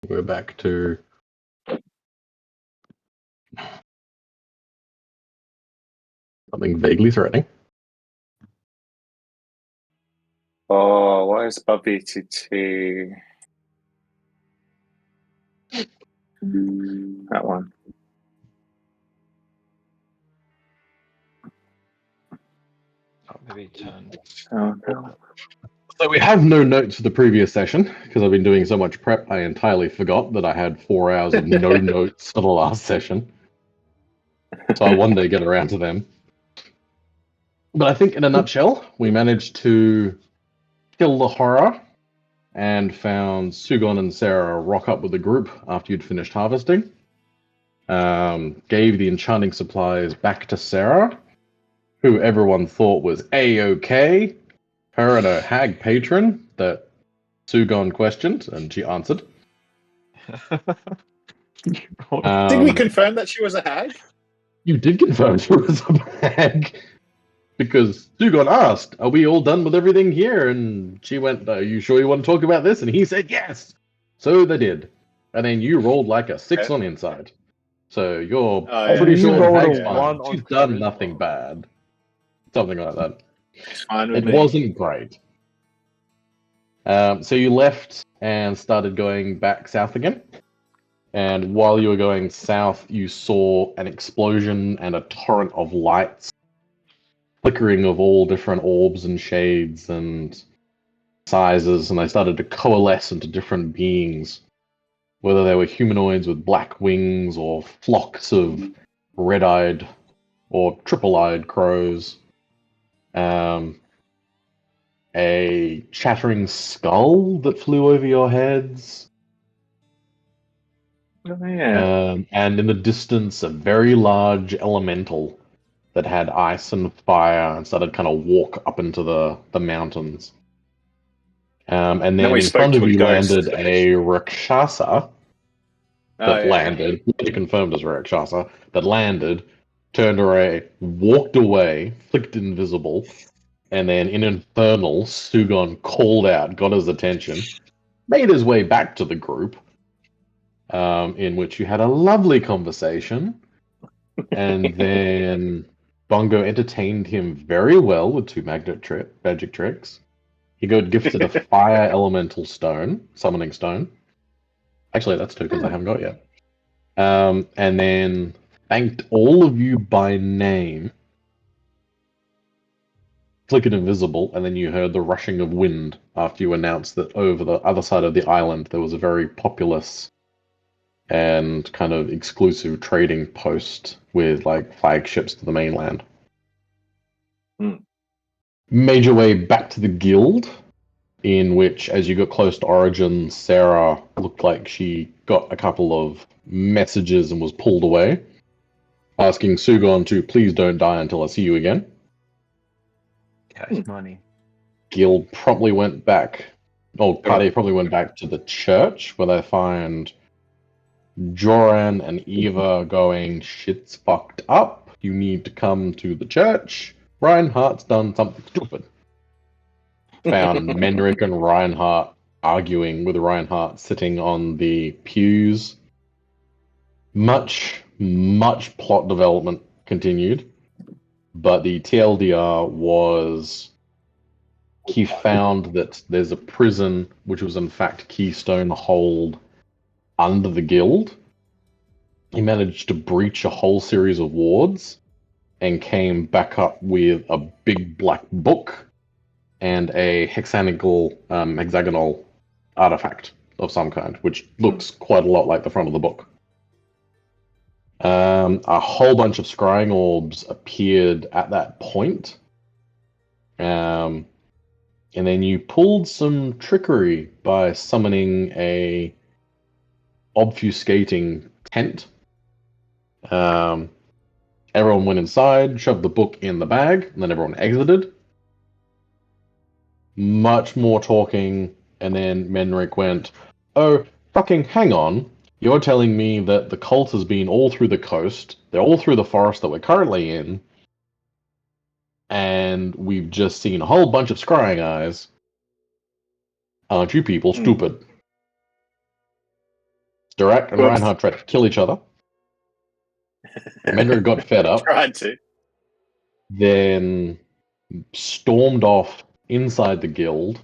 We're back to something vaguely threatening. Oh, what is above ETT? That one. Maybe turn. Oh, no. So we have no notes for the previous session because I've been doing so much prep. I entirely forgot that I had 4 hours of no notes for the last session. So I one day get around to them. But I think in a nutshell, we managed to kill the horror and found Sugon and Sarah rock up with the group after you'd finished harvesting. Gave the enchanting supplies back to Sarah, who everyone thought was A-OK. Her and her hag patron that Sugon questioned, and she answered. Did we confirm that she was a hag? You did confirm she was a hag. Because Sugon asked, are we all done with everything here? And she went, are you sure you want to talk about this? And he said, yes. So they did. And then you rolled like a 6 on inside. So you're pretty You sure the rolled hag's a fine. 1 on She's done charisma. nothing bad. Something like that. It's fine with It me. wasn't great. So you left and started going back south again. And while you were going south, you saw an explosion and a torrent of lights, flickering of all different orbs and shades and sizes, and they started to coalesce into different beings, whether they were humanoids with black wings or flocks of red-eyed or triple-eyed crows. A chattering skull that flew over your heads. Oh, yeah. And in the distance, a very large elemental that had ice and fire and started kind of walk up into the mountains. And then we in spoke front of to a you ghost. landed a Rakshasa that Oh, yeah. landed, confirmed as Rakshasa, that landed, turned away, walked away, flicked invisible, and then in Infernal, Sugon called out, got his attention, made his way back to the group, in which you had a lovely conversation, and then Bongo entertained him very well with 2 magic tricks. He got gifted a fire elemental stone, summoning stone. Actually, that's 2 because I haven't got yet. And then thanked all of you by name. Flickered invisible, and then you heard the rushing of wind after you announced that over the other side of the island there was a very populous and kind of exclusive trading post with like flagships to the mainland. Made your way back to the guild, in which, as you got close to Origin, Sarah looked like she got a couple of messages and was pulled away, asking Sugon to please don't die until I see you again. Cash money. Guild promptly went back, party probably went back to the church, where they find Joran and Eva going, shit's fucked up, you need to come to the church, Reinhardt's done something stupid. Found Menric and Reinhardt arguing, with Reinhardt sitting on the pews. Much plot development continued, but the TLDR was he found that there's a prison which was in fact Keystone Hold under the guild. He managed to breach a whole series of wards and came back up with a big black book and a hexagonal artifact of some kind, which looks quite a lot like the front of the book. A whole bunch of scrying orbs appeared at that point. And then you pulled some trickery by summoning a obfuscating tent. Everyone went inside, shoved the book in the bag, and then everyone exited. Much more talking, and then Menric went, oh, fucking hang on. You're telling me that the cult has been all through the coast, they're all through the forest that we're currently in, and we've just seen a whole bunch of scrying eyes. Aren't you people stupid? Durak and Whoops. Reinhardt tried to kill each other. Mendra got fed up, Tried to. then stormed off inside the guild,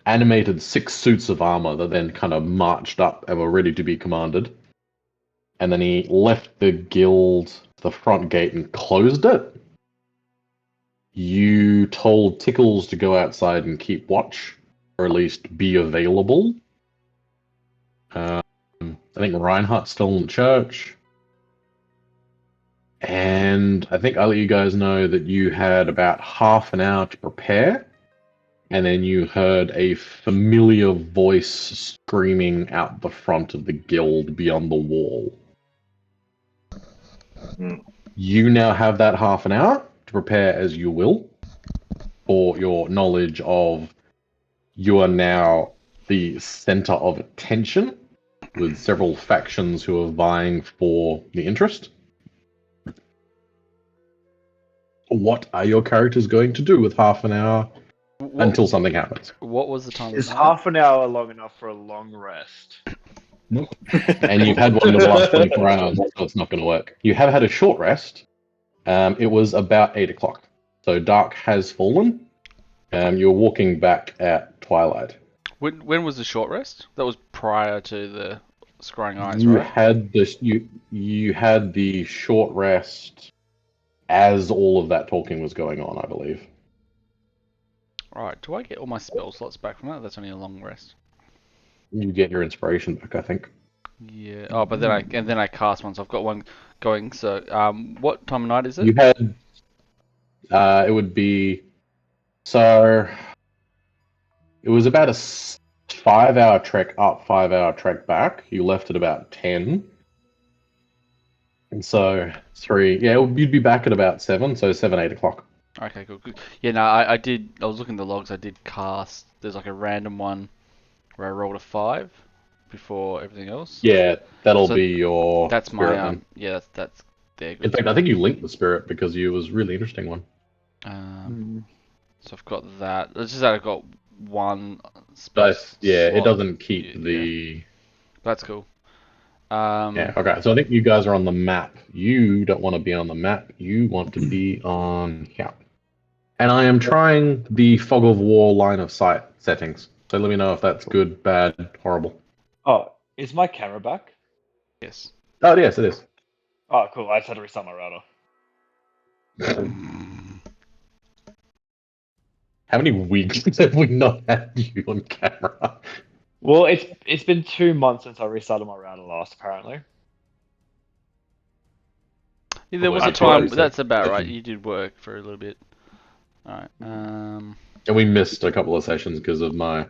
animated 6 suits of armor that then kind of marched up and were ready to be commanded. And then he left the guild, the front gate, and closed it. You told Tickles to go outside and keep watch, or at least be available. I think Reinhardt's still in the church. And I think I let you guys know that you had about half an hour to prepare. And then you heard a familiar voice screaming out the front of the guild beyond the wall. You now have that half an hour to prepare as you will, for your knowledge of you are now the center of attention, with several factions who are vying for the interest. What are your characters going to do with half an hour until something happens? What was the time? Is half an hour long enough for a long rest? And you've had one in the last 24 hours, so it's not going to work. You have had a short rest. It was about 8 o'clock. So dark has fallen. You're walking back at twilight. When was the short rest? That was prior to the scrying eyes, You right? had this. You had the short rest as all of that talking was going on, I believe. Right. Do I get all my spell slots back from that? That's only a long rest. You get your inspiration back, I think. Yeah. Oh, but then I cast one, so I've got one going. So, what time of night is it? You had. It would be. So. It was about a 5-hour trek up, 5-hour trek back. You left at about 10. And so 3. Yeah, you'd be back at about 7. So 7, 8 o'clock. Okay, cool. Good. Yeah, no, I did. I was looking at the logs. I did cast. There's like a random one where I rolled a 5 before everything else. Yeah, that'll So be your. That's my spirit then. yeah. That's there. In fact, I think you linked the spirit because you was a really interesting one. So I've got that. It's just that I've got one spell. But yeah, it slot. doesn't keep Yeah. the. That's cool. Yeah, okay. So I think you guys are on the map. You don't want to be on the map. You want to be on here. And I am trying the Fog of War line of sight settings. So let me know if that's good, bad, horrible. Oh, is my camera back? Yes. Oh, yes, it is. Oh, cool. I just had to restart my router. How many weeks have we not had you on camera? Well, it's been 2 months since I restarted my router last, apparently. Yeah, there was Well, a time. that's That's about right. You did work for a little bit. All right. And we missed a couple of sessions because of my,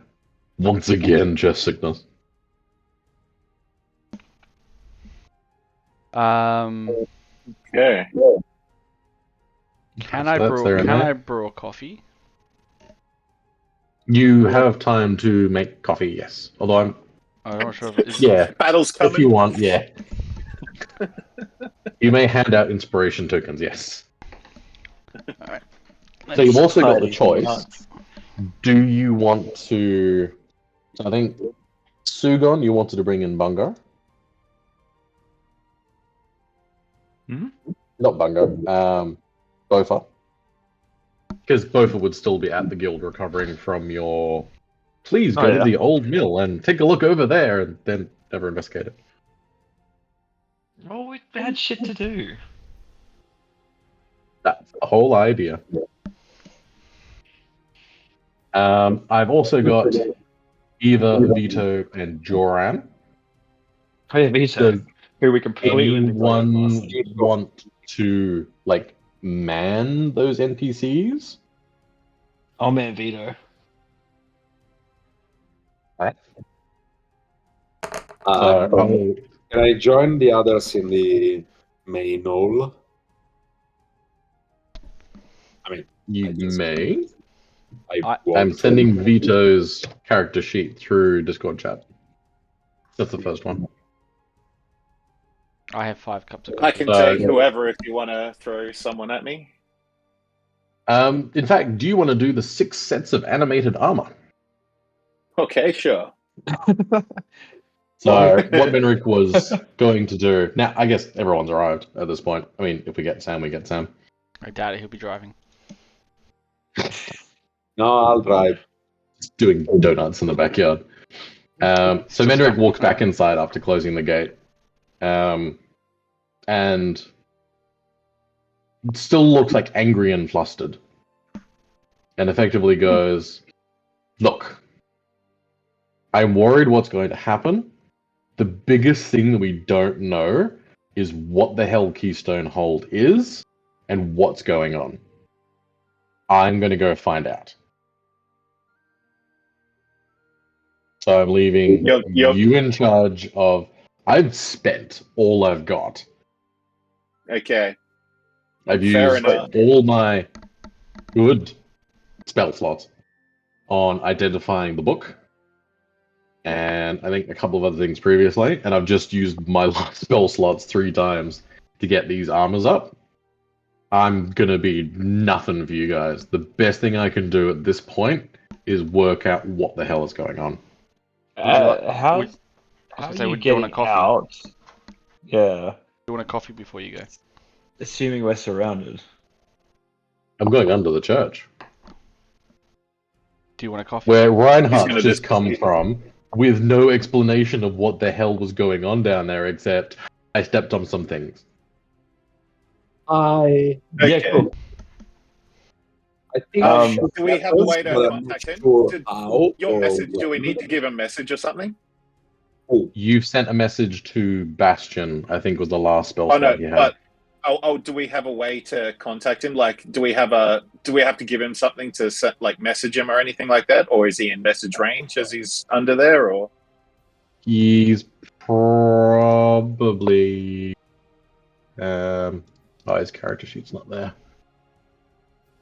once again, chest sickness. Okay. Can So I that's there and there. brew a coffee? You have time to make coffee, yes. Although I'm not sure if it's... yeah, Battle's if you coming. want, yeah. You may hand out inspiration tokens, yes. Alright. So you've also got the Bloody choice. nuts. Do you want to... I think Sugon, you wanted to bring in Bungo. Hmm? Not Bungo, Bofa. Because Bofa would still be at the guild recovering from your... Please go Oh, to yeah. the old mill and take a look over there and then never investigate it. Oh, we had shit to do. That's the whole idea. I've also got Eva, Vito, and Joran. Oh yeah, Vito, Does who we completely neglected last anyone week. want to, like, man those NPCs? Oh man, Vito. I'll- Can I join the others in the main hall? you may. I I'm won't. sending Vito's character sheet through Discord chat. That's the first one. I have 5 cups of coffee. I can take whoever if you want to throw someone at me. In fact, do you want to do the 6 sets of animated armor? Okay, sure. So what Benrick was going to do now, I guess everyone's arrived at this point. I mean, if we get Sam, we get Sam. I doubt it. He'll be driving. No, I'll drive. Just doing donuts in the backyard. So Benrick walks back inside after closing the gate, and still looks like angry and flustered, and effectively goes, "Look, I'm worried what's going to happen. The biggest thing that we don't know is what the hell Keystone Hold is and what's going on. I'm going to go find out. So I'm leaving Yup. you in charge of... I've spent all I've got. Okay. I've Fair used enough. all my good spell slots on identifying the book, and I think a couple of other things previously, and I've just used my last spell slots 3 times to get these armors up. I'm gonna be nothing for you guys. The best thing I can do at this point is work out what the hell is going on. How would- how say, are you would you want a getting coffee? out? Yeah, You want a coffee before you go? assuming we're surrounded. I'm going under the church, Do you want a coffee? where He's Reinhardt gonna just just- come from, with no explanation of what the hell was going on down there, except I stepped on some things. I Yeah, Okay. cool. think Do we have a way to but I'm contact not him? sure Did- how Your or message, do we when. need to give a message or something? You've sent a message to Bastion, I think was the last spell Oh no, slot you had. but do we have a way to contact him? Like, do we have to give him something to set, like message him or anything like that, or is he in message range as he's under there? Or He's probably... his character sheet's not there.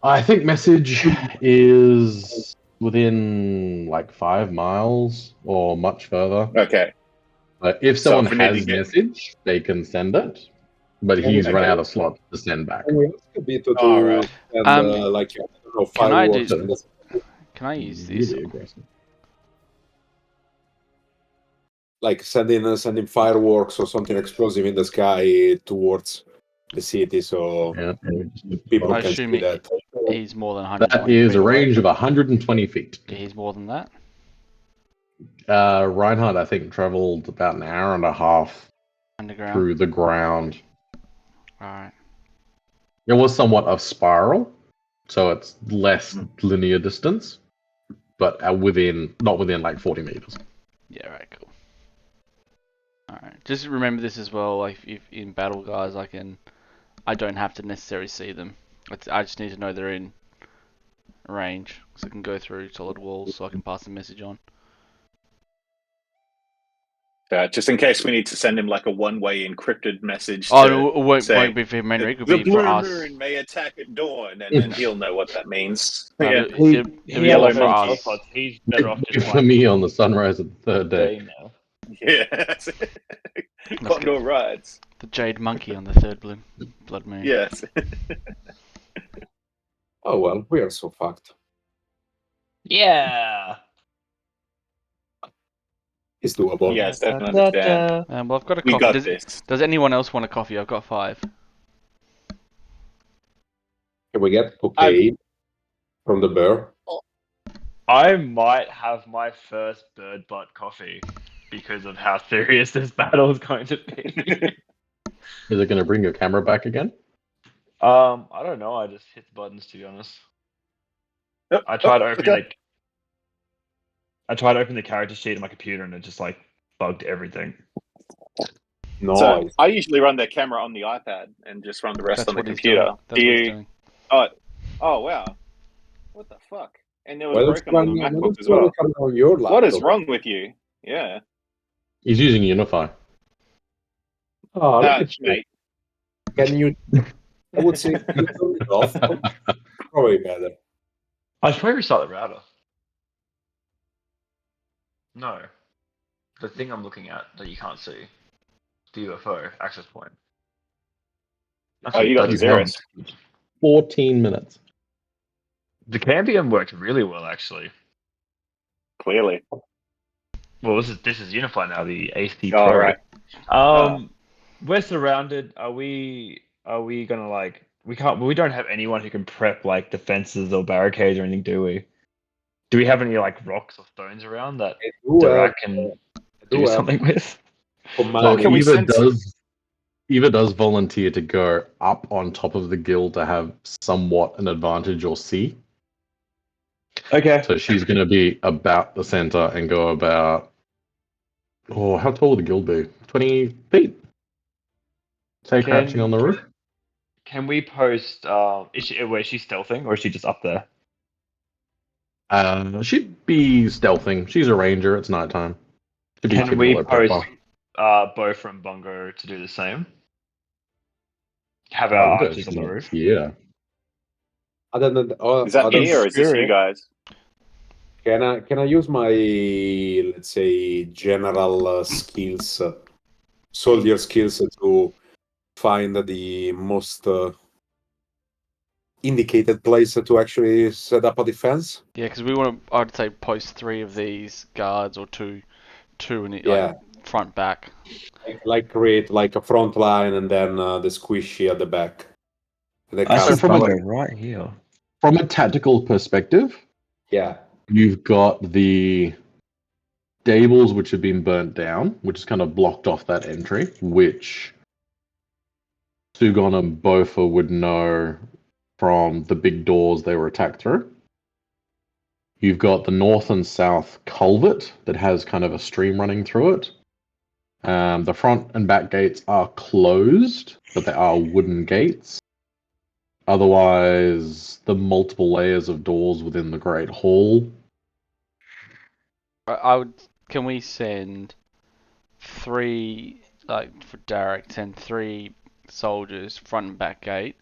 I think message is within like 5 miles or much further. okay, But if So someone if we need to has get- message, they can send it. But he's run Okay. out of slots to send back. Can we ask a bit to All right. and, like I don't know, Can I fireworks do- and this- Can I use this? Really aggressive. like sending fireworks or something explosive in the sky towards the city, so Yeah. people I can assume see it- that. He's more than 100. That is a range of 120 feet. He's more than that. Reinhardt, I think, traveled about an hour and a half Underground. through the ground. Alright. It was somewhat a spiral, so it's less linear distance, but not within like 40 meters. Yeah, right, cool. Alright. Just remember this as well, like if in battle guys I don't have to necessarily see them. I just need to know they're in range. So I can go through solid walls so I can pass the message on. just in case we need to send him like a one-way encrypted message. Oh, to no, it won't say, be for Henrik, it'll the be for blue us. moon may attack at dawn, and then he'll know what that means. No, Yeah. it'll be yellow for monkey. us. He's better off just For me on the sunrise of the third day. day now. Yeah, that's it. Condor rides. The Jade Monkey on the third blood moon. Yes. Oh well, we are so fucked. Yeah. It's doable. Yes, definitely understand. Well, I've got a We coffee. got Does, this. does anyone else want a coffee? I've got 5. Can we get cocaine from the bear? I might have my first bird butt coffee because of how serious this battle is going to be. Is it going to bring your camera back again? I don't know. I just hit the buttons, to be honest. I tried to open the character sheet on my computer and it just like bugged everything. No. So I usually run the camera on the iPad and just run the rest That's on the what he's computer. doing. That's Do what he's you? doing. Oh wow! What the fuck? And there was Why don't broken on the you run- why MacBook don't as you run well. the camera on your laptop? What is wrong with you? Yeah, He's using Unify. Oh, look at you. mate. Can you? I would say you turn it off. Probably better. I should probably restart the router. No. The thing I'm looking at that you can't see. The UFO access point. Oh, you got the zeros. 14 minutes. The Cambium worked really well, actually. Clearly. Well, this is Unify now, the AC Oh, Pro. right. We're surrounded. Are we gonna like? We don't have anyone who can prep like defenses or barricades or anything, do we? Do we have any like rocks or stones around that I do Dirac have, can I do do have something with? command. can we Eva send- does volunteer to go up on top of the guild to have somewhat an advantage or see. Okay. So she's going to be about the center and go about. Oh, how tall would the guild be? 20 feet. Say crouching on the roof. Can we post? Is she stealthing or is she just up there? She'd be stealthing. She's a ranger. It's nighttime. She'd be Can keeping we a low profile. post Bo from Bongo to do the same? Have our I'll go archers on the roof. Yeah. Other than Is that other- me or is this you Spirit. guys? can I use my, let's say, general skills, soldier skills to find the most indicated place to actually set up a defense? Yeah, because we want to, I'd say, post 3 of these guards or two in it, Yeah. like front back. Like create like a front line and then the squishy at the back. And then So cast from a- power. right here. From a tactical perspective, Yeah. you've got the stables which have been burnt down, which has kind of blocked off that entry, which Sugon and Bofa would know from the big doors they were attacked through. You've got the north and south culvert that has kind of a stream running through it. The front and back gates are closed, but they are wooden gates. Otherwise, the multiple layers of doors within the Great Hall. I would. Can we send 3, like for Derek, send 3 soldiers front and back gate?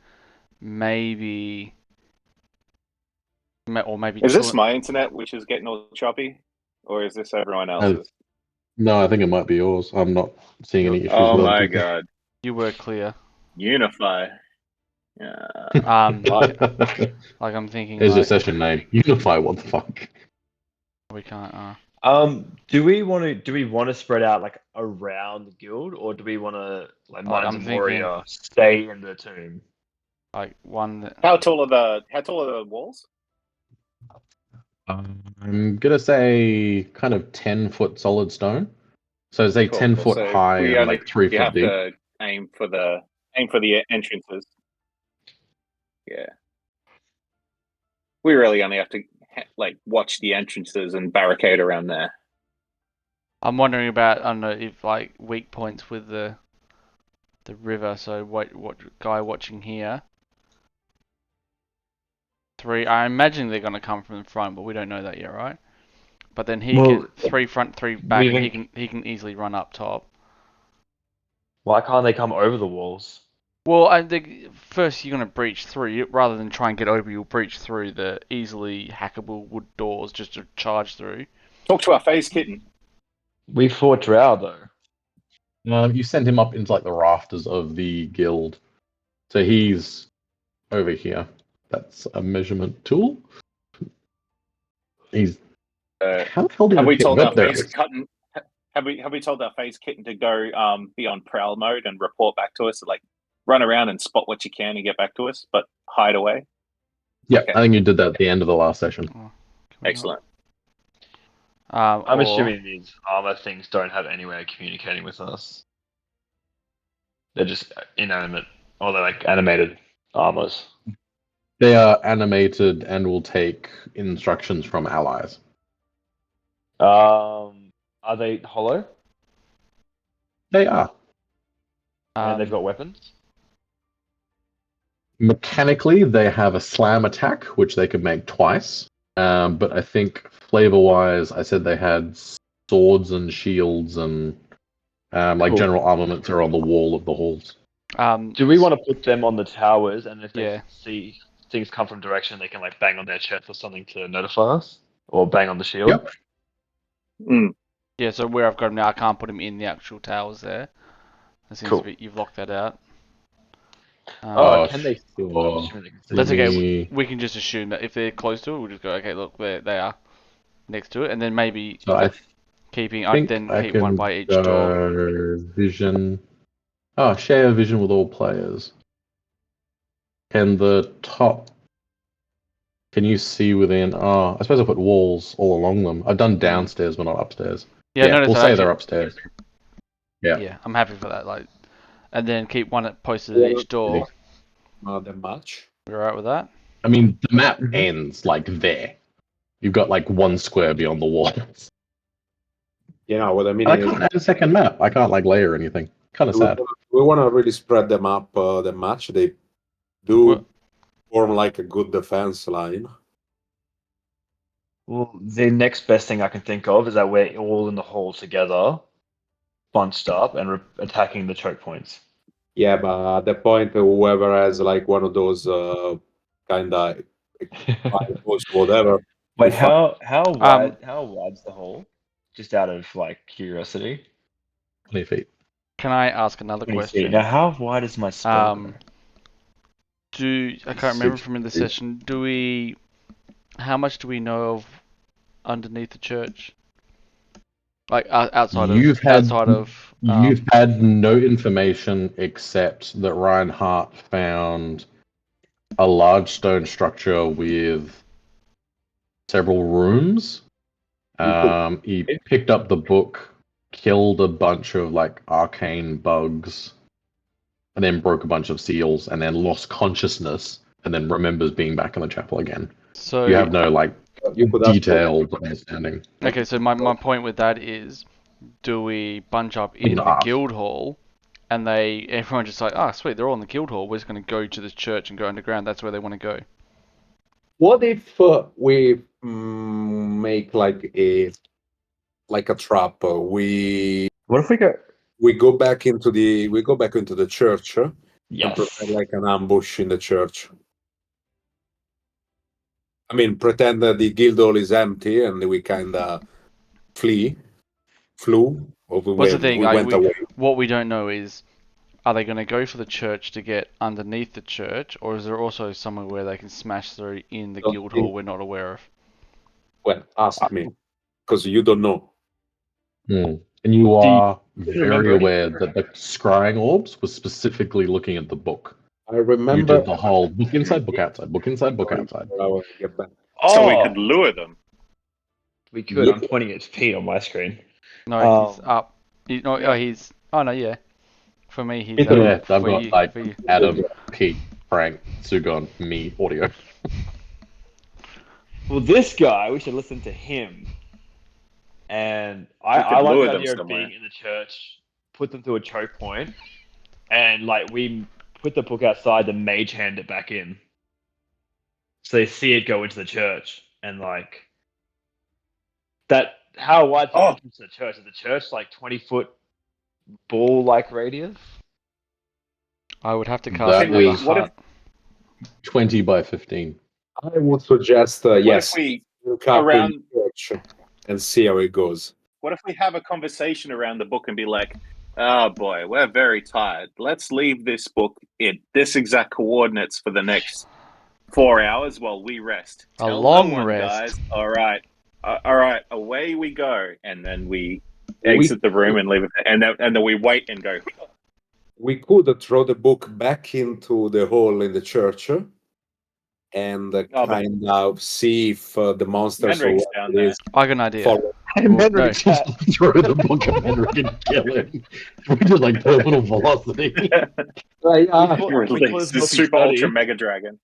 Maybe. Or maybe. Is this 2 my internet which is getting all choppy? Or is this everyone else's? No, I think it might be yours. I'm not seeing any issues Oh with my other people. god. You were clear. Unify. Yeah. Like I'm thinking. Here's your Like, session name. Unify, what the fuck? we can't. Do we want to spread out like around the guild, or do we want to like Minds I'm and thinking- Warrior stay in the tomb? Like one that. How tall are the walls? I'm gonna say kind of 10-foot solid stone. So say Cool, 10 cool. foot So high we and only- like 3 You foot have deep. to aim for the entrances. Yeah. We really only have to like watch the entrances and barricade around there. I'm wondering about. I don't know if like weak points with the river. So what guy watching here? 3. I imagine they're gonna come from the front, but we don't know that yet, right? But then he Well, can 3 front, 3 back, we and think- he can easily run up top. Why can't they come over the walls? Well, I think first you're gonna breach through rather than try and get over. You'll breach through the easily hackable wood doors just to charge through. Talk to our phase kitten. We fought Drow though. You send him up into like the rafters of the guild. So he's over here. That's a measurement tool. He's how the hell did Have it we get told vet our there? phase kitten? Have we told our phase kitten to go be on prowl mode and report back to us? Like run around and spot what you can and get back to us, but hide away. Yeah, Okay. I think you did that at the end of the last session. Can we Excellent. not? I'm Or- assuming these armor things don't have any way of communicating with us. They're just inanimate, or they're like animated armors. They are animated and will take instructions from allies. Are they hollow? They are. And they've got weapons? Mechanically, they have a slam attack, which they could make twice. But I think flavor-wise, I said they had swords and shields and like Cool. general armaments are on the wall of the halls. Do we want to put them on the towers, and if they Yeah. see things come from direction, they can like bang on their chest or something to notify us, or bang on the shield? Yep. Mm. Yeah, so where I've got him now, I can't put him in the actual towers there. That seems Cool. to be, you've locked that out. Oh, can they? sure. I'm assuming they can see That's okay. Me- We can just assume that if they're close to it, we'll just go, okay, look, they are next to it, and then maybe So I Keeping, I I think then I keep one can by each door. go vision. Oh, share vision with all players. And the top. Can you see within? Oh, I suppose I put walls all along them. I've done downstairs, but not upstairs. Yeah, notice we'll that say actually- they're upstairs. Yeah. Yeah, I'm happy for that. Like, and then keep one posted at each door. Not that much. You're alright with that? I mean, the map ends like there. You've got like one square beyond the wall. You know what I mean? I is can't add a second map. I can't like layer anything. Kind of sad. we want to really spread them up that much. They do Well- form like a good defense line. Well, the next best thing I can think of is that we're all in the hall together, bunched up, and attacking the choke points. Yeah, but at the point, whoever has like one of those kind of whatever. Wait, We how wide's the hole? Just out of like curiosity. 20 feet. Can I ask another 20 feet. question? Now, how wide is my spell? I can't remember from in the 60. session. How much do we know of underneath the church? Like outside You've had- of You've had no information except that Reinhardt found a large stone structure with several rooms. He picked up the book, killed a bunch of like arcane bugs, and then broke a bunch of seals, and then lost consciousness, and then remembers being back in the chapel again. so You have no like You could ask detailed understanding. okay. So my point with that is, do we bunch up in the Enough. guild hall, and everyone just like, sweet, they're all in the guild hall. We're just going to go to this church and go underground. That's where they want to go. What if we make like a trap? We What if we go? go back into the church and Yes. prepare like an ambush in the church. I mean, pretend that the guild hall is empty and we kind of flew. Or What's the thing? We went away. What we don't know is, are they going to go for the church to get underneath the church, or is there also somewhere where they can smash through in the Don't guild think- hall we're not aware of? Well, ask me, because you don't know. And you are very remember aware that the scrying orbs was specifically looking at the book. I You remember. did the whole book inside, book outside, book inside, book outside. I will get back. So we could lure them. We could. Yeah. I'm pointing at Pete on my screen. No, he's Um, up. Oh no, yeah. For me, he's Yeah, I've for got you- like for you. Adam, Pete, Frank, Sugon, me, audio. Well, this guy, we should listen to him. And I could like lure the them idea of somewhere. being in the church, put them to a choke point, and like we put the book outside, the mage hand it back in. So they see it go into the church, and like that. How wide's the Oh. entrance to the church? Is the church like 20-foot ball-like radius? I would have to That cast another is- what if- heart. 20 by 15. I would suggest What yes, if we look up in around- church and see how it goes. What if we have a conversation around the book and be like, "Oh boy, we're very tired. Let's leave this book in this exact coordinates for the next 4 hours while we rest. A Tell long no one, rest. guys. All right, away we go." And then we exit the room and leave it, and then we wait and go. We could throw the book back into the hole in the church and but- kind of see if the monsters or Henrik's what down it there. is I got an idea. follow. Well, no. Throw the book at Henrik and kill him. We did like terminal velocity. Like, Release the super ultra mega dragon.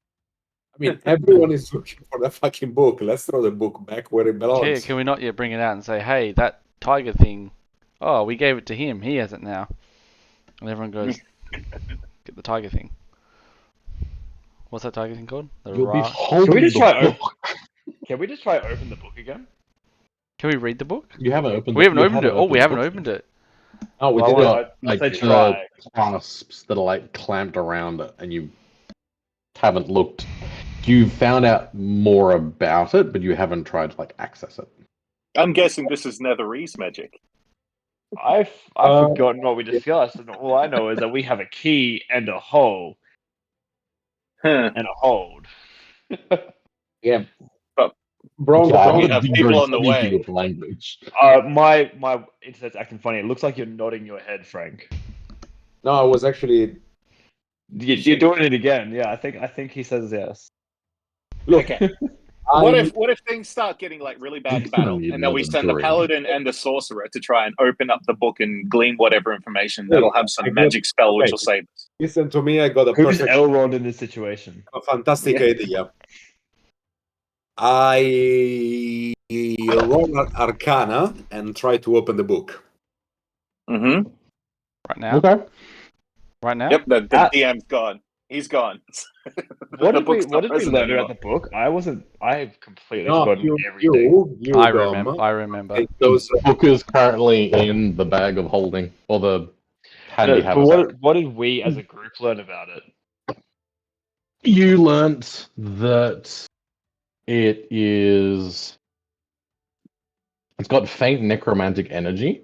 I mean, everyone is looking for the fucking book. Let's throw the book back where it belongs. Okay, can we not yet bring it out and say, hey, that tiger thing, oh, we gave it to him, he has it now. And everyone goes, get the tiger thing. What's that tiger thing called? The You'll be Ra- holding Can we just the try book. Can we just try open the book again? Can we read the book? You haven't opened We haven't you opened it. Oh, we the haven't book. opened it. Oh, we Well, did I it. wanna- Like let's the try. clasps that are like clamped around it, and you haven't looked. You found out more about it, but you haven't tried to like access it. I'm guessing this is Netherese magic. I've forgotten what we discussed, and all I know is that we have a key and a hole Huh. and a hold. Yeah. Bronco, Yeah, we I'm have being people very on the sneaky way. with language. My internet's acting funny. It looks like you're nodding your head, Frank. No, I was actually You're doing it again. Yeah, I think he says yes. look. Okay. What if things start getting like really bad in battle, and then we send the paladin and the sorcerer to try and open up the book and glean whatever information that'll have some magic spell which will save us? Listen to me. I got a Who's perfect, Elrond in this situation? a fantastic idea. I roll Arcana and try to open the book. Mm-hmm. Right now? Okay. Right now? Yep, the DM's gone. He's gone. What The did we book's not present learn anymore. about the book? I've completely No, forgotten everything. you I dumb. remember. I remember. Take those. The book is currently in the bag of holding, or the handy But haversack. what did we as a group learn about it? You learnt that it's got faint necromantic energy,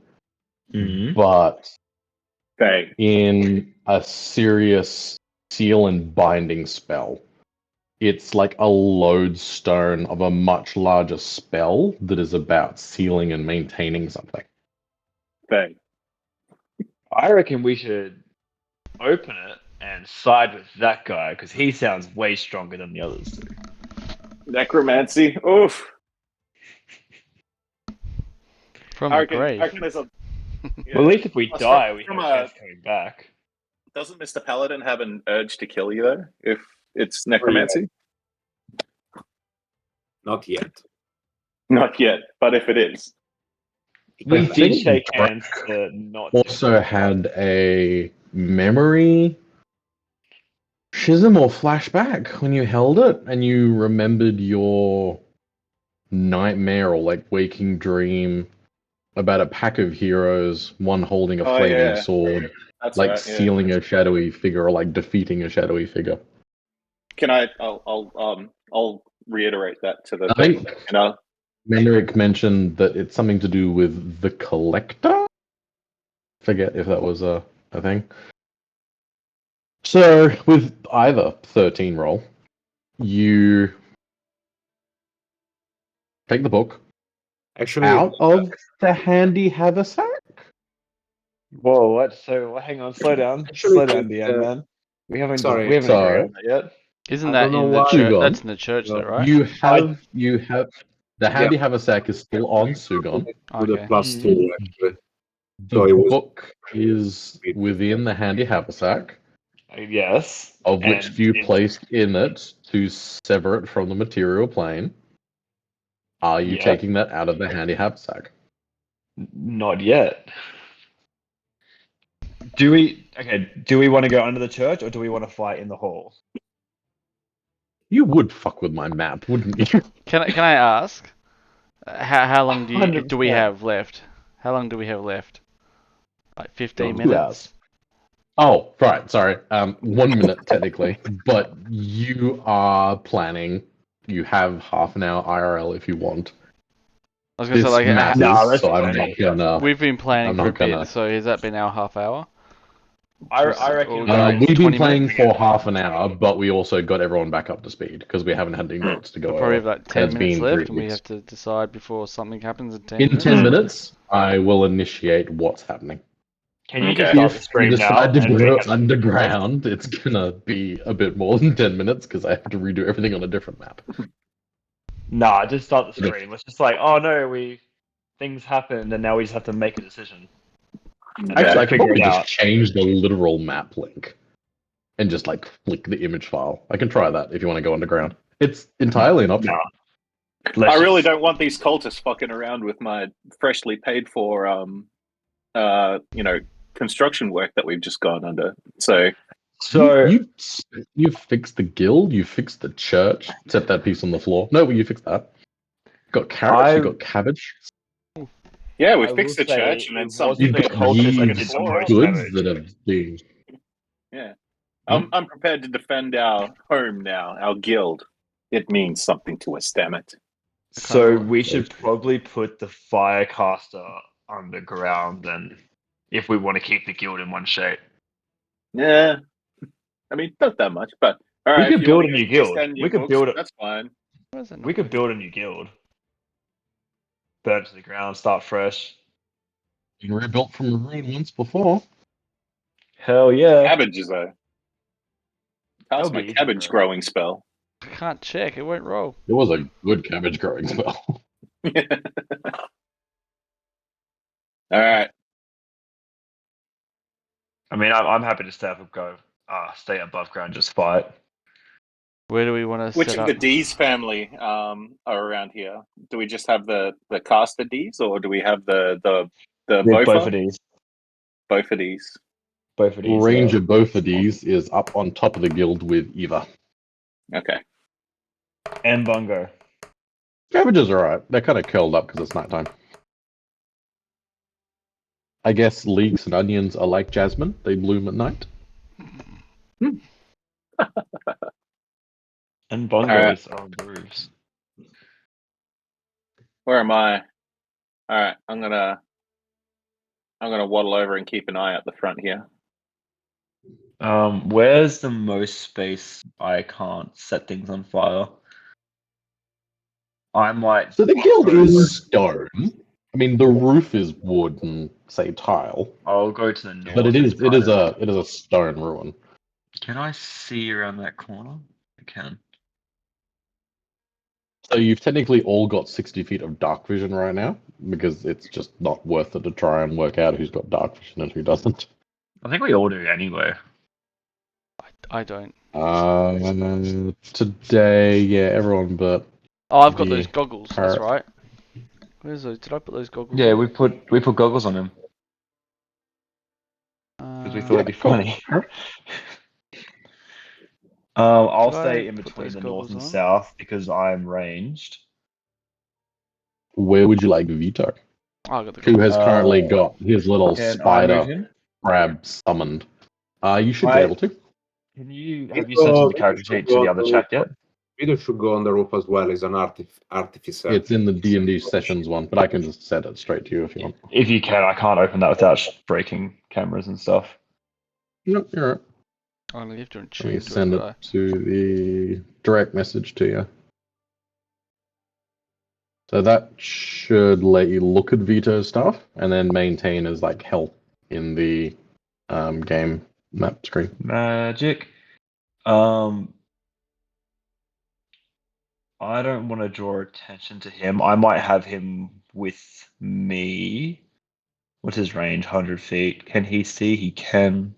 but Okay. in a serious seal and binding spell. It's like a lodestone of a much larger spell that is about sealing and maintaining something. Okay. I reckon we should open it and side with that guy because he sounds way stronger than the others do. Necromancy. Oof. From I the reckon grave. there's a. Well, at least if we Plus, die, we have from a chance of coming back. Doesn't Mr. Paladin have an urge to kill you though? If it's necromancy? Not yet. Not yet, but if it is. We I did think shake Brock hands to not. Also had a memory schism or flashback when you held it and you remembered your nightmare or like waking dream about a pack of heroes, one holding a Oh, flaming yeah. sword, That's like right. Yeah. sealing a shadowy figure or like defeating a shadowy figure. Can I? I'll reiterate that to the I thing. think You know. Menric mentioned that it's something to do with the collector. Forget if that was a thing. So with either 13 roll, you take the book Actually, out of the handy haversack. Whoa! What? So hang on, slow down, Actually, DM man. We haven't sorry, agreed on that yet. Isn't I that don't know in the why- church? Sugon. That's in the church, though, right? You have the handy haversack is still on Sugon. with a Okay. +2 actually. The So it was- book is within the handy haversack, Yes. of which And you it's- placed in it to sever it from the material plane. Are you Yeah. taking that out of the handy haversack? Not yet. Do we want to go under the church or do we want to fight in the hall? You would fuck with my map, wouldn't you? Can I ask? How long do we 100%. have left? How long do we have left? Like 15 2 minutes. hours. Oh, right. Sorry. 1 minute technically, but you are planning. You have half an hour IRL if you want. I was gonna This say like matters, No, that's so I'm fine. not gonna. we've been planning I'm for a not gonna- bit, so has that been our half hour? I Or reckon. guys, We've been 20 playing minutes? for half an hour, but we also got everyone back up to speed because we haven't had any notes to go We'll probably over. have like 10 It's minutes been left, 3 and we weeks. have to decide before something happens in 10 In minutes. 10 minutes, I will initiate what's happening. Can you Okay. just start the If we stream now? decide to and go we can- underground, it's gonna be a bit more than 10 minutes because I have to redo everything on a different map. Nah, just start the stream. It's just like, oh no, things happened and now we just have to make a decision. And Actually, I could figure probably it just out. change the literal map link and just like flick the image file. I can try that if you want to go underground. It's entirely an option. Nah. I really don't want these cultists fucking around with my freshly paid for, construction work that we've just gone under. So So you fixed the guild, you fixed the church, set that piece on the floor. No, you fixed that. Got carrots, you got cabbage. yeah, we I fixed the will say church and then it some wasn't You've the people. got cultists that did years the of most goods damage. that have been. Yeah, I'm prepared to defend our home now, our guild. It means something to us, damn it. So we should probably put the Firecaster underground then, if we want to keep the guild in one shape. Yeah, I mean not that much, but all We right. could if you build wanna a go new twist guild. and new We could books, build it. That's fine. Where's it We could not build a new guild. burn to the ground, start fresh. Been rebuilt from a ruin once before. Hell yeah. Cabbages though. Pass That'll my be easy, cabbage bro. growing spell. I can't check. It won't roll. It was a good cabbage growing spell. All right. I mean, I'm happy to stay above ground, just fight. Where do we want to Which set of up? the D's family are around here? Do we just have the caster D's, or do we have the Both Bofa? of these. Both of these. Both of these. Ranger both of these is up on top of the guild with Eva. Okay. And Bungo. Cabbages are alright. They're kind of curled up because it's nighttime. I guess leeks and onions are like jasmine. They bloom at night. And Bongos are roofs. Where am I? All right. I'm gonna waddle over and keep an eye out the front here. Where's the most space I can't set things on fire? I might. So the guild is stone. I mean, the roof is wood and say tile, I'll go to the north. but it and is try to- a stone ruin. Can I see around that corner? I can. So you've technically all got 60 feet of dark vision right now because it's just not worth it to try and work out who's got dark vision and who doesn't. I think we all do anyway. I don't. Today, yeah, everyone but Oh, I've got The those goggles. That's parrot. right. Where's those? Did I put those goggles? Yeah, on? we put goggles on him because we thought it'd be funny. I'll Did I stay in put between those the north goggles and on? south because I'm ranged. where would you like Vito? Oh, I got the Who goggles. has currently got his little Can I move spider him? crab summoned? You should be I- able to. Have you sent in the character sheet to the other chat yet? Vito should go on the roof as well. He's an artificer. It's in the D&D sessions one, but I can just set it straight to you if you want. If you can, I can't open that without breaking cameras and stuff. No, you're right. I'm gonna leave doing Let me tune send to it. it to the direct message to you. So that should let you look at Vito's stuff and then maintain as like health in the game map screen. Magic. I don't want to draw attention to him. I might have him with me. What's his range? 100 feet. Can he see? He can.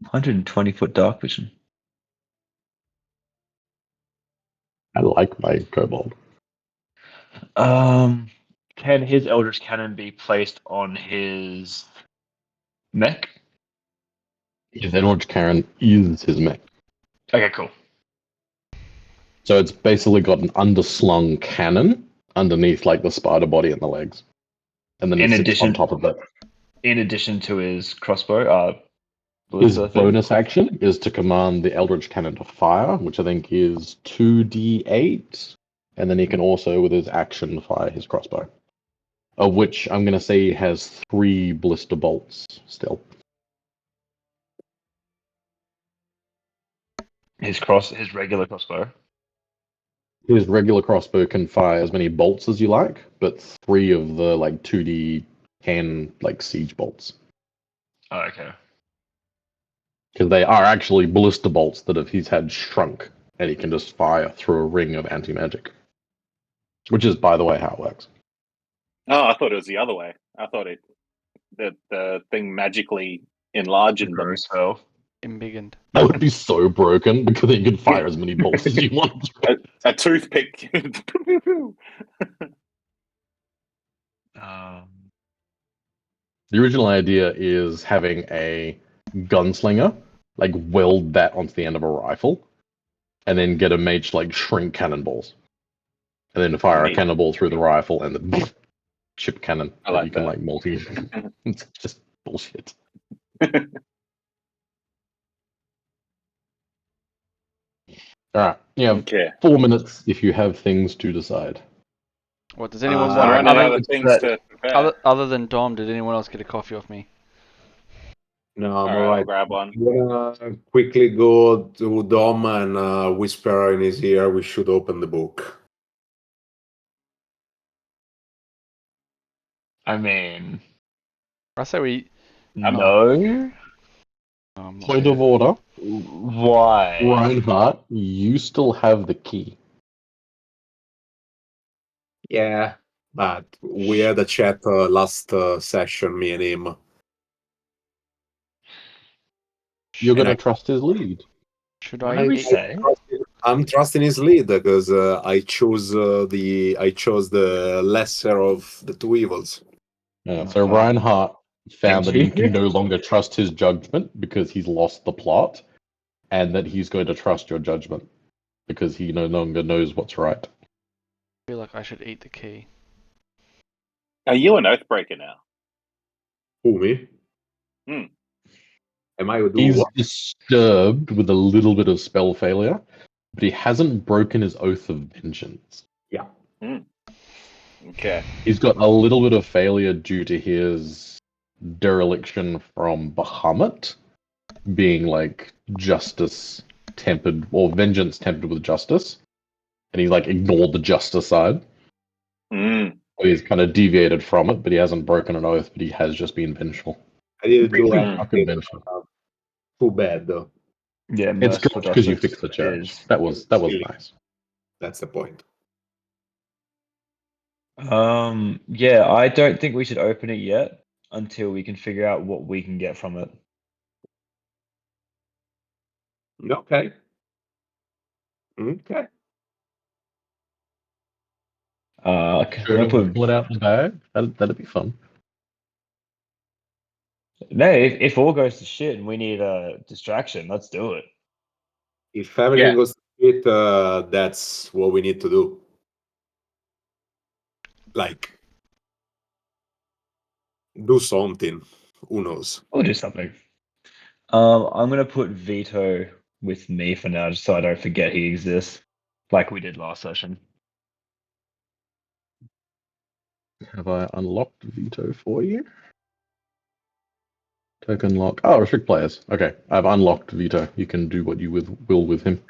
120-foot dark vision. I like my kobold. Can his Eldritch Cannon be placed on his mech? His Eldritch Cannon is his mech. Okay, cool. So it's basically got an underslung cannon underneath like the spider body and the legs. And then In he sits addition- on top of it. In addition to his crossbow, His ballista thing. bonus action is to command the Eldritch Cannon to fire, which I think is 2d8. And then he can also, with his action, fire his crossbow. Of which I'm going to say he has 3 blister bolts still. His regular crossbow. His regular crossbow can fire as many bolts as you like, but 3 of the like 2d10 like siege bolts. Oh, okay. Because they are actually ballista bolts that if he's had shrunk, and he can just fire through a ring of anti-magic. Which is, by the way, how it works. Oh, I thought it was the other way. I thought the thing magically enlarged them. Gross hell. Embiggened. That would be so broken because then you can fire as many bolts as you want. A toothpick. The original idea is having a gunslinger, like weld that onto the end of a rifle, and then get a mage to like shrink cannonballs. And then fire a Neat. cannonball through the rifle and the chip cannon I that like you can that. like multi. It's just bullshit. Alright, you have Okay. 4 minutes if you have things to decide. What does anyone Uh, I'm want? running I out of think things that- to prepare. Other than Dom, did anyone else get a coffee off me? No, I'm All right, alright. I'll grab one. I'm gonna quickly go to Dom and whisper in his ear. We should open the book. I mean, I say we. no. I'm not Point here. of order. Why? Reinhardt, you still have the key. Yeah, but we had a chat last session, me and him. You're And gonna trust his lead. Should What I? did we say? I'm trusting his lead because I chose the lesser of the two evils. Yeah, so Uh-huh. Reinhardt found that Did you you? can no longer trust his judgment because he's lost the plot, and that he's going to trust your judgment because he no longer knows what's right. I feel like I should eat the key. Are you an Oathbreaker now? Who, me? Hmm. Am I do He's what? disturbed with a little bit of spell failure, but he hasn't broken his oath of vengeance. Yeah. Okay. He's got a little bit of failure due to his dereliction from Bahamut being like justice tempered or vengeance tempered with justice. And he's like ignored the justice side. Mm. So he's kind of deviated from it, but he hasn't broken an oath, but he has just been vengeful. I didn't do Really Fucking anything vengeful. too bad though. Yeah, It's merciful good because you justice fixed the church. is- That was Really? nice. That's the point. Yeah, I don't think we should open it yet until we can figure out what we can get from it. Okay. Okay. I'm Sure, gonna put pull it out the bag. That'd be fun. no. If all goes to shit and we need a distraction, let's do it. If everything Yeah. goes to shit, that's what we need to do. Like, do something. Who knows? We'll do something. I'm gonna put Vito with me for now, just so I don't forget he exists, like we did last session. Have I unlocked Veto for you? Token lock. Oh, restrict players. Okay, I've unlocked Veto. You can do what you will with him.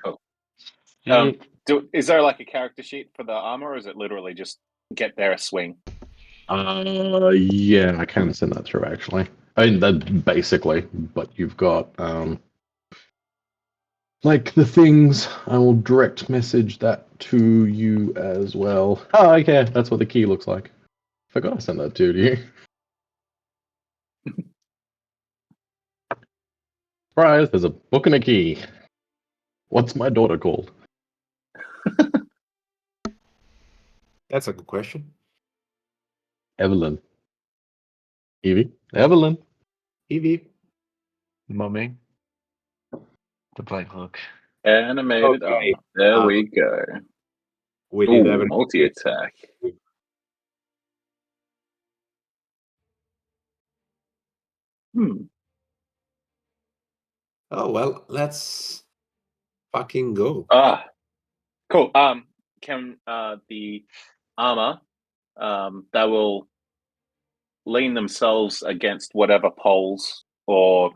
Is there like a character sheet for the armor, or is it literally just get there a swing? Yeah, I can send that through actually. I mean, that basically, but you've got like the things. I will direct message that to you as well. Oh, okay, that's what the key looks like. Forgot I sent that to you. Surprise! There's a book and a key. What's my daughter called? That's a good question. Evelyn. Evie? Evelyn. Evie. Mummy. The blank look. Animated Okay. armor. There we go. We did Ooh, everything. multi-attack. Oh well, let's fucking go. Ah, cool. Can the armor they will lean themselves against whatever poles or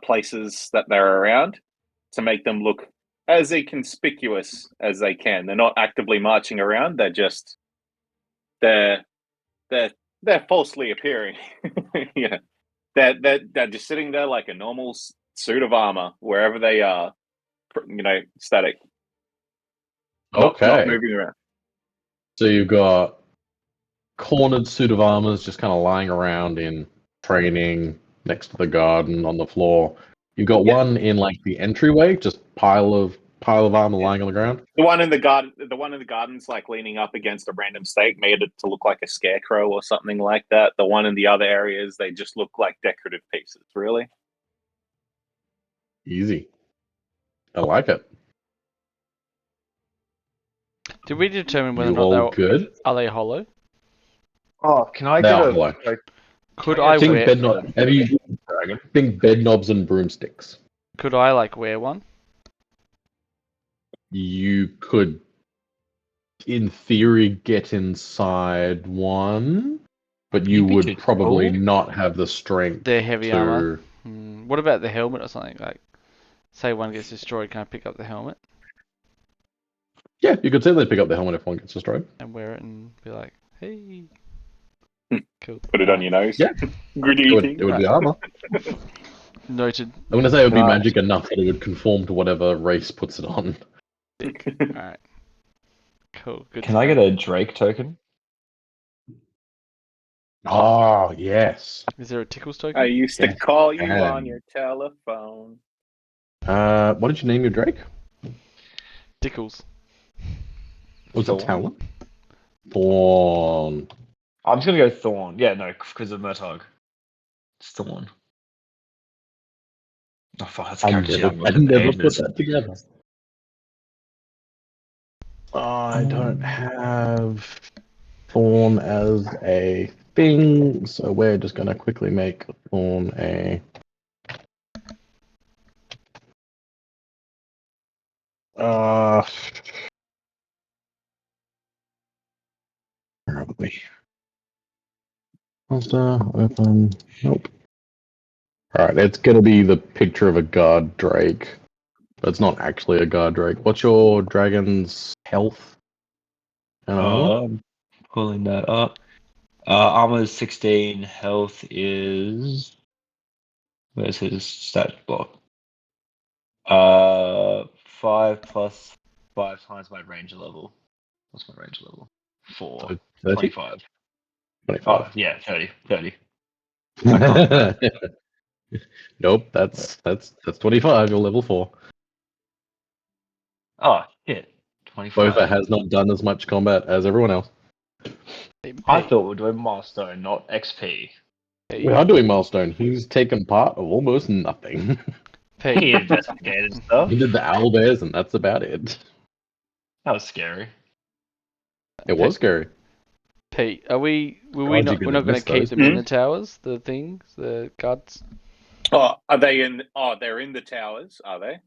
places that they're around to make them look as inconspicuous as they can. They're not actively marching around. They're just they're they're falsely appearing. Yeah, they're just sitting there like a normal suit of armor wherever they are. Static. Not Okay. moving around. So you've got cornered suit of armors just kind of lying around in training next to the garden on the floor. You've got Yeah. one in like the entryway, just pile of armor lying on the ground. The one in the garden's like leaning up against a random stake, made it to look like a scarecrow or something like that. The one in the other areas, they just look like decorative pieces. Really? Easy. I like it. Did we determine whether or You not all good? are they hollow? Oh, can I They get are a hollow. Could I I Think wear? bed knob. Have you think bed knobs and broomsticks? Could I like wear one? You could, in theory, get inside one, but you You'd be would too probably tall. not have the strength. They're heavy to... armor. What about the helmet or something? Like, say one gets destroyed, can I pick up the helmet Yeah, you could certainly pick up the helmet if one gets destroyed. and wear it and be like, hey? Cool. Put it on your nose. Yeah. Good It would, eating. be armor. Noted. I'm going to say it would be Right. magic enough that it would conform to whatever race puts it on. Alright. Cool. Good Can to I know. get a Drake token? Oh, yes. Is there a Tickles token? I used to Yes, call you can. on your telephone. What did you name your Drake? Tickles. Was it Thorn? Talon? Thorn. I'm just gonna go Thorn. Yeah, no, because of Murtog. It's Thorn. Oh fuck, that's a I character sheet never, I've I looked at never ages. put that together. I don't have Thorn as a thing, so we're just going to quickly make Thorn a... where are we? Monster, open, nope. Alright, it's going to be the picture of a guard drake. But it's not actually a guard drake. What's your dragon's health? And armor? Pulling that up. Armor is 16. Health is. Where's his stat block? 5 plus 5 times my ranger level. What's my ranger level? 4. So 30? 25. 25. Oh, yeah, 30. 30. Nope, that's 25. You're level 4. Oh, shit. 25. Bofa has not done as much combat as everyone else. Hey, I hey, thought we were doing milestone, not XP. hey, We are doing milestone. He's taken part of almost nothing. He hey. investigated stuff. He did the owl bears, and that's about it. That was scary. It was scary. Pete, are we? Were God, we you're not? We're gonna not going miss to keep those. them in the towers. The things, the guards. Oh, are they in? Oh, they're in the towers, are they?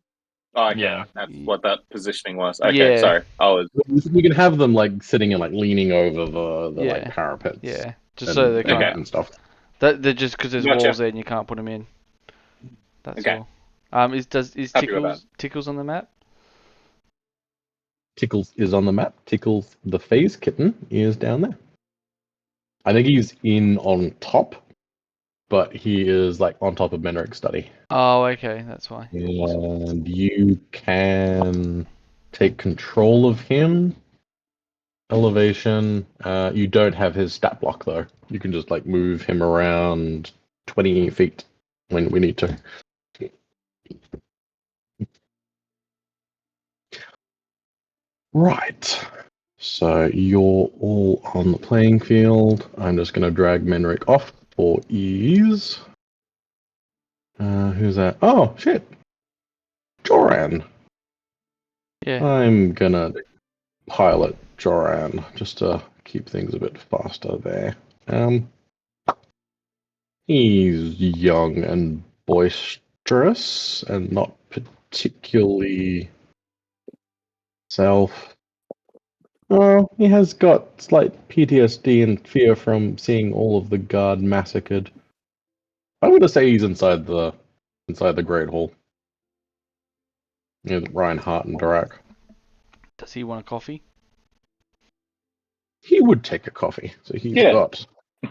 Oh, okay. Yeah. That's what that positioning was. Okay, Yeah. sorry. I was. You can have them like sitting and like leaning over the Yeah. like parapets. Yeah, just and, so they can't. Okay. and stuff. They're just because there's Gotcha. walls there and you can't put them in. That's Okay. all. Is Happy with Tickles on the map? Tickles is on the map. Tickles the phase kitten is down there. I think he's in on top, but he is like on top of Menric's study. Oh, okay, that's why. And you can take control of him. Elevation. You don't have his stat block though. You can just like move him around 20 feet when we need to. Right. So you're all on the playing field. I'm just going to drag Menric off for ease. Who's that? Oh, shit. Joran. Yeah. I'm going to pilot Joran just to keep things a bit faster there. He's young and boisterous and not particularly self. Oh, he has got slight PTSD and fear from seeing all of the guard massacred. I'm gonna say he's inside the Great Hall. Yeah, Reinhardt and Dirac. Does he want a coffee? He would take a coffee, so he's Yeah. got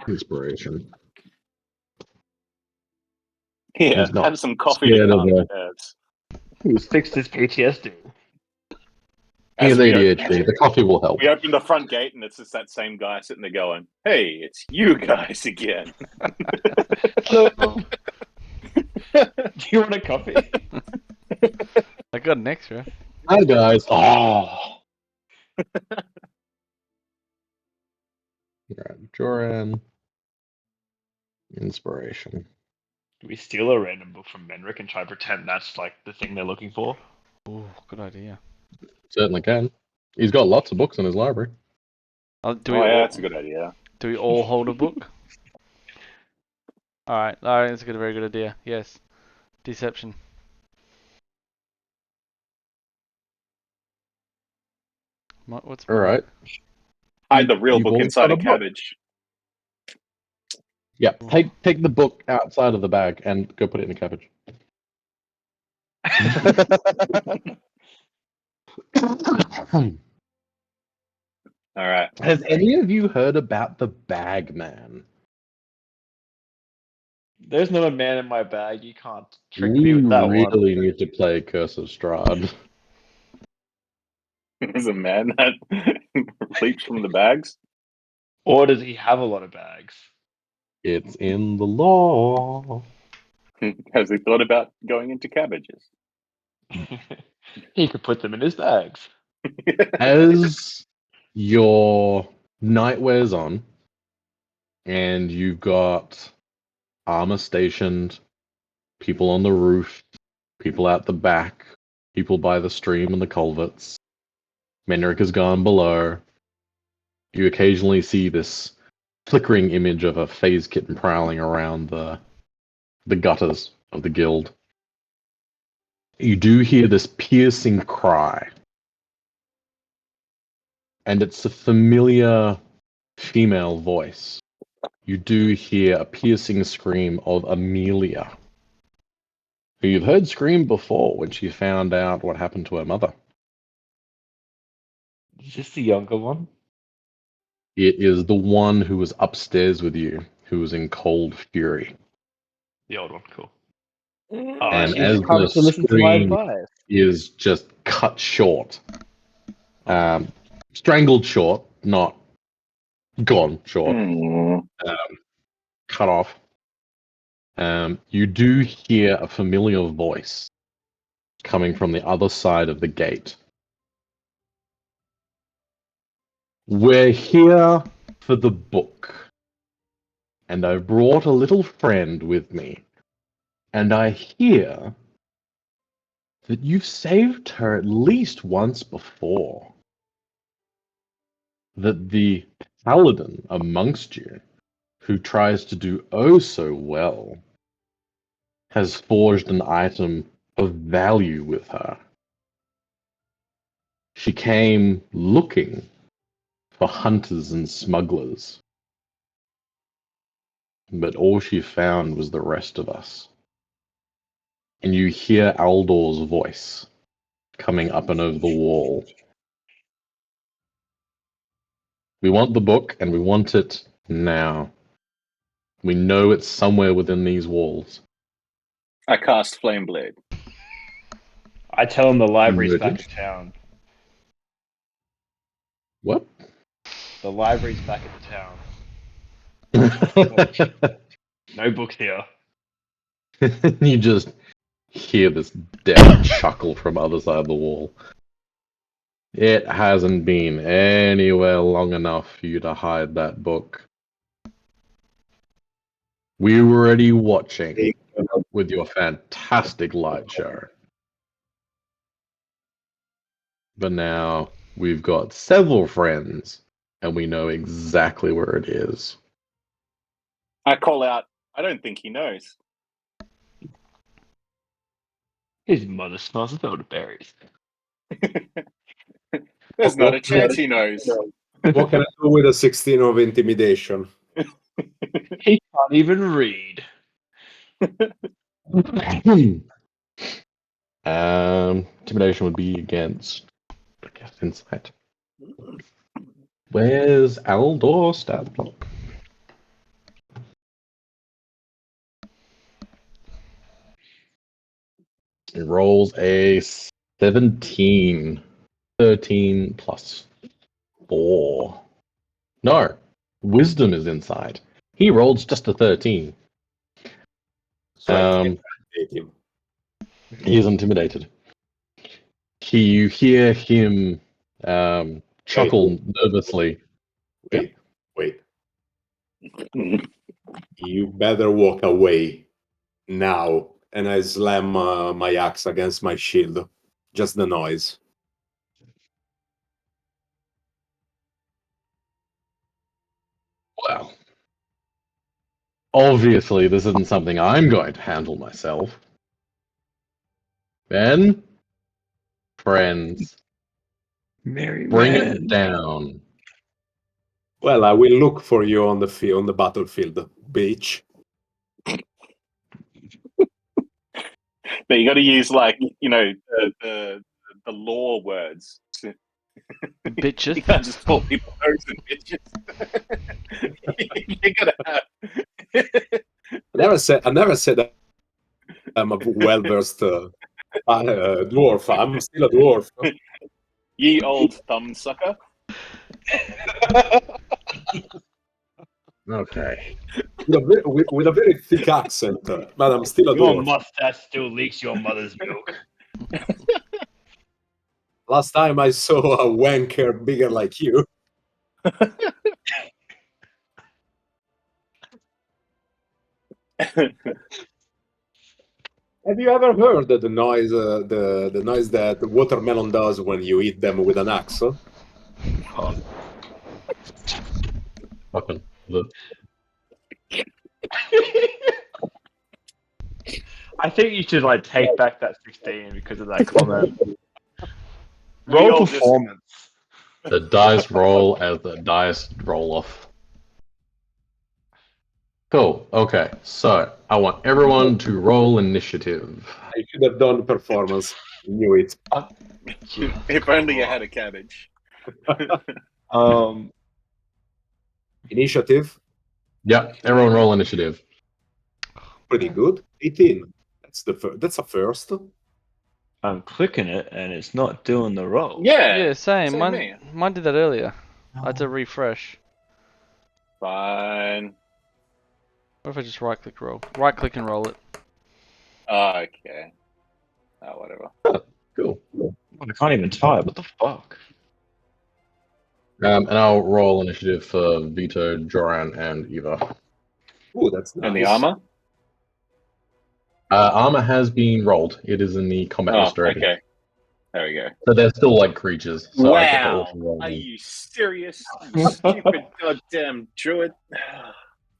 inspiration. Yeah, He's not have some coffee scared to of calm the- your nerves. He's fixed his PTSD. He has As we ADHD. The coffee will help. We open the front gate and it's just that same guy sitting there going, "Hey, it's you guys again." Do you want a coffee? I got an extra. Hi guys. Oh. Right, Joran. Inspiration. Do we steal a random book from Menric and try to pretend that's like the thing they're looking for? Ooh, good idea. Certainly can. He's got lots of books in his library. Do Oh, we yeah, all? that's a good idea. Do we all hold a book? All right, that's a very good idea. Yes, deception. What's All right. Hide the real You've book all inside got a a book. cabbage. Yeah. Take the book outside of the bag and go put it in a cabbage. All right. Has any of you heard about the Bagman? There's not a man in my bag. You can't trick me We with that one. really need to play Curse of Strahd. There's a man that leaps from the bags. Or does he have a lot of bags? It's in the law. Has he thought about going into cabbages? He could put them in his bags. As your night wears on, and you've got armor stationed, people on the roof, people out the back, people by the stream and the culverts, Menric has gone below. You occasionally see this flickering image of a phase kitten prowling around the gutters of the guild. You do hear this piercing cry. And it's a familiar female voice. You do hear a piercing scream of Amelia, who you've heard scream before when she found out what happened to her mother. Is this the younger one? It is the one who was upstairs with you, who was in cold fury. The old one, cool. And she's as come the to listen to my scream advice. is just cut short. Strangled short, not gone short. Cut off. You do hear a familiar voice coming from the other side of the gate. We're here for the book, and I've brought a little friend with me, and I hear that you've saved her at least once before. That the paladin amongst you, who tries to do oh so well, has forged an item of value with her. She came looking for hunters and smugglers, but all she found was the rest of us. And you hear Aldor's voice coming up and over the wall. We want the book, and we want it now. We know it's somewhere within these walls. I cast Flame Blade. I tell him the library's back Noted. in town. What? The library's back in town. No books here. You just hear this deaf chuckle from other side of the wall. It hasn't been anywhere long enough for you to hide that book. We were already watching with your fantastic light show. But now we've got several friends, and we know exactly where it is. I call out, I don't think he knows. His mother smells of elderberries. There's not a chance he knows. What can I do with a 16 of intimidation? He can't even read. Intimidation would be against, I guess, insight. Where's Aldor stat block? It rolls a 17. 13 plus 4. No, wisdom is inside. He rolls just a 13. So I can't intimidate him. He is intimidated. You hear him chuckle nervously. Wait. You better walk away now. And I slam my axe against my shield. Just the noise. Well, obviously, this isn't something I'm going to handle myself. Ben, friends, Merry bring man. it down. Well, I will look for you on the battlefield, bitch. But you got to use the law words. Bitches. You can't just call people nerds and bitches. You're gonna have. I never said that I'm a well versed dwarf. I'm still a dwarf. Ye old thumb sucker. Okay. With a very thick accent, but I'm still a Your dwarf. mustache still leaks your mother's milk. Last time I saw a wanker bigger like you. Have you ever heard the noise, the noise that the watermelon does when you eat them with an axe? Fucking the I think you should like take back that 16 because of that comment. We Roll all just- performance. the dice roll as the dice roll off. Cool. Okay. So I want everyone to roll initiative. I should have done performance. Knew it. If only you had a cabbage. Initiative, Yep. Everyone roll initiative. pretty good. 18. That's a first. I'm clicking it and it's not doing the roll. Yeah. Yeah, same. same me. Mine did that earlier. I had to refresh. Fine. What if I just right click and roll it? Okay. Oh, whatever. Cool. I can't even type. What the fuck? And I'll roll initiative for Vito, Joran, and Eva. Ooh, that's nice. And the armor? Armor has been rolled. It is in the combat Oh, list already. okay. There we go. So they're still like creatures. So I get to Wow. also roll Are them. you serious? You stupid goddamn druid.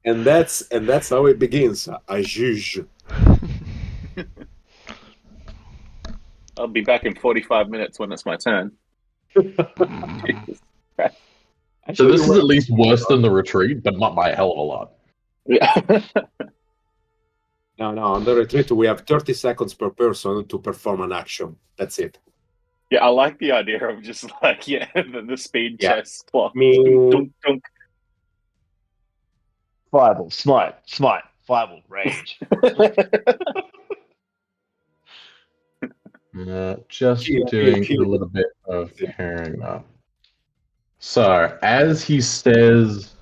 And that's how it begins. I juge. I'll be back in 45 minutes when it's my turn. Jesus Christ. So this is at least worse than the retreat, but not by a hell of a lot. Yeah. No, on the retreat we have 30 seconds per person to perform an action. That's it. Yeah, I like the idea of just like, the speed Yeah. chess clock. Me- Dunk, dunk, Fireball, smite, fireball, rage. dunk. Just Kill, doing kill. a little bit of pairing up. So as he says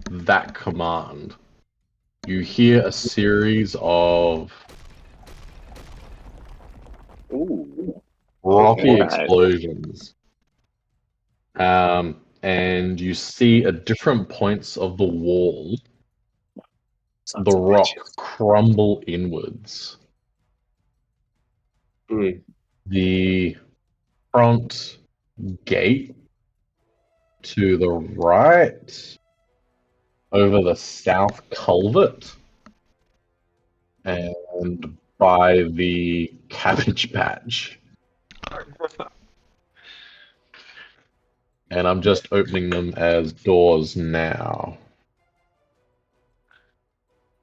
that command, you hear a series of Ooh. rocky Alright. explosions. And you see at different points of the wall, Sons the of rock bitches. crumble inwards. Hmm. The front gate to the right, over the south culvert, and by the cabbage patch. And I'm just opening them as doors now.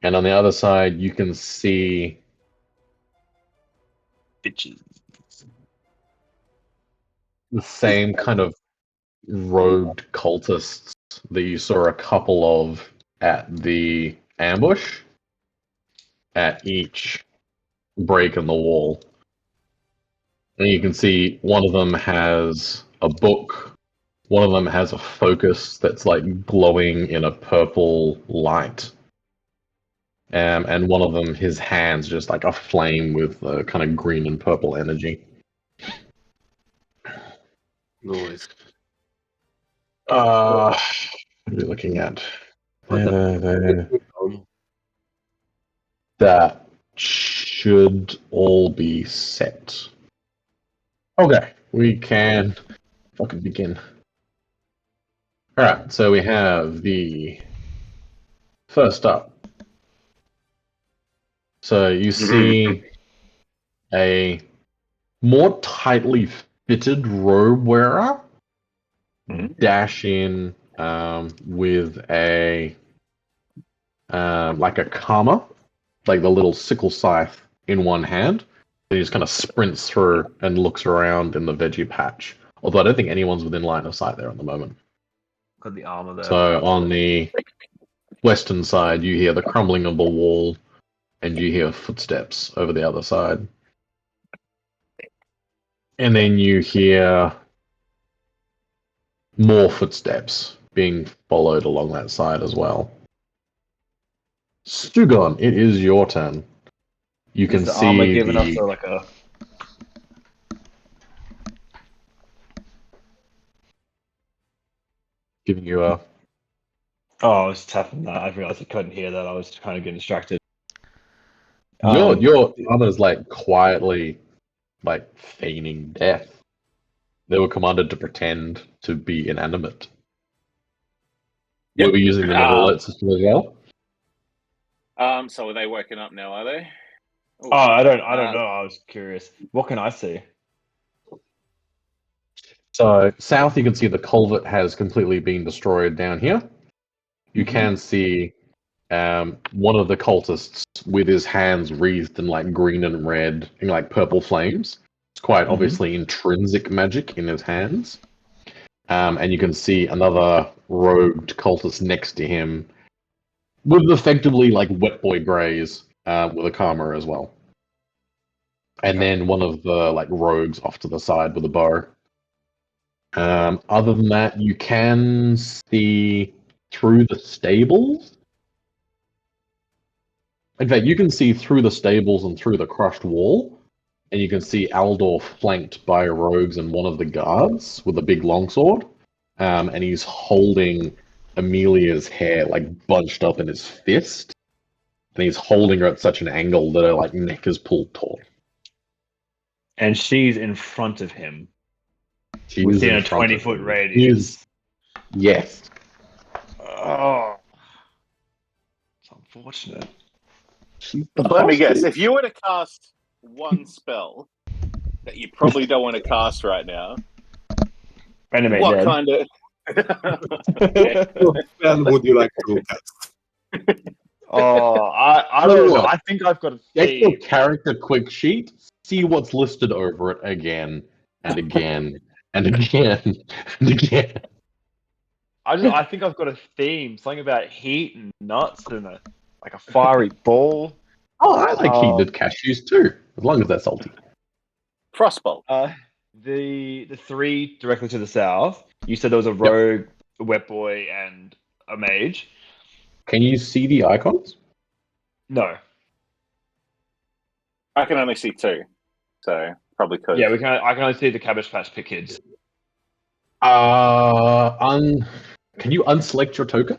And on the other side, you can see Bitches. the same kind of robed cultists that you saw a couple of at the ambush at each break in the wall. And you can see one of them has a book, one of them has a focus that's like glowing in a purple light. And one of them, his hand's just like a flame with kind of green and purple energy. Nice. What are we looking at? That should all be set. Okay, we can fucking begin. Alright, so we have the first up. So you see a more tightly fitted robe wearer dash in with a like a kama, like the little sickle scythe in one hand. And he just kind of sprints through and looks around in the veggie patch, Although I don't think anyone's within line of sight there at the moment. Got the armor there. So on the western side, you hear the crumbling of the wall, and you hear footsteps over the other side. And then you hear more footsteps being followed along that side as well. Stugon, it is your turn. You can Is the see armor giving us the... like a... giving you a... Oh, I was tapping that. I realized I couldn't hear that. I was kind of getting distracted. Your armor's like quietly like feigning death. They were commanded to pretend to be inanimate. Yep. Were we using the novel alert system as well? So are they woken up now? Are they? Oh, I don't know. I was curious. What can I see? So south, you can see the culvert has completely been destroyed down here. You can see one of the cultists with his hands wreathed in like green and red and like purple flames. It's quite obviously intrinsic magic in his hands. And you can see another rogued cultist next to him with effectively like wet boy greys with a karma as well. And then one of the like rogues off to the side with a bow. Other than that, you can see through the stables. In fact, you can see through the stables and through the crushed wall, and you can see Aldor flanked by rogues and one of the guards with a big longsword, and he's holding Amelia's hair like bunched up in his fist, and he's holding her at such an angle that her like neck is pulled taut. And she's in front of him. She's Within in a front of 20-foot him. radius. Yes. Oh. It's unfortunate. Let me guess. If you were to cast one spell that you probably don't want to cast right now, Animate what dead. kind of... What spell would you like to cast? Oh, I don't know. I think I've got a Get your theme. character quick sheet, see what's listed over it again and again and again and again. I think I've got a theme. Something about heat and nuts and a fiery ball. Oh, I like heated cashews too, as long as they're salty. Frostbolt. The three directly to the south. You said there was a rogue, a wet boy, and a mage. Can you see the icons? No. I can only see two, so probably could. Yeah, I can only see the Cabbage Patch Pit Kids. Can you unselect your token?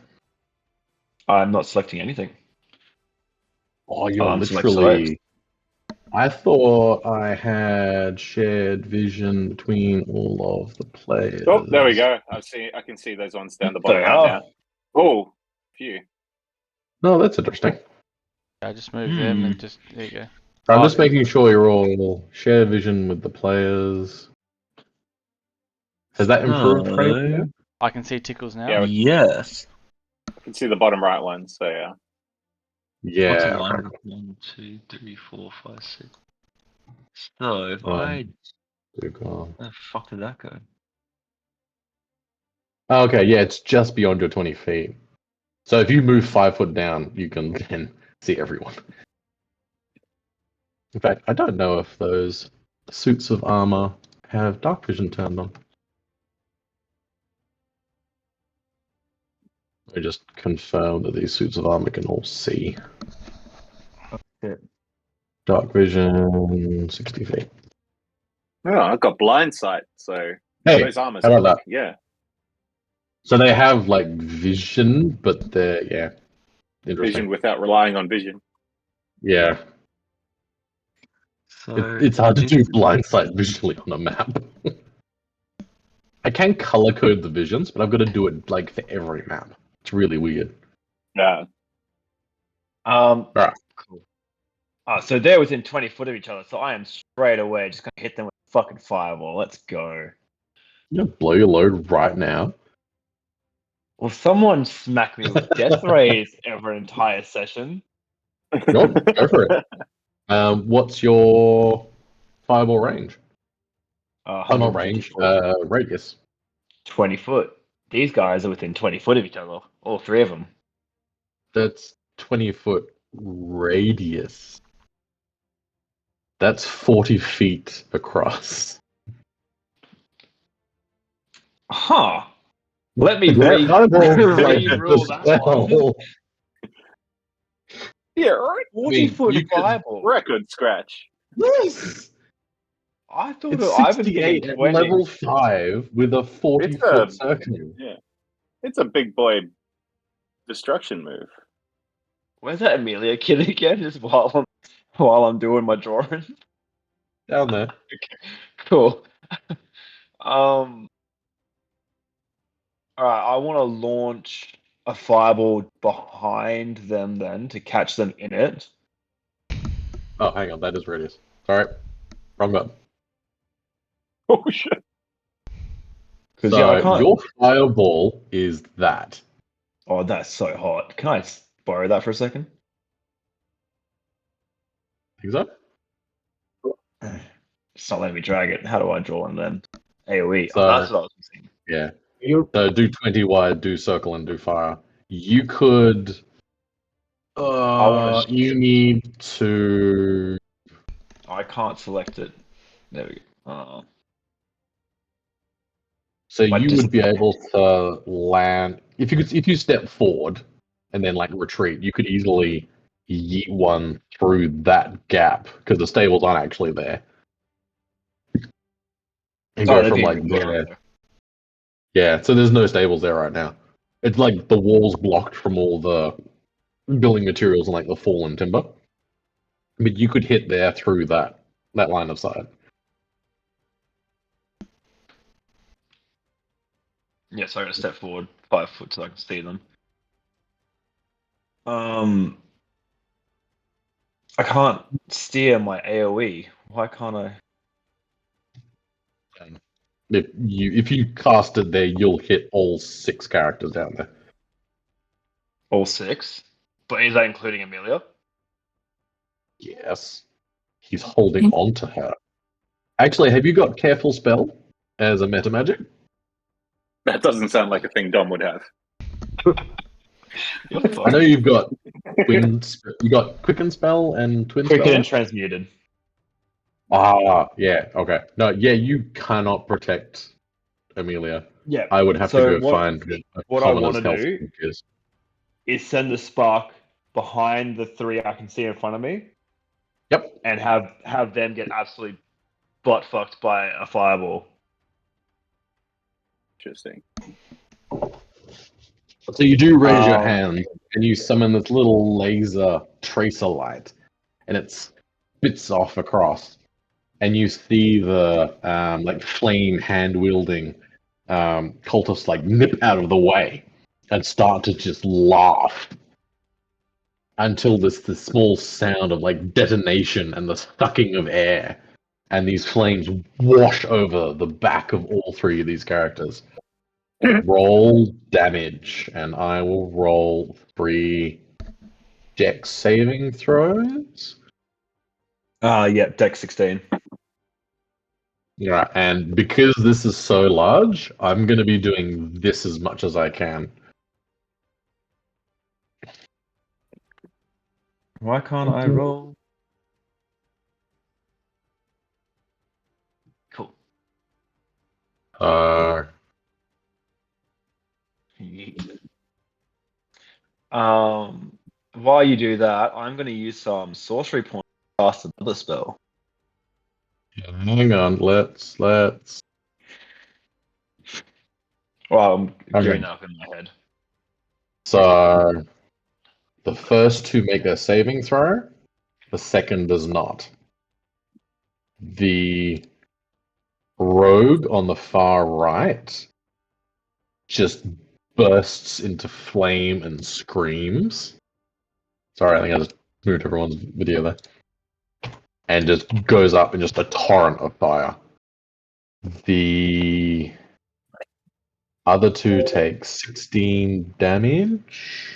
I'm not selecting anything. Oh, you're Unselect literally. I thought I had shared vision between all of the players. Oh, there we go. I can see those ones down the bottom They right are. now. Oh, phew. No, that's interesting. I just moved them and just there you go. I'm just making sure you're all share vision with the players. Has that improved? Frank? I can see tickles now. Yeah. Yes. I can see the bottom right one, so yeah. What's Yeah. a line? 1, 2, 3, 4, 5, 6. So if Oh. where the fuck did that go? Okay, yeah, it's just beyond your 20 feet. So if you move 5 foot down, you can then see everyone. In fact, I don't know if those suits of armor have dark vision turned on. Let me just confirm that these suits of armor can all see. Okay. Dark vision, 60 feet. No, I've got blind sight, so Hey, those armors. how about that? Yeah. So they have like vision, but they're interesting. Vision without relying on vision. Yeah, So it's hard to do blind sight visually on a map. I can color code the visions, but I've got to do it like for every map. It's really weird. Yeah. Right. Cool. So they're within 20 foot of each other, so I am straight away just gonna hit them with a fucking fireball. Let's go. You blow your load right now. Will someone smack me with death rays over an entire session? Nope, go for it. What's your fireball range? Oh, not 150 range. foot, Radius. 20 foot. These guys are within 20 foot of each other. All three of them. That's 20-foot radius. That's 40 feet across. Huh. Let me That fireball re-rule that one. spell. Yeah, right. 40 mean, foot you could- fireball. Record scratch. Yes! I thought It's I was thinking 68 at 20. level 5 with a 40-foot It's circle. It's a big boy destruction move. Where's that Amelia kid again? Just while I'm doing my drawing. Down there. Cool. All right, I want to launch a fireball behind them then to catch them in it. Oh, hang on. That is radius. Sorry. Wrong button. Oh shit! Because So yeah, I can't. your fireball is that. Oh, that's so hot. Can I borrow that for a second? Think so? It's not letting me drag it. How do I draw one then? AoE. So- That's what I was missing. Yeah. You So do 20 wide, do circle, and do fire. You could. wanna- You need to. I can't select it. There we go. So Like you just- would be able to land if you step forward and then like retreat. You could easily yeet one through that gap because the stables aren't actually there. And Oh, go they'd from be like really there. there. Yeah, so there's no stables there right now. It's like the walls blocked from all the building materials and like the fallen timber. But you could hit there through that line of sight. Yeah, so I'm gonna step forward 5 foot so I can see them. I can't steer my AoE. Why can't I? If you cast it there, you'll hit all 6 characters down there. All 6? But is that including Amelia? Yes. He's holding on to her. Actually, have you got Careful Spell as a meta magic? That doesn't sound like a thing Dom would have. I know you've got Quicken Spell and Twin Quicken Spell. and transmuted. Ah, yeah, okay. No, yeah, you cannot protect Amelia. Yeah. I would have So to go what- find a what I commoner's wanna health do- because Is send the spark behind the 3 I can see in front of me. Yep. And have them get absolutely butt fucked by a fireball. Interesting. So you do raise your Um, hand and you summon this little laser tracer light, and it spits off across, and you see the like flame hand wielding cultists like nip out of the way and start to just laugh until this small sound of like detonation and the sucking of air, and these flames wash over the back of all 3 of these characters. Roll damage, and I will roll 3 dex saving throws. Yeah, Dex 16. Yeah, and because this is so large, I'm going to be doing this as much as I can. Why can't I roll? Cool. Yeet. While you do that, I'm going to use some sorcery points to cast another spell. Hang on, let's. Well, I'm Okay. doing that in my head. So the first 2 make a saving throw, the second does not. The rogue on the far right just bursts into flame and screams. Sorry, I think I just moved everyone's video there. And just goes up in just a torrent of fire. The other 2 take 16 damage.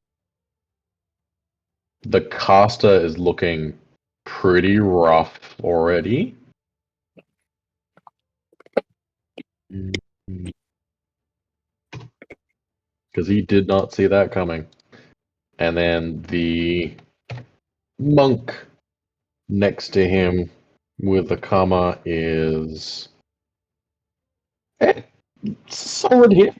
The caster is looking pretty rough already. Because he did not see that coming. And then the monk next to him with the karma is solid hit.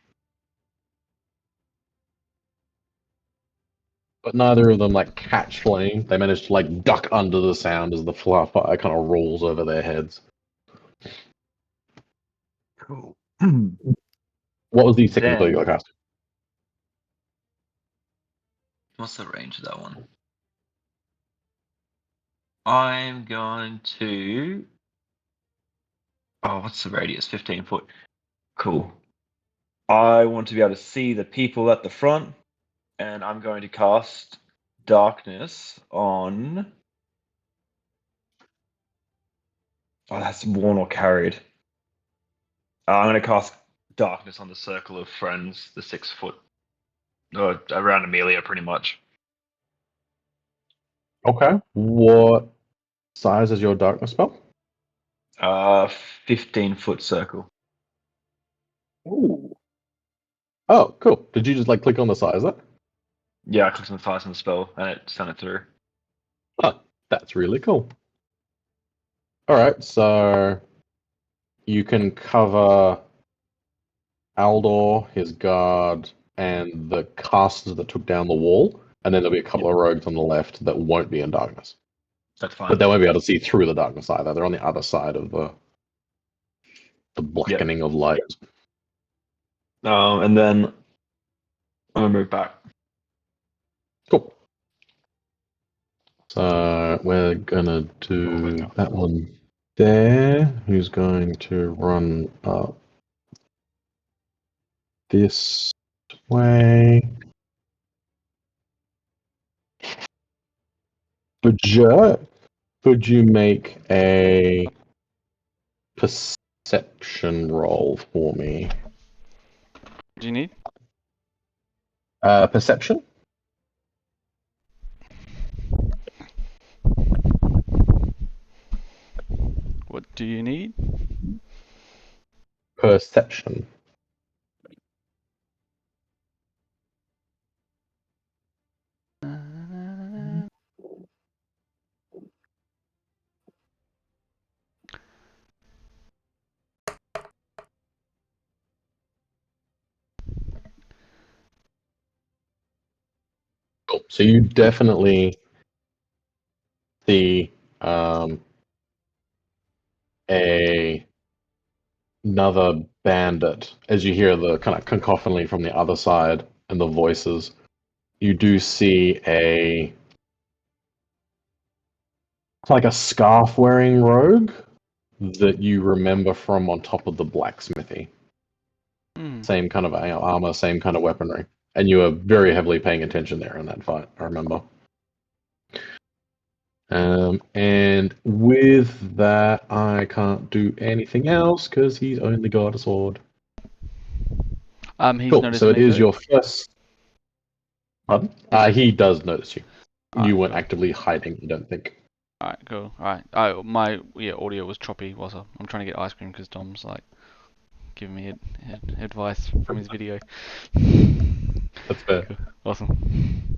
But neither of them like catch flame. They manage to like duck under the sound as the fire kind of rolls over their heads. Cool. What was the second spell Then- you got cast? What's the range of that one? I'm going to. Oh, what's the radius? 15 foot. Cool. I want to be able to see the people at the front, and I'm going to cast darkness on. Oh, that's worn or carried. I'm going to cast darkness on the circle of friends, the 6 foot, around Amelia, pretty much. Okay. What size is your darkness spell? 15-foot circle. Ooh. Oh, cool. Did you just like click on the size there? Yeah, I clicked on the size on the spell, and it sent it through. Oh, that's really cool. All right, so you can cover Aldor, his guard, and the casters that took down the wall, and then there'll be a couple of rogues on the left that won't be in darkness. That's fine. But they won't be able to see through the darkness either. They're on the other side of the blackening of light. And then I'm going to move back. Cool. So we're gonna do that one there. Who's going to run up this way? Could you make a perception roll for me? What do you need? Perception? What do you need? Perception. Cool. So you definitely see another bandit as you hear the kind of cacophony from the other side and the voices. You do see like a scarf wearing rogue that you remember from on top of the blacksmithy. Same kind of armor, same kind of weaponry. And you were very heavily paying attention there in that fight, I remember. And with that, I can't do anything else because he's only got a sword. He's Cool. noticed So it me, is though? your first. Pardon? He does notice you. Alright, You weren't cool. actively hiding, I don't think. Alright, cool. Alright. Oh, my audio was choppy. I'm trying to get ice cream because Tom's like giving me advice from his video. That's fair. Cool. Awesome.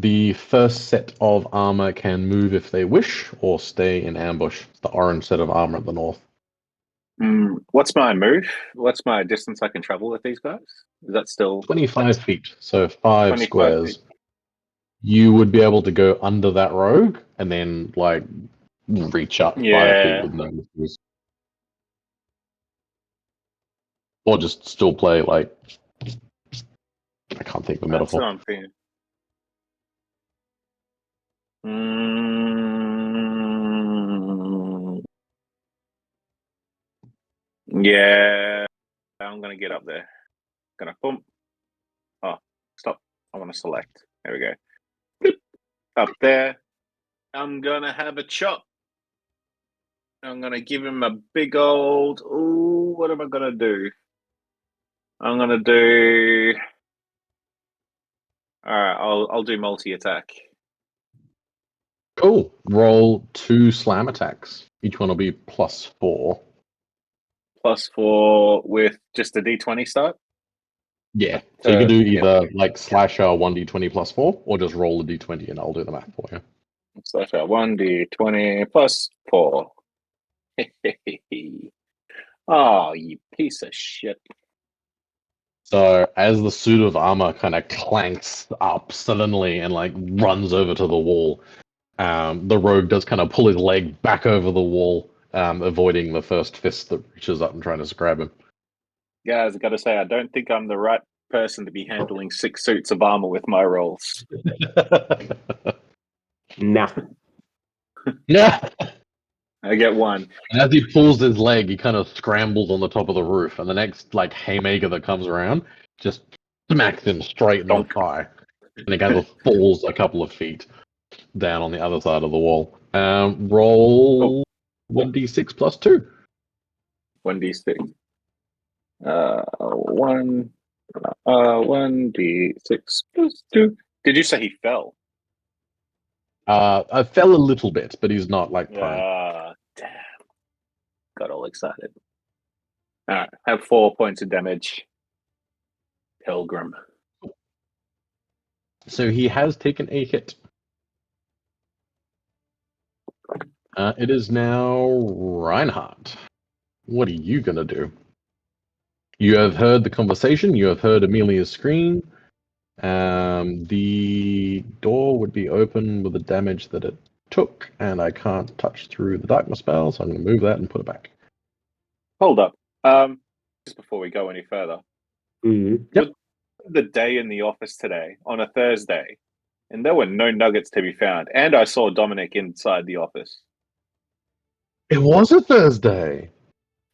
The first set of armor can move if they wish, or stay in ambush. It's the orange set of armor at the north. What's my move? What's my distance I can travel with these guys? Is that still 25 feet, so 5 25 squares. feet? You would be able to go under that rogue and then, like, reach up 5 feet with no moves. Or just still play, like, I can't think of a That's what metaphor. I'm thinking. Yeah, I'm gonna get up there. Gonna boom. Oh, stop. I want to select. There we go. Bloop. Up there. I'm gonna have a chop. I'm gonna give him a big old. Ooh, what am I gonna do? I'm gonna do. All right, I'll do multi attack. Cool. Roll 2 slam attacks. Each one will be +4. +4 with just a D20 start. Yeah. So you can do yeah. either like slasher 1d20 +4, or just roll a d20 and I'll do the math for you. Slash out 1d20 +4. Oh, you piece of shit. So as the suit of armor kind of clanks up suddenly and like runs over to the wall, the rogue does kind of pull his leg back over the wall, avoiding the first fist that reaches up and trying to grab him. Guys, I gotta say, I don't think I'm the right person to be handling 6 suits of armor with my rolls. Nah. Yeah. I get 1. And as he pulls his leg, he kind of scrambles on the top of the roof, and the next like haymaker that comes around just smacks him straight in the Donk. thigh, and he kind of falls a couple of feet down on the other side of the wall. Roll 1d6 +2. 1d6. 1d6 +2. Did you say he fell? I fell a little bit, but he's not like prone. Damn. Got all excited. Alright, have 4 points of damage. Pilgrim. So he has taken a hit. It is now Reinhardt. What are you gonna do? You have heard the conversation. You have heard Amelia's scream. The door would be open with the damage that it took, and I can't touch through the darkness spell, so I'm going to move that and put it back. Hold up. Just before we go any further. Mhm. Yep. The day in the office today on a Thursday, and there were no nuggets to be found. And I saw Dominic inside the office. It was a Thursday,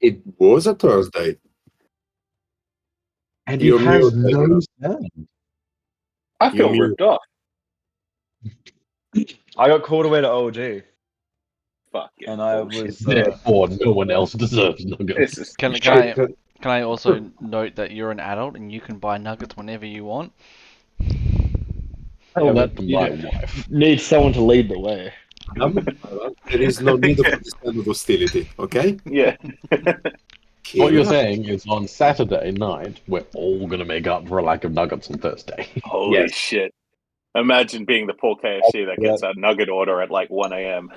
It was a Thursday. and he You're has muted. no sound. I feel You ripped off. I got called away to OG, Fuck yeah. and I bullshit. was Therefore, no one else deserves nuggets. This is Can I also note that you're an adult and you can buy nuggets whenever you want? Tell Yeah, that but to you my know- wife. need someone to lead the way. There is no need for this kind of hostility, okay? yeah. What you're Yeah. saying is on Saturday night, we're all going to make up for a lack of nuggets on Thursday. Holy Yes. shit. Imagine being the poor KFC that gets a nugget order at like 1 a.m.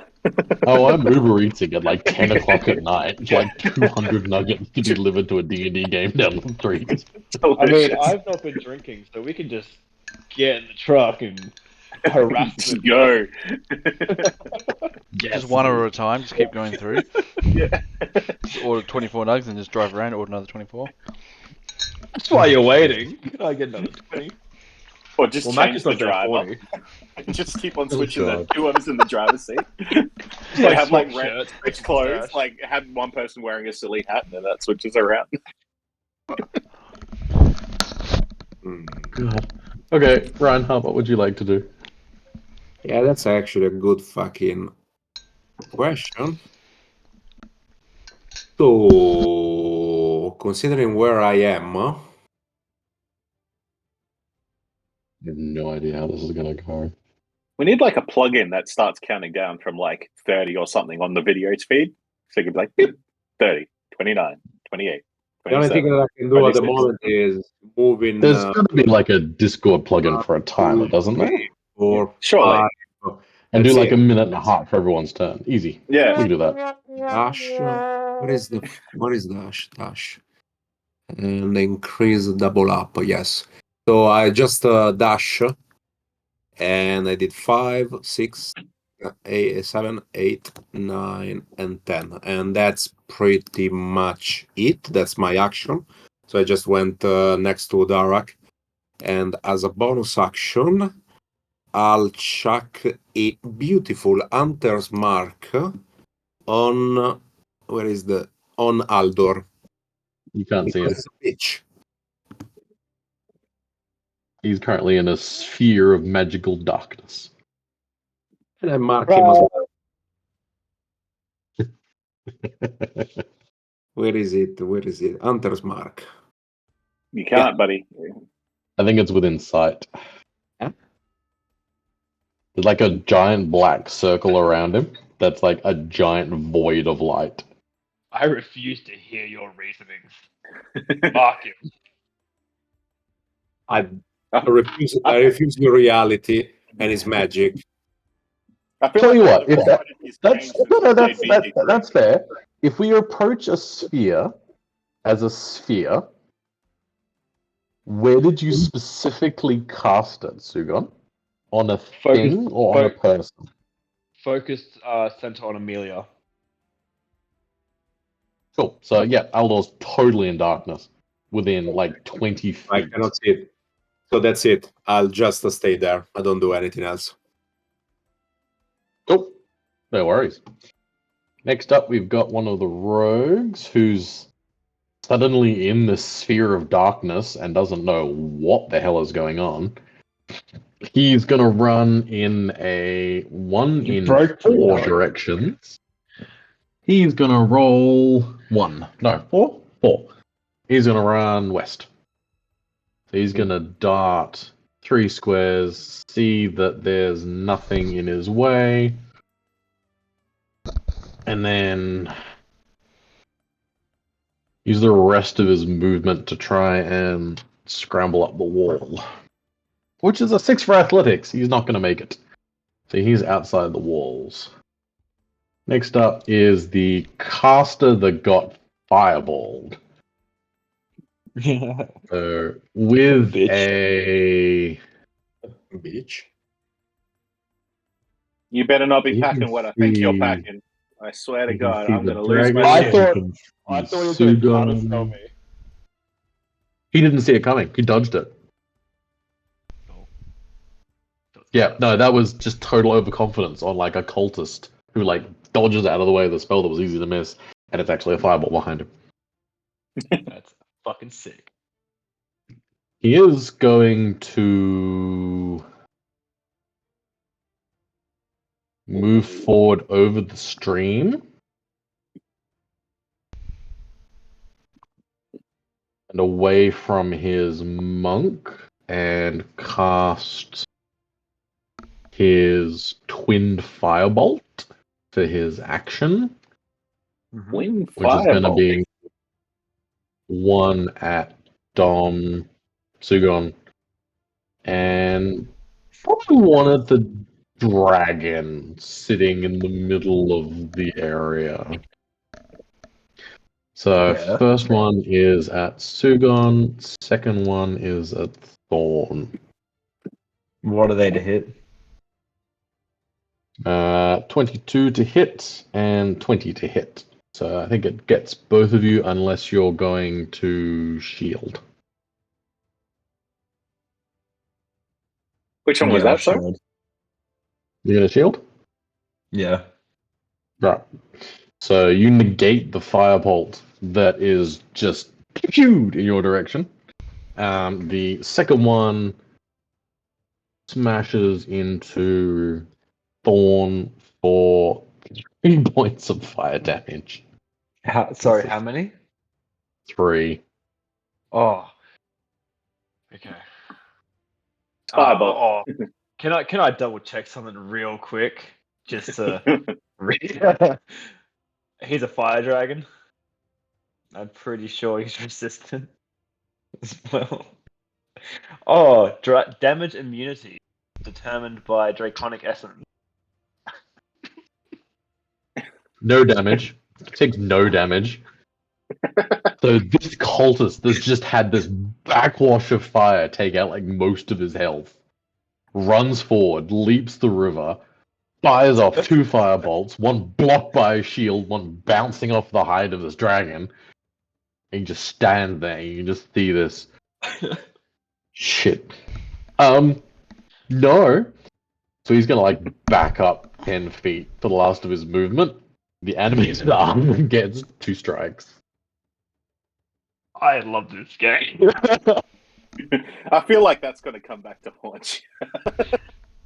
Oh, I'm Uber Eating at like 10 o'clock at night. It's like 200 nuggets to be delivered to a D&D game down the street. I mean, Delicious. I've not been drinking, so we can just get in the truck and harass Just them. go. Just one at a time, just keep going through. Yeah. Just order 24 nugs and just drive around, order another 24. That's why you're waiting. Can I get another 20? Or just Well, change Mac is the not there driver. 40. Just keep on Oh, switching the God. whoever's in the driver's seat. Just Like, have like swap red shirts, switch clothes. mustache. Like have one person wearing a silly hat and then that switches around. Mm. God. Okay, Reinhardt, what would you like to do? Yeah, that's actually a good fucking question. So, considering where I am, I have no idea how this is going to go. We need like a plug-in that starts counting down from like 30 or something on the video feed. So you can be like, beep, 30, 29, 28, the only thing 27. that I can do at the 26. moment is moving There's got to be like a Discord plugin for a timer, doesn't there? 4, Surely. 5, And do Let's like see. a minute and a half for everyone's turn. Easy. We Yeah. can do that. dash. What is dash? Dash. And increase double up, yes. So I just dash, and I did 5, 6, 8, 7, 8, 9, and 10. And that's pretty much it. That's my action. So I just went next to Darak. And as a bonus action, I'll chuck a beautiful Hunter's Mark on... Where is the... On Aldor. You can't see him. Because it's a bitch. He's currently in a sphere of magical darkness. And I mark him as well. Where is it? Where is it? Hunter's Mark. You can't, buddy. I think it's within sight. Yeah. There's like a giant black circle around him that's like a giant void of light. I refuse to hear your reasonings. Fuck you. I refuse your reality and his magic. I feel Tell like you a lot what, of if that, strategy has that's changed since no, we no, played that's BG3. that's fair. If we approach a sphere as a sphere, where did you specifically cast it, Sugon? On a thing or on a person? Focused center on Amelia. Cool. So yeah, Aldor's totally in darkness, within like 20 feet. I cannot see it. So that's it. I'll just stay there. I don't do anything else. Cool. No worries. Next up, we've got one of the rogues who's suddenly in the sphere of darkness and doesn't know what the hell is going on. He's gonna run in a one You in broke four the directions. He's gonna roll one. No, four? Four. He's gonna run west. So he's gonna dart 3 squares, see that there's nothing in his way, and then use the rest of his movement to try and scramble up the wall. Which is a 6 for athletics. He's not going to make it. So he's outside the walls. Next up is the caster that got fireballed. So with Bitch. a... Bitch. You better not be You can packing what I think you're see- packing. I swear to you can God, see I'm the going to lose my dragon. I shit. thought- You can I see thought he was going to Sugon. counterspell me. He didn't see it coming. He dodged it. Yeah, no, that was just total overconfidence on like a cultist who like dodges out of the way of the spell that was easy to miss, and it's actually a fireball behind him. That's fucking sick. He is going to move forward over the stream and away from his monk and cast his twinned firebolt for his action, Wind which is going to fireball. be one at Dom, Sugon, and probably one at the dragon sitting in the middle of the area. So Yeah. first one is at Sugon, second one is at Thorn. What are they to hit? 22 to hit and 20 to hit. So I think it gets both of you unless you're going to shield. Which one was that, sir? You're going to shield? Yeah. Right. So you negate the firebolt that is just pewed in your direction. The second one smashes into Thorn for 3 points of fire damage. Sorry, how many? 3. Oh. Okay. Fireball. Oh. Can I double check something real quick? Just to he's a fire dragon. I'm pretty sure he's resistant as well. Oh, damage immunity determined by Draconic Essence. No damage. Takes no damage. So this cultist that's just had this backwash of fire take out like most of his health, runs forward, leaps the river, fires off 2 firebolts, one blocked by a shield, one bouncing off the hide of this dragon. And you just stand there and you can just see this shit. No. So he's gonna like back up 10 feet for the last of his movement. The animated arm gets 2 strikes. I love this game. I feel like that's going to come back to haunt you.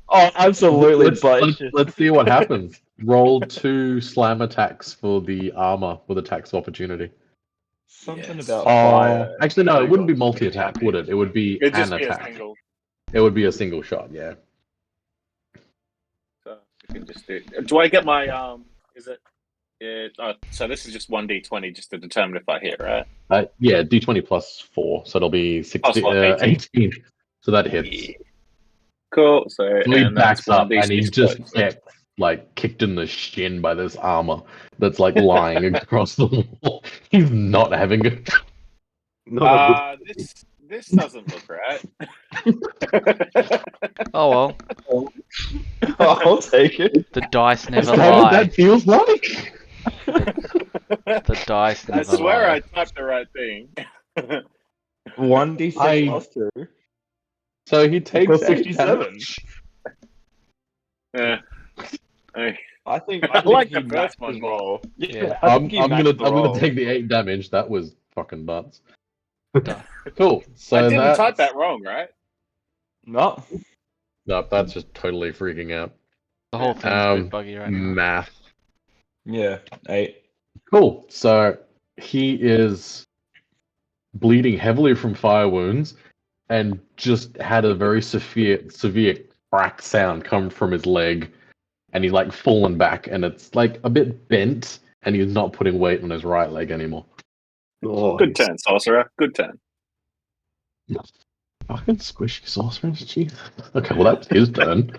Oh, absolutely, Let's see what happens. Roll 2 slam attacks for the armor with attacks of opportunity. Something Yes. about fire. Actually, no, it wouldn't be multi-attack, would it? It would be It'd an just be a attack. single. It would be a single shot, yeah. So you can just do. Do I get my Is it So this is just 1d20 just to determine if I hit, right? Yeah, d20 plus 4, so it'll be 16, Plus what, 18. So that hits. Yeah. Cool. So So he and that's backs up and 1d6 he's just points. get like kicked in the shin by this armor that's like lying across the wall. He's not having it. Not a good. This doesn't look right. Oh well, I'll take it. the dice Is never that what lie. that feels like? The dice I never swear lie. I typed the right thing. 1d6 I- plus 2 So he takes equals 8 67. damage. Yeah. I think I like he the first matched one his more. roll. Yeah. I'm gonna take the 8 damage. That was fucking nuts. Cool. So I didn't that's... type that wrong, right? No. No, that's just totally freaking out. The whole thing's a Um, bit buggy right now. Math. Yeah, 8. Cool. So he is bleeding heavily from fire wounds and just had a very severe crack sound come from his leg, and he's like fallen back, and it's like a bit bent, and he's not putting weight on his right leg anymore. No, Good turn, sorcerer. Good turn. Fucking squishy sorcerers, jeez. Okay, well that's his turn.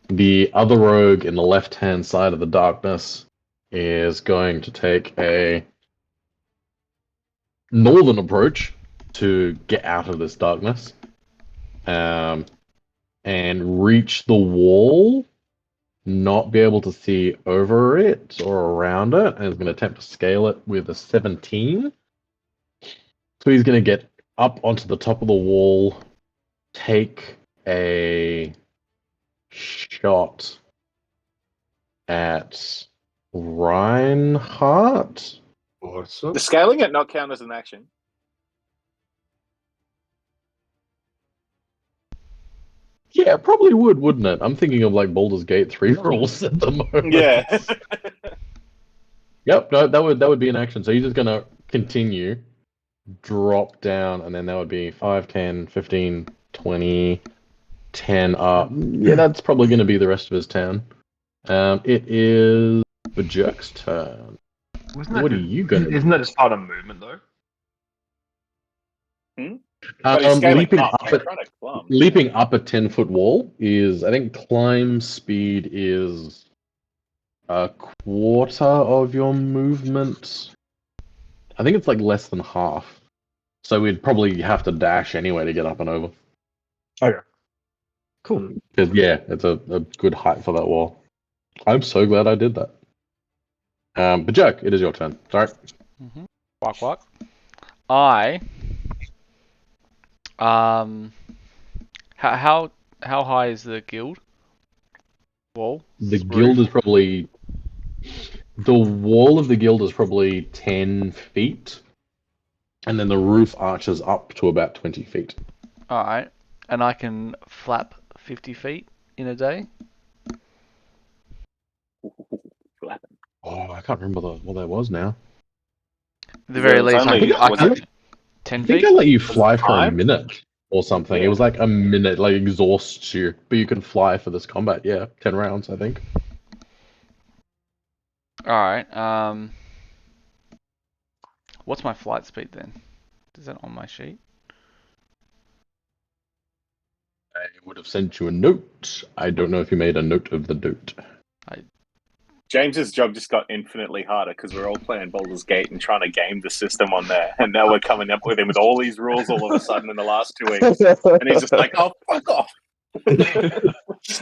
The other rogue in the left-hand side of the darkness is going to take a northern approach to get out of this darkness, and reach the wall, not be able to see over it or around it, and is going to attempt to scale it with a 17. So he's going to get up onto the top of the wall, take a shot at Reinhardt. Also, Does scaling it not count as an action? Yeah, it probably would, wouldn't it? I'm thinking of like Baldur's Gate 3 rules at the moment. Yeah. Yep, no, that would be an action. So he's just gonna continue, drop down, and then that would be 5, 10, 15, 20, 10 up. Yeah, that's probably gonna be the rest of his turn. It is the jerk's turn. What are you gonna do? Isn't that just part of movement though? But he's scaling leaping up. up He's at trying to climb. leaping up a 10-foot wall is, I think, climb speed is a quarter of your movement. I think it's like less than half. So we'd probably have to dash anyway to get up and over. Okay. Cool. Because yeah, it's a good height for that wall. I'm so glad I did that. But Jack, it is your turn. Sorry. Mm-hmm. Walk. I how high is the guild wall? The guild is probably... The wall of the guild is probably 10 feet. And then the roof arches up to about 20 feet. Alright. And I can flap 50 feet in a day? Oh, I can't remember what that was now. At the very There was least, only- I was can it- 10 I think feet? I let you fly for a time? minute or something. Yeah. It was like a minute, like exhausts you. But you can fly for this combat, yeah. 10 rounds, I think. Alright, what's my flight speed then? Is that on my sheet? I would have sent you a note. I don't know if you made a note of the note. James's job just got infinitely harder because we're all playing Baldur's Gate and trying to game the system on there. And now we're coming up with him with all these rules all of a sudden in the last 2 weeks. And he's just like, oh, fuck off.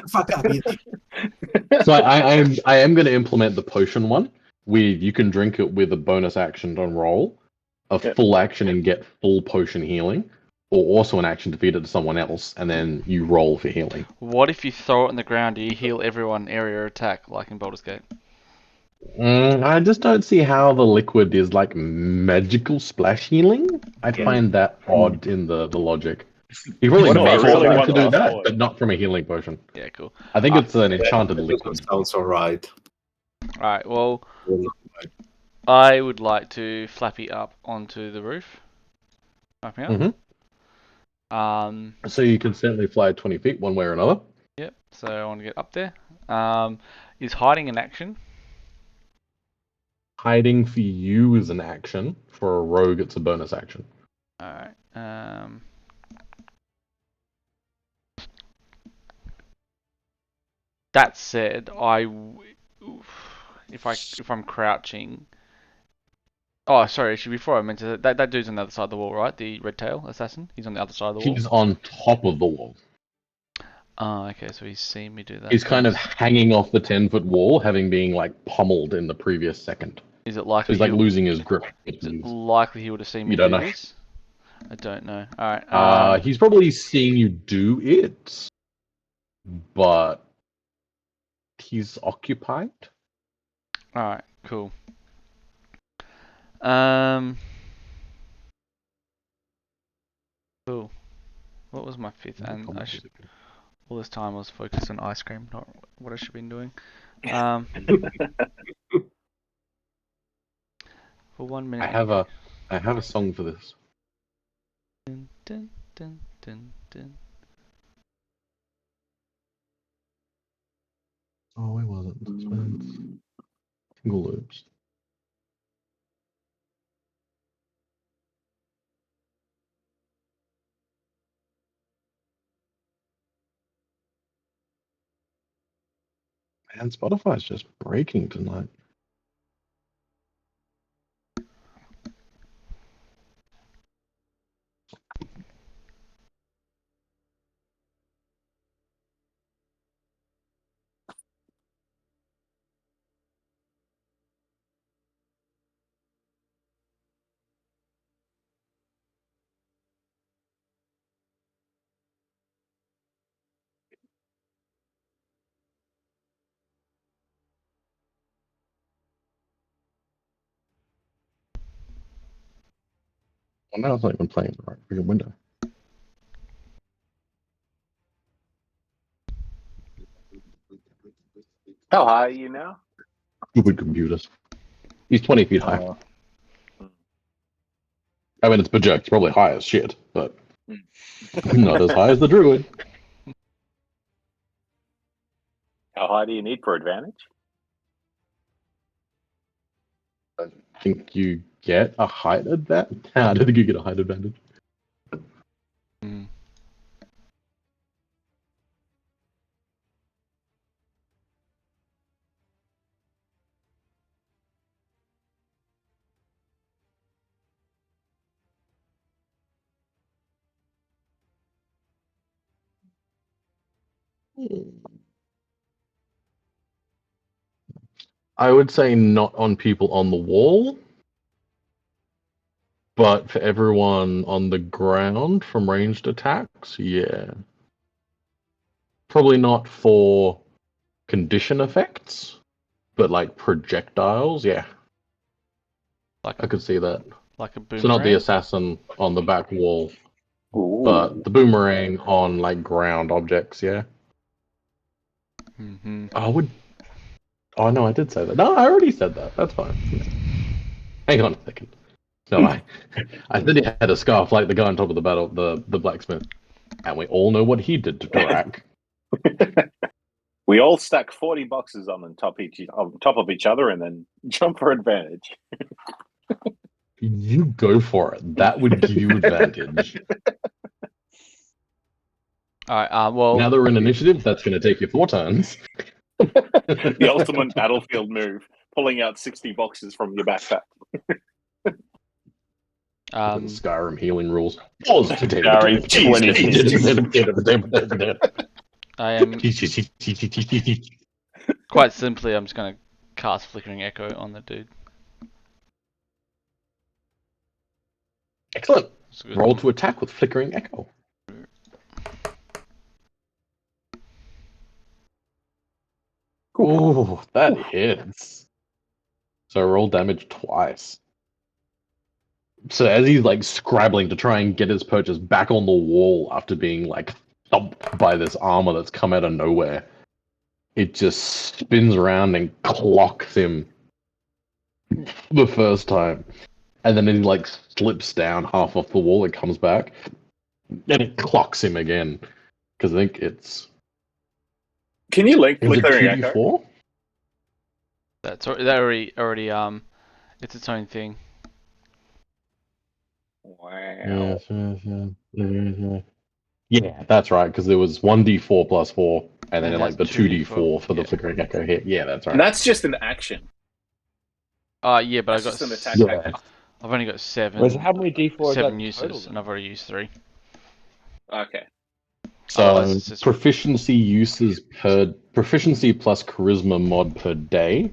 fuck up. So I am going to implement the potion one. You can drink it with a bonus action on roll, a Yep. full action and get full potion healing, or also an action to feed it to someone else, and then you roll for healing. What if you throw it on the ground? Do you heal everyone area attack like in Baldur's Gate? I just don't see how the liquid is like magical splash healing. I find that odd in the logic. You really What if I make really something want to do to that, afford? but not from a healing potion. Yeah, cool. I think it's an enchanted liquid. Sounds alright. Alright, well, I would like to flappy up onto the roof. Flapping up. So you can certainly fly 20 feet one way or another. Yep, so I want to get up there. Is hiding an action? Hiding for you is an action. For a rogue, it's a bonus action. Alright. That said, if I'm crouching. Oh, sorry. Actually, before I mentioned that dude's on the other side of the wall, right? The red tail assassin. He's on the other side of the wall. He's on top of the wall. Oh, okay. So he's seen me do that. He's kind of hanging off the 10-foot wall, having been like pummeled in the previous second. Is it So likely? he's like losing his grip. Is it likely he would have seen me You don't do know. this? I don't know. All right. He's probably seen you do it, but he's occupied. All right. Cool. Cool. What was my fifth? And all this time I was focused on ice cream, not what I should have been doing. For 1 minute. I have a song for this. Dun, dun, dun, dun, dun. Oh, where was it? Single loops. Man, Spotify's just breaking tonight. Well, now it's not even playing the right freaking window. How high are you now? Stupid computers. He's 20 feet high. I mean, it's Bajek. It's probably high as shit, but not as high as the druid. How high do you need for advantage? I think you get a height advantage. I don't think you get a height advantage. Mm. I would say not on people on the wall, but for everyone on the ground from ranged attacks, yeah. Probably not for condition effects, but like projectiles, yeah. Like I could see that. like a boomerang. So not the assassin on the back wall, Ooh. but the boomerang on like ground objects, yeah. Mm-hmm. Oh no, I did say that. No, I already said that. That's fine. Hang on a second. No, I said he had a scarf like the guy on top of the blacksmith, and we all know what he did to Durak. We all stack 40 boxes on top of each other and then jump for advantage. You go for it. That would give you advantage. All right. Well, Now that we're in initiative, that's going to take you 4 turns. The ultimate battlefield move, pulling out 60 boxes from your backpack. Skyrim healing rules. Gary, 20. I am quite simply. I'm just gonna cast Flickering Echo on the dude. Excellent. It's a good Roll one. to attack with Flickering Echo. Ooh, that hits. So roll damage twice. So as he's like scrabbling to try and get his purchase back on the wall after being like thumped by this armor that's come out of nowhere, it just spins around and clocks him the first time. And then he like slips down half off the wall and comes back. And it clocks him again. Because I think it's... Can you link Is it Flickering Echo? 2d4? That already it's its own thing. Wow. Yeah, that's right, because there was 1d4 plus 4, and then And like the that's 2d4, 2d4 for the yeah. flickering echo hit. Yeah, that's And right. that's just an action. Yeah, but That's I just an got attack. Yeah. I've only got seven. Wait, so how many D4 is seven that uses, total? and I've already used 3. Okay. Otherwise, So it's just proficiency plus charisma mod per day.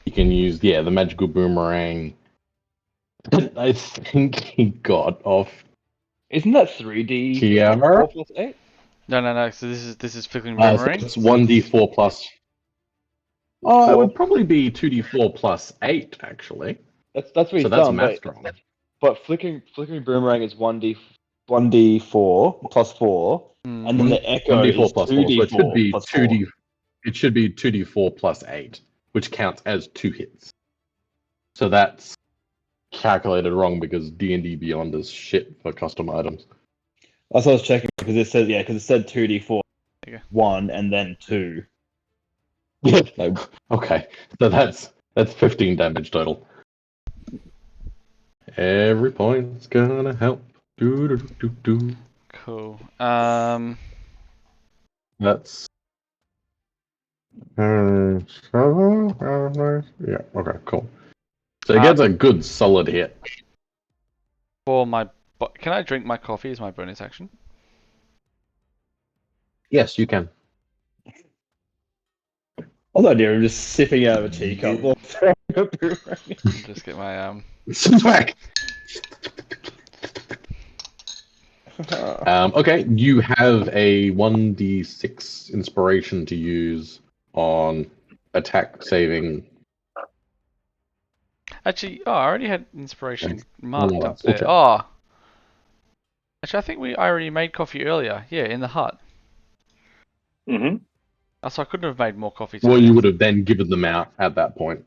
You can use the magical boomerang. I think he got off Isn't that 3D Kiara. 4 plus 8? no. So this is flickering So boomerang. it's 1d4 plus. Oh, it would probably be 2d4 plus 8 actually. That's what he's So that's done, math but wrong. flickering boomerang is 1d4 plus 4, Hmm. and then the echo 1d4 is plus 4. So 2d4 it should be plus 2d. It should be 2d4 plus 8, which counts as 2 hits. So that's calculated wrong because D&D Beyond is shit for custom items. That's what I was checking because it said 2d4, Okay. 1 and then 2. Like, Okay, so that's 15 damage total. Every point's gonna help. Do. Cool. That's. Yeah. Okay. Cool. So it gets a good solid hit. For my, can I drink my coffee as my bonus action? Yes, you can. I was idea of just sipping out of a teacup while throwing a boomerang. Just get my Smack. Okay, you have a 1d6 inspiration to use on attack saving. Actually, I already had inspiration marked on up skill there. check. Oh, actually, I think I already made coffee earlier. Yeah, in the hut. Mm-hmm. So I couldn't have made more coffee. Well, you would have then given them out at that point.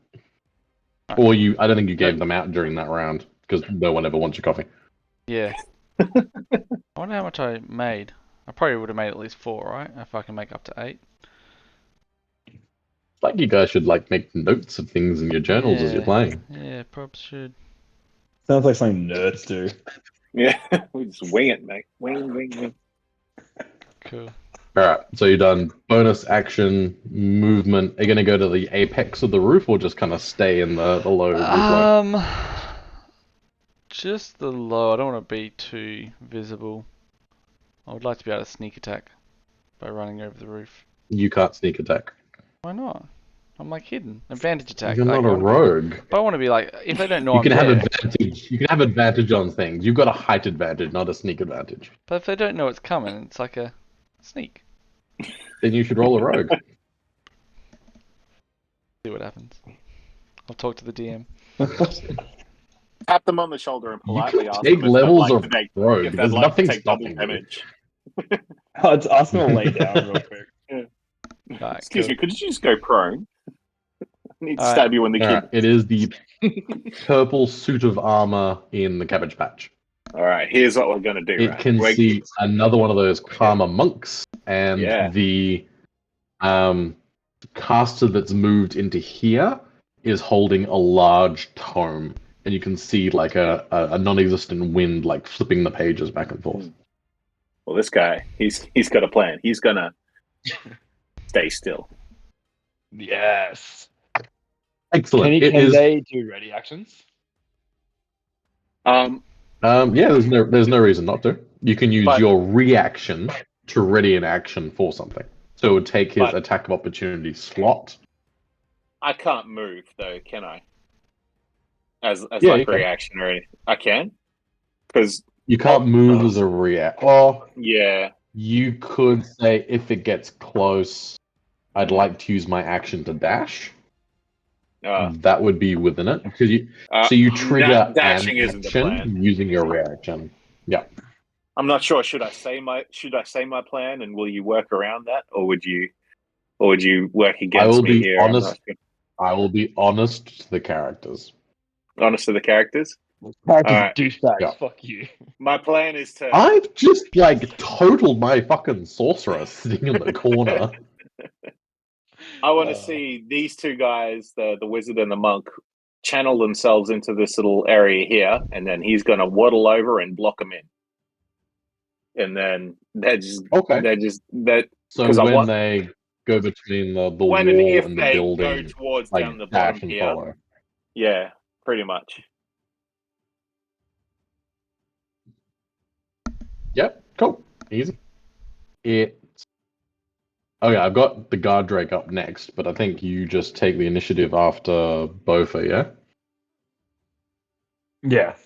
Right. Or I don't think you gave them out during that round because no one ever wants your coffee. Yeah. I wonder how much I made. I probably would have made at least 4, right? If I can make up to 8. Like you guys should make notes of things in your journals as you're playing. Yeah, probably should. Sounds like something nerds do. Yeah, we just wing it, mate. Wing. Cool. Alright, so you've done bonus action, movement. Are you going to go to the apex of the roof or just kind of stay in the low roof line? Just the low. I don't want to be too visible. I would like to be able to sneak attack by running over the roof. You can't sneak attack. Why not? I'm hidden. Advantage attack. You're not I a wanna rogue. But I want to be if they don't know You I'm can have there. advantage. You can have advantage on things. You've got a height advantage, not a sneak advantage. But if they don't know it's coming, it's like a sneak. Then you should roll a rogue. See what happens. I'll talk to the DM. Tap them on the shoulder and You politely can ask take them if levels they'd like of to take, rogue. if they'd There's like to nothing take double stopping you. damage. I'll ask them to lay down real quick. Alright, Excuse cool. me, could you just go prone? I need to Alright. stab you in the kidney. Alright, it is the purple suit of armor in the Cabbage Patch. All right, here's what we're gonna do. It right? can We're- see another one of those Karma monks, and Yeah. the caster that's moved into here is holding a large tome, and you can see a non-existent wind flipping the pages back and forth. Well, this guy, he's got a plan. He's gonna stay still. Yes. Excellent. Can they do ready actions? Um, Yeah, there's no reason not to. You can use But- your reaction to ready an action for something. So it would take his But- attack of opportunity slot. I can't move though, can I? As Yeah, you like can. reaction or anything. I can, because You can't move as a react. Well, yeah, you could say if it gets close, I'd like to use my action to dash. That would be within it because so you trigger dashing an isn't the action plan. using your reaction. Yeah. I'm not sure. Should I say my plan, and will you work around that, or would you work against will me be here? I'm honest. not sure. I will be honest to the characters. Honest to the characters. Characters Alright. douchebags. Yeah. Fuck you. My plan is to. I've just totaled my fucking sorcerer sitting in the corner. I want to see these two guys, the wizard and the monk, channel themselves into this little area here, and then he's going to waddle over and block them in. And then they're just Okay. that. So 'Cause I when want- they go between the When wall and if and the they building, go towards like down the dash bottom and here, follow. yeah, pretty much. Yep, cool. Easy. Okay, I've got the guard drake up next, but I think you just take the initiative after Bofa, yeah? Yeah.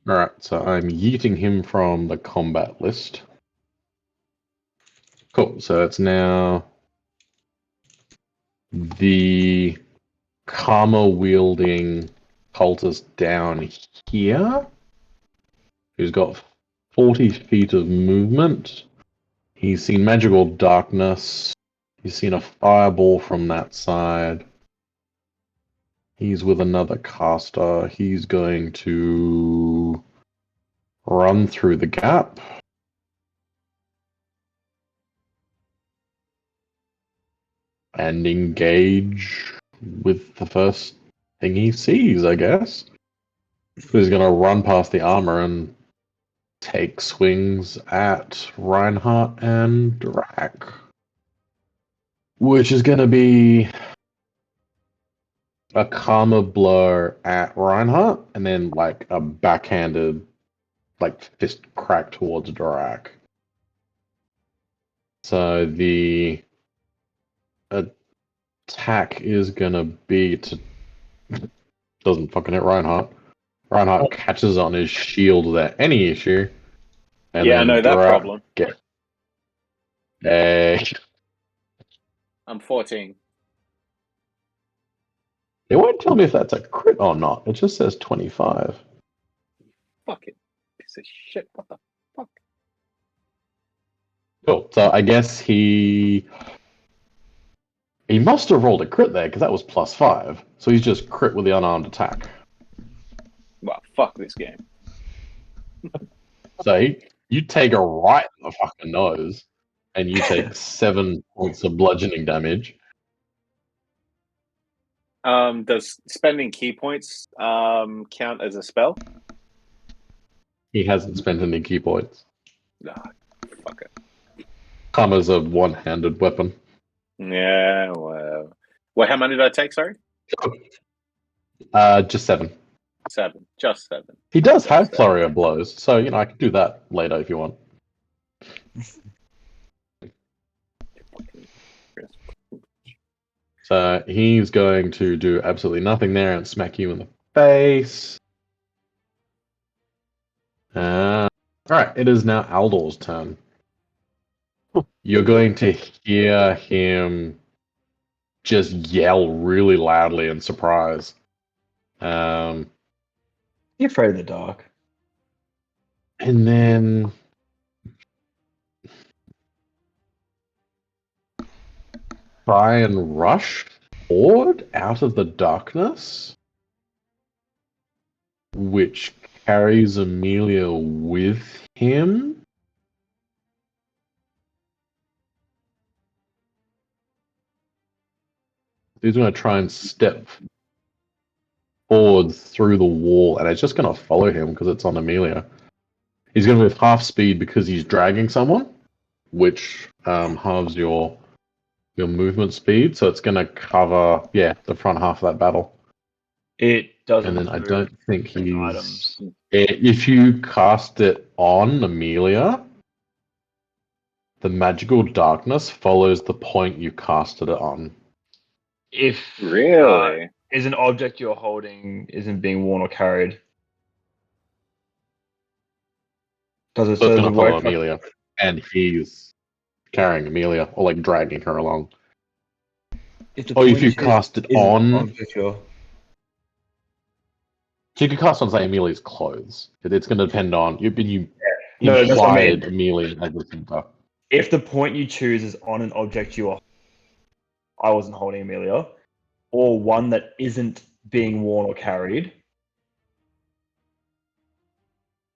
Alright, so I'm yeeting him from the combat list. Cool, so it's now the karma wielding cultist down here, who's got 40 feet of movement. He's seen magical darkness. He's seen a fireball from that side. He's with another caster. He's going to run through the gap. And engage with the first thing he sees, I guess. He's going to run past the armor and take swings at Reinhardt and Drak. Which is going to be a karma blow at Reinhardt, and then like a backhanded, like fist crack towards Drak. So the attack is gonna be to doesn't fucking hit Reinhardt. Reinhardt catches on his shield without any issue. And Yeah, I then know that Drak problem. Get a. I'm 14. It won't tell me if that's a crit or not. It just says 25. Fucking piece of shit. What the fuck? Cool. So I guess he must have rolled a crit there because that was +5. So he's just crit with the unarmed attack. Well, fuck this game. So you take a right in the fucking nose, and you take 7 points of bludgeoning damage. Does spending key points count as a spell? He hasn't spent any key points. Nah, fuck it. Karma's a one-handed weapon. Yeah, well. Well, how many did I take, sorry? Just 7. 7. Just 7. He does have Just flurry of blows, so I can do that later if you want. So he's going to do absolutely nothing there and smack you in the face. Alright, it is now Aldor's turn. You're going to hear him just yell really loudly in surprise. You're afraid of the dark. And then try and rush forward out of the darkness, which carries Amelia with him. He's going to try and step forward through the wall, and it's just going to follow him because it's on Amelia. He's going to move half speed because he's dragging someone, which halves your movement speed, so it's going to cover the front half of that battle. It doesn't. And then I don't think he's. items. If you cast it on Amelia, the magical darkness follows the point you casted it on. If Really? is an object you're holding isn't being worn or carried, does it So it's does going it to follow work? Amelia, and he's carrying Amelia or like dragging her along. If the Or if point you is- cast it is an on, object you're- so you could cast on say Amelia's clothes. It's going to depend on you. No, that's what I mean. Implied Amelia as a center. If the point you choose is on an object you are, I wasn't holding Amelia, or one that isn't being worn or carried,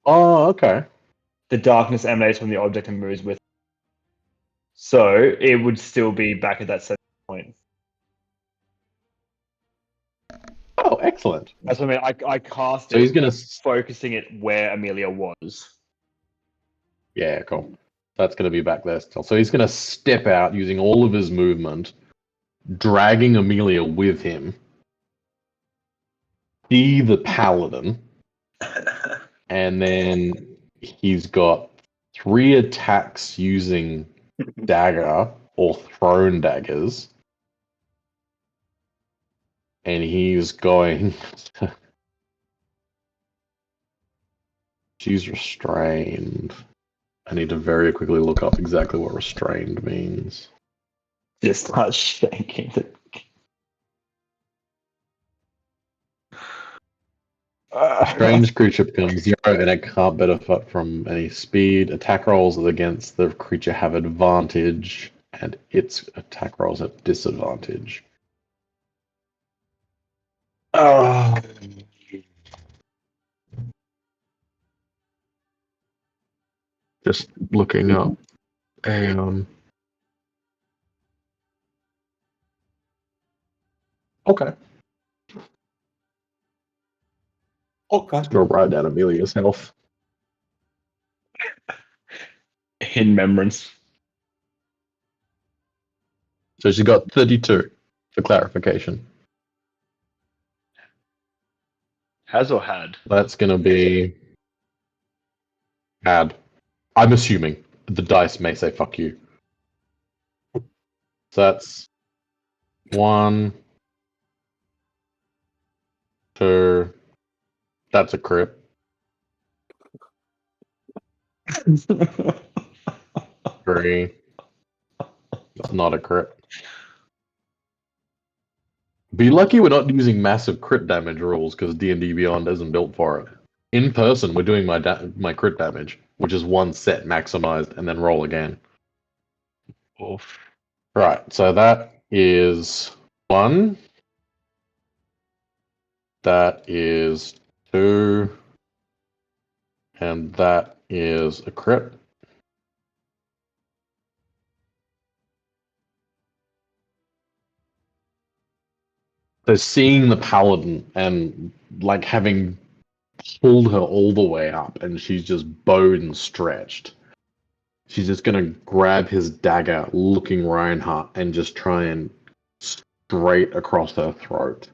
Oh, okay. the darkness emanates from the object and moves with. So it would still be back at that set point. Oh, excellent. That's what I mean. I cast So it, he's gonna. focusing it where Amelia was. Yeah, cool. That's gonna be back there still. So he's gonna step out using all of his movement, dragging Amelia with him. Be the paladin, and then he's got 3 attacks using dagger or thrown daggers, and he's going. She's restrained. I need to very quickly look up exactly what restrained means. Just start shaking it. Strange creature becomes 0 and it can't benefit from any speed. Attack rolls against the creature have advantage, and its attack rolls at disadvantage. Oh. Just looking up. Okay. Okay. Go write down Amelia's health. In remembrance. So she's got 32 for clarification. Has or had? That's going to be had. I'm assuming the dice may say fuck you. So that's 1, 2. That's a crit. 3. That's not a crit. Be lucky we're not using massive crit damage rules because D&D Beyond isn't built for it. In person, we're doing my crit damage, which is 1 set maximized, and then roll again. Oof. Right, so that is 1. That is 2. And that is a crit. So seeing the paladin and like having pulled her all the way up and she's just bone stretched. She's just gonna grab his dagger, looking Reinhardt, and just try and straight across her throat.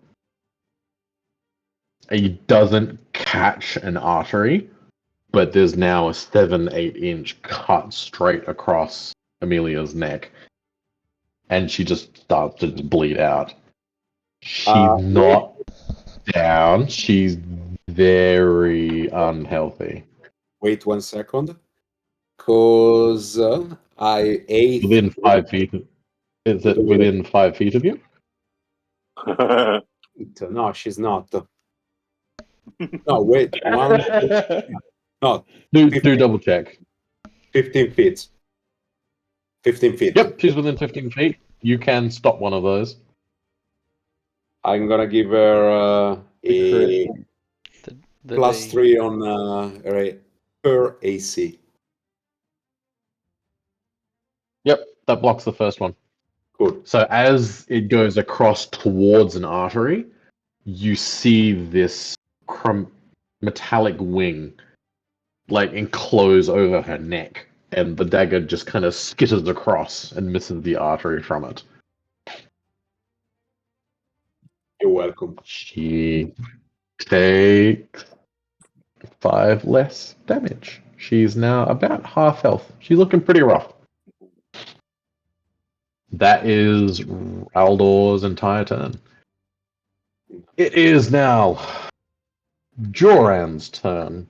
He doesn't catch an artery, but there's now a 7-8 inch cut straight across Amelia's neck. And she just starts to bleed out. She's not down. She's very unhealthy. Wait 1 second. Because I ate. Within 5 feet. Is it within 5 feet of you? No, she's not. No, wait. 1. No, Do double check. 15 feet. 15 feet. Yep, she's within 15 feet. You can stop one of those. I'm gonna give her a The plus D. 3 on her AC. Yep, that blocks the first one. Cool. So as it goes across towards an artery, you see this metallic wing like enclose over her neck, and the dagger just kind of skitters across and misses the artery from it. You're welcome. She takes 5 less damage. She's now about half health. She's looking pretty rough. That is Aldor's entire turn. It is now Joran's turn,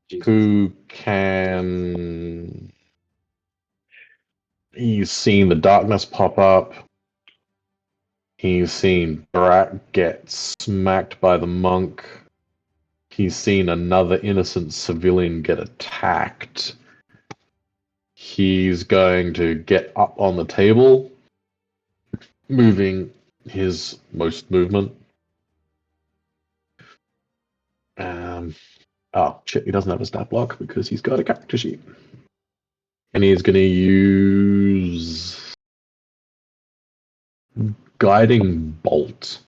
Jesus. who can... He's seen the darkness pop up. He's seen Brak get smacked by the monk. He's seen another innocent civilian get attacked. He's going to get up on the table, moving his most movement. Oh, shit, he doesn't have a stat block because he's got a character sheet. And he's going to use guiding bolt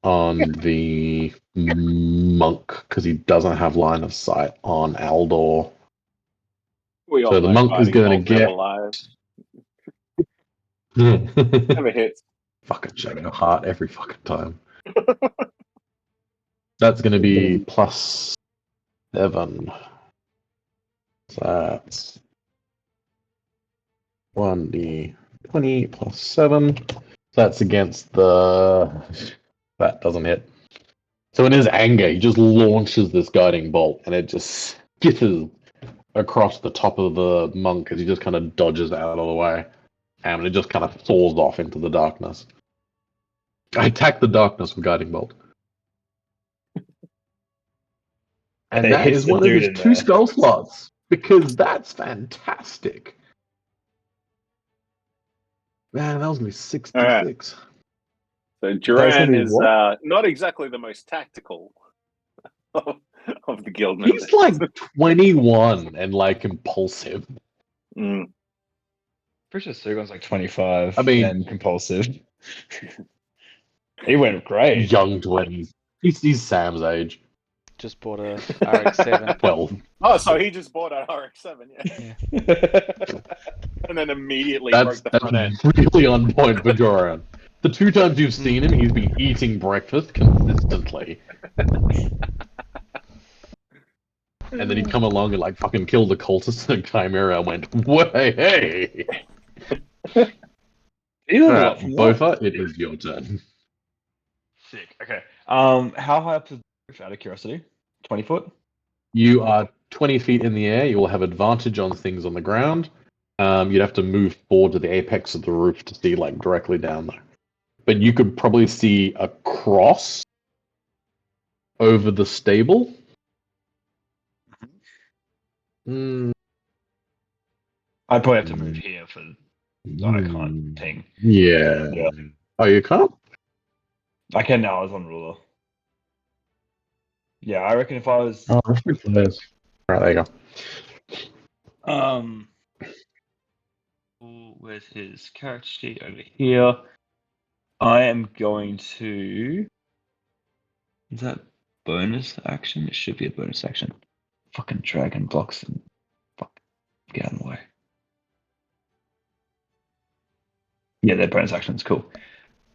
on the monk because he doesn't have line of sight on Aldor. We all So the know monk is Guiding going Bolt to never get. lies. Never hits. Fucking Shadow Heart every fucking time. That's going to be +7. So that's 1d20 +7. So that's against the. That doesn't hit. So in his anger, he just launches this guiding bolt, and it just skitters across the top of the monk as he just kind of dodges out of the way, and it just kind of soars off into the darkness. I attack the darkness with guiding bolt, and It that hits is the one of dude his in 2 there. skull slots because that's fantastic. Man, that was gonna be 66. So gonna Duran be is what? not exactly the most tactical of the guild members. He's like 21 and like impulsive. Mm. Pretty sure Sugon's like 25 I mean- and compulsive. He went great. Young 20s. He's Sam's age. Just bought a RX-7. 12. Oh, so he just bought an RX-7, yeah, and then immediately That's broke the front end. really on point for Joran. The 2 times you've seen him, he's been eating breakfast consistently. And then he'd come along and like fucking kill the cultists and Chimera and went, "Way, hey!" He leveled Alright, up from what? Bofa, it is your turn. Sick. Okay. How high up is the roof out of curiosity? 20 foot? You are 20 feet in the air. You will have advantage on things on the ground. You'd have to move forward to the apex of the roof to see like directly down there. But you could probably see a cross over the stable. Mm, I'd probably have to move here for I can't ping. Yeah. Yeah. Oh, you can't? I can now, I was on ruler. Yeah, I reckon if I was Oh, there's. Right, there you go. with his character sheet over here, I am going to. Is that bonus action? It should be a bonus action. Fucking dragon blocks and fuck, get out of the way. Yeah, they're bonus actions. Cool.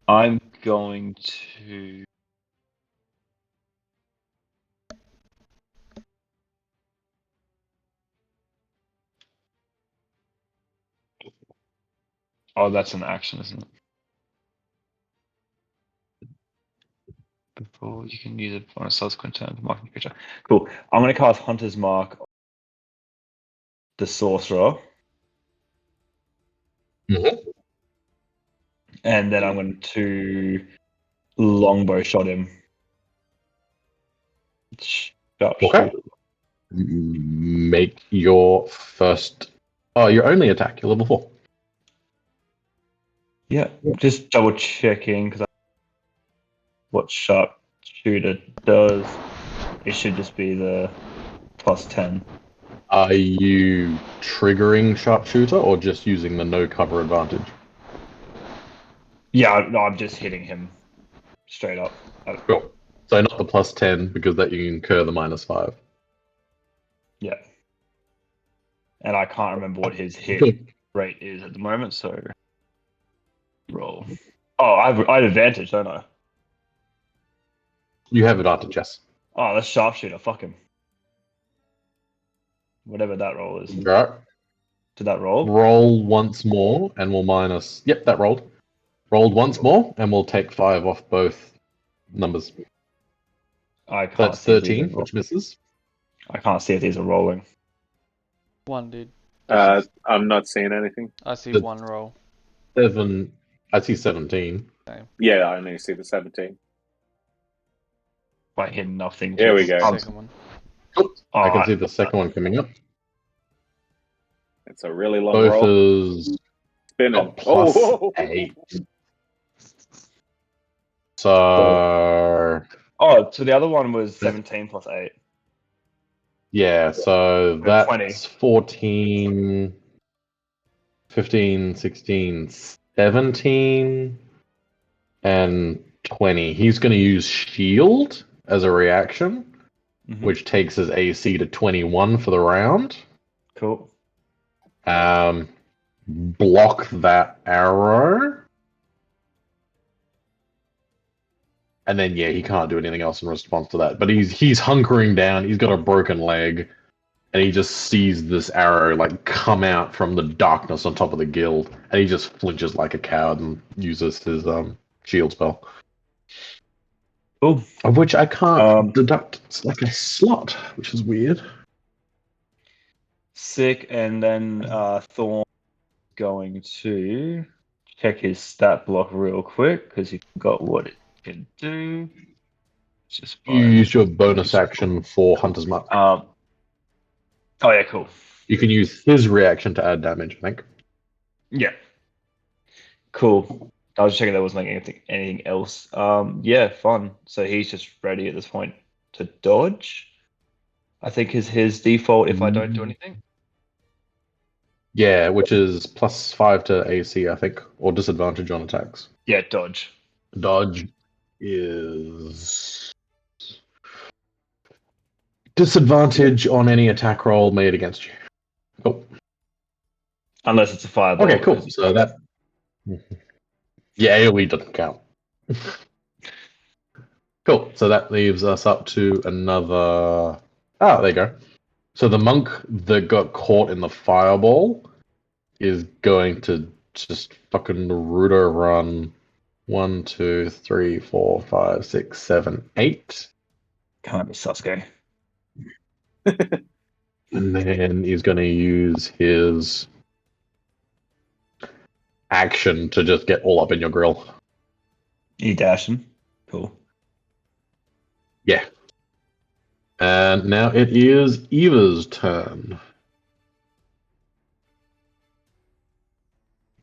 I'm going to. Oh, that's an action, isn't it? Before you can use it on a subsequent turn for marking creature. Cool. I'm going to cast Hunter's Mark on the sorcerer. Mhm. And then I'm going to longbow shot him. Okay. Make your first. Oh, your only attack. You're level 4. Yeah, just double checking because what sharpshooter does. It should just be the +10. Are you triggering sharpshooter or just using the no cover advantage? Yeah, no, I'm just hitting him straight up. Cool. So not the +10 because that you incur the -5. Yeah. And I can't remember what his hit rate is at the moment, so roll. Oh, I have advantage, don't I? You have advantage, yes. Oh, that's sharpshooter. Fuck him. Whatever that roll is. Right. Did that roll? Roll once more and we'll minus. Yep, that rolled. Rolled once more and we'll take 5 off both numbers. I can't That's see if these 13, are which misses. I can't see if these are rolling. One, dude. I'm not seeing anything. I see The- one roll. 7. I see 17. Yeah, I only see the 17. By hitting nothing. Here we just- go. Second one. I can see the second one coming up. It's a really long Both roll. is Spinning. +8. So Oh, so the other one was 17 plus 8. yeah, so So that's 20. 14, 15, 16, 17. and 20. He's going to use shield as a reaction, Mhm. which takes his AC to 21 for the round. Cool. Block that arrow. And then he can't do anything else in response to that. But he's hunkering down. He's got a broken leg, and he just sees this arrow like come out from the darkness on top of the guild, and he just flinches like a coward and uses his shield spell, Cool. of which I can't Um, deduct. It's like a slot, which is weird. Sick. And then Thorn going to check his stat block real quick because he forgot what it can do. It's just You used your bonus action for Hunter's Mark. Oh yeah, cool. You can use his reaction to add damage, I think. Yeah. Cool. I was checking there wasn't like anything else. Yeah, fun. So he's just ready at this point to dodge. I think is his default if I don't do anything. Yeah, which is +5 to AC, I think, or disadvantage on attacks. Yeah, dodge. Dodge is disadvantage on any attack roll made against you. Cool. Unless it's a fireball. Okay, cool. So that. Yeah, AoE doesn't count. Cool. So that leaves us up to another. Ah, there you go. So the monk that got caught in the fireball is going to just fucking Naruto run 1, 2, 3, 4, 5, 6, 7, 8. Can't be Sasuke. And then he's going to use his action to just get all up in your grill. You dashing. Cool. Yeah. And now it is Eva's turn.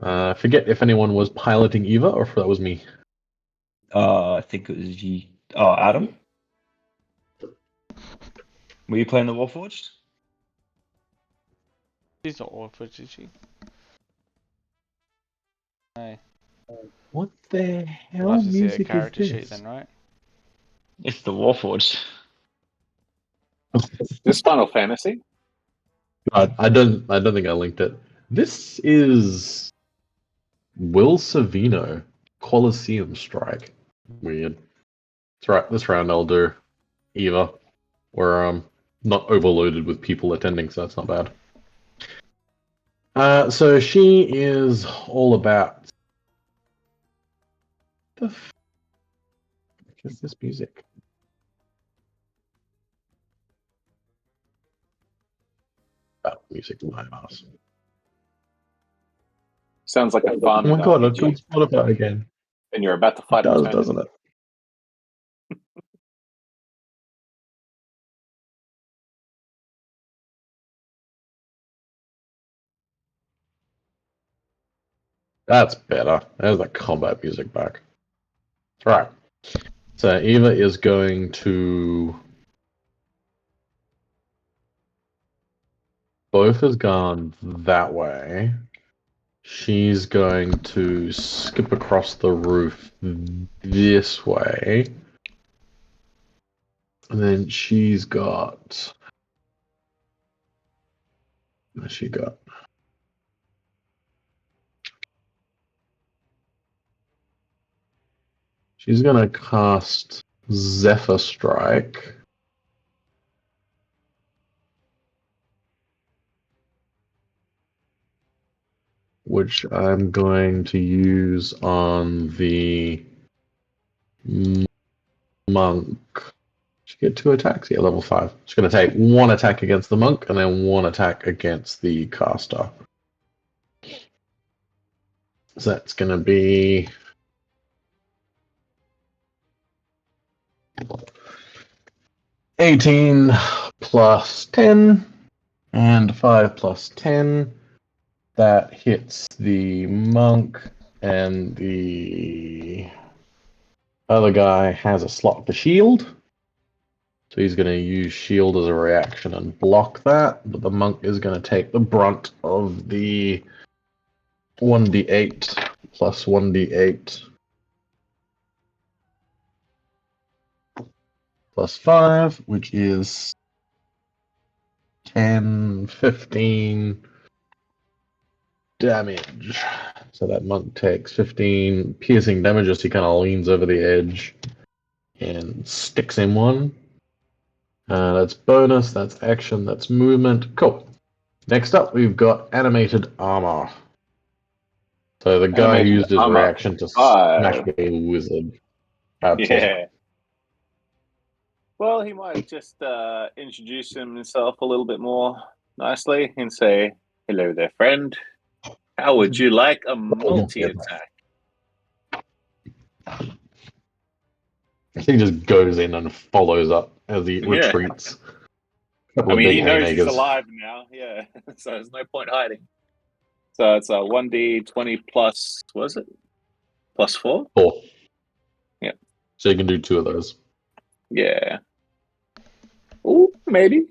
I forget if anyone was piloting Eva or if that was me. I think it was you. Oh, Adam. Were you playing the Warforged? She's not Warforged, is she? No. What the hell We'll have to see her music character is sheet this? then, right? It's the Warforged. This Final Fantasy? I don't think I linked it. This is Will Savino, Colosseum Strike. Weird. That's right. This round I'll do Eva. We're not overloaded with people attending, so that's not bad. So she is all about the f is this music? Oh, music in my house. Sounds like a Oh farming my god, I've RPG, got Spotify again. and you're about to It fight does, an doesn't it? That's better. There's the combat music back. Right. So Eva is going to. Both has gone that way. She's going to skip across the roof this way. And then she's got. What's she got? She's going to cast Zephyr Strike. Which I'm going to use on the monk. She get 2 attacks? Yeah, level 5. She's going to take 1 attack against the monk and then 1 attack against the caster. So that's going to be 18 plus 10 and 5 plus 10. That hits the monk, and the other guy has a slot for shield. So he's going to use shield as a reaction and block that, but the monk is going to take the brunt of the 1d8 plus 1d8 plus 5, which is 10, 15 damage. So that monk takes 15 piercing damage as he kind of leans over the edge and sticks him one. That's bonus, that's action, that's movement. Cool. Next up, we've got animated armor. So the guy who Animated used his armor. reaction to Five. smash a wizard. At Yeah. Well, he might just introduce himself a little bit more nicely and say, "Hello there, friend. How would you like a multi-attack?" He just goes in and follows up as he Yeah. retreats. I mean, he knows he's alive now. Yeah, so there's no point hiding. So it's a 1d20 plus, what is it? Plus 4? 4. Yeah. So you can do 2 of those. Yeah. Oh, maybe.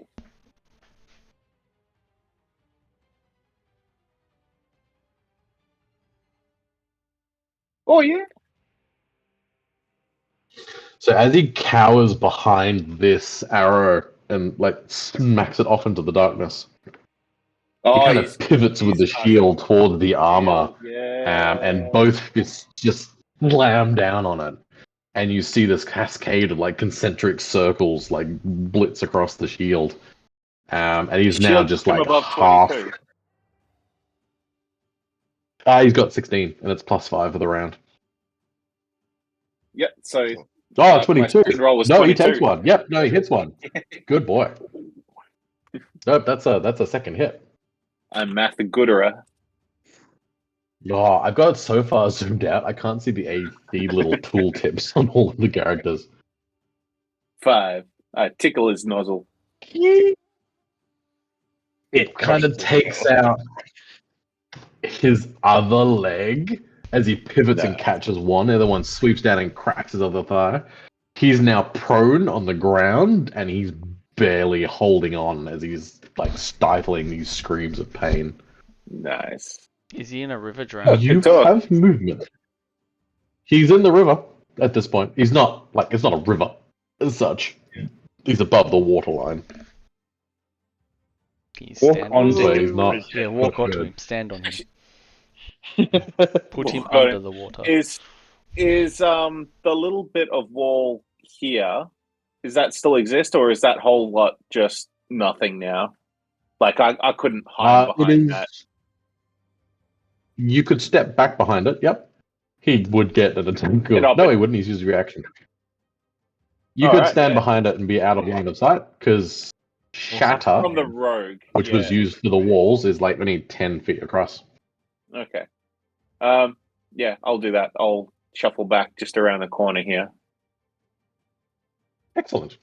Oh, yeah. So as he cowers behind this arrow and like smacks it off into the darkness, he kind of pivots with the shield toward the armor, and both fists just slam down on it. And you see this cascade of like concentric circles like blitz across the shield. And he's now just like above half. 22. He's got 16, and it's plus 5 for the round. Yep, so... Oh, 22. Roll was No, 22. he takes one. Yep, no, he hits one. Good boy. Nope, that's a second hit. I'm Matt the Gooderer. Oh, I've got it so far zoomed out, I can't see the AD little tooltips on all of the characters. 5. I tickle his nozzle. It kind of takes out his other leg as he pivots and catches one. The other one sweeps down and cracks his other thigh. He's now prone on the ground, and he's barely holding on as he's like stifling these screams of pain. Nice. Is he in a river drowned? You have movement. He's in the river at this point. He's not like it's not a river as such. He's above the waterline. Can you Walk stand on on So to he's not. Yeah, walk onto good. him. Stand on him. Put him Got under it. the water. Is the little bit of wall here, does that still exist, or is that whole lot just nothing now? Like I couldn't hide behind that. You could step back behind it. Yep. He would get an attack. No, he wouldn't. He's used reaction. You could stand behind it and be out of line of sight because shatter From the rogue, which was used for the walls, is like only 10 feet across. Okay. Yeah, I'll do that. I'll shuffle back just around the corner here. Excellent.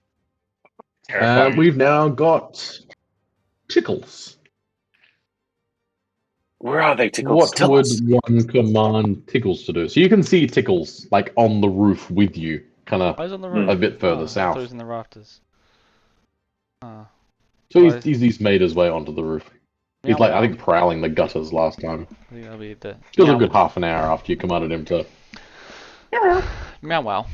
We've now got Tickles. Where are they, Tickles? What Tell would us. one command Tickles to do? So you can see Tickles like on the roof with you, kind of He's on the roof. a bit further I thought south. he was in the rafters. Ah. So he's made his way onto the roof. He's Meow, like, I meow. think, prowling the gutters last time. I think that'll be the Still a meow. good half an hour after you commanded him to. Meow wow.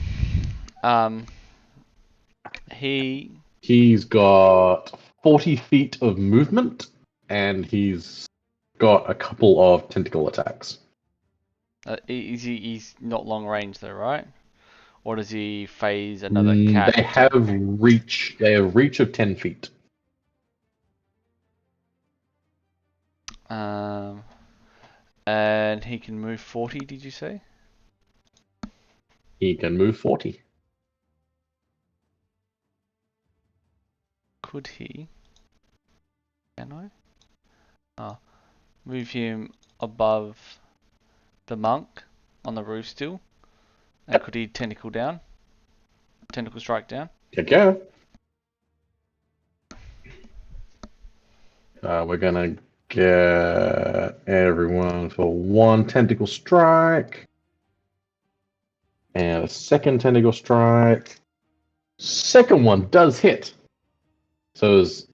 He's got 40 feet of movement, and he's got a couple of tentacle attacks. He's not long range though, right? Or does he phase another They cat? have reach. They have reach of 10 feet. And he can move 40, did you say? He can move 40. Could he? Can I? Move him above the monk on the roof still. And could he tentacle down? Tentacle strike down? Okay. We're gonna get everyone for one tentacle strike. And a second tentacle strike. Second one does hit. So as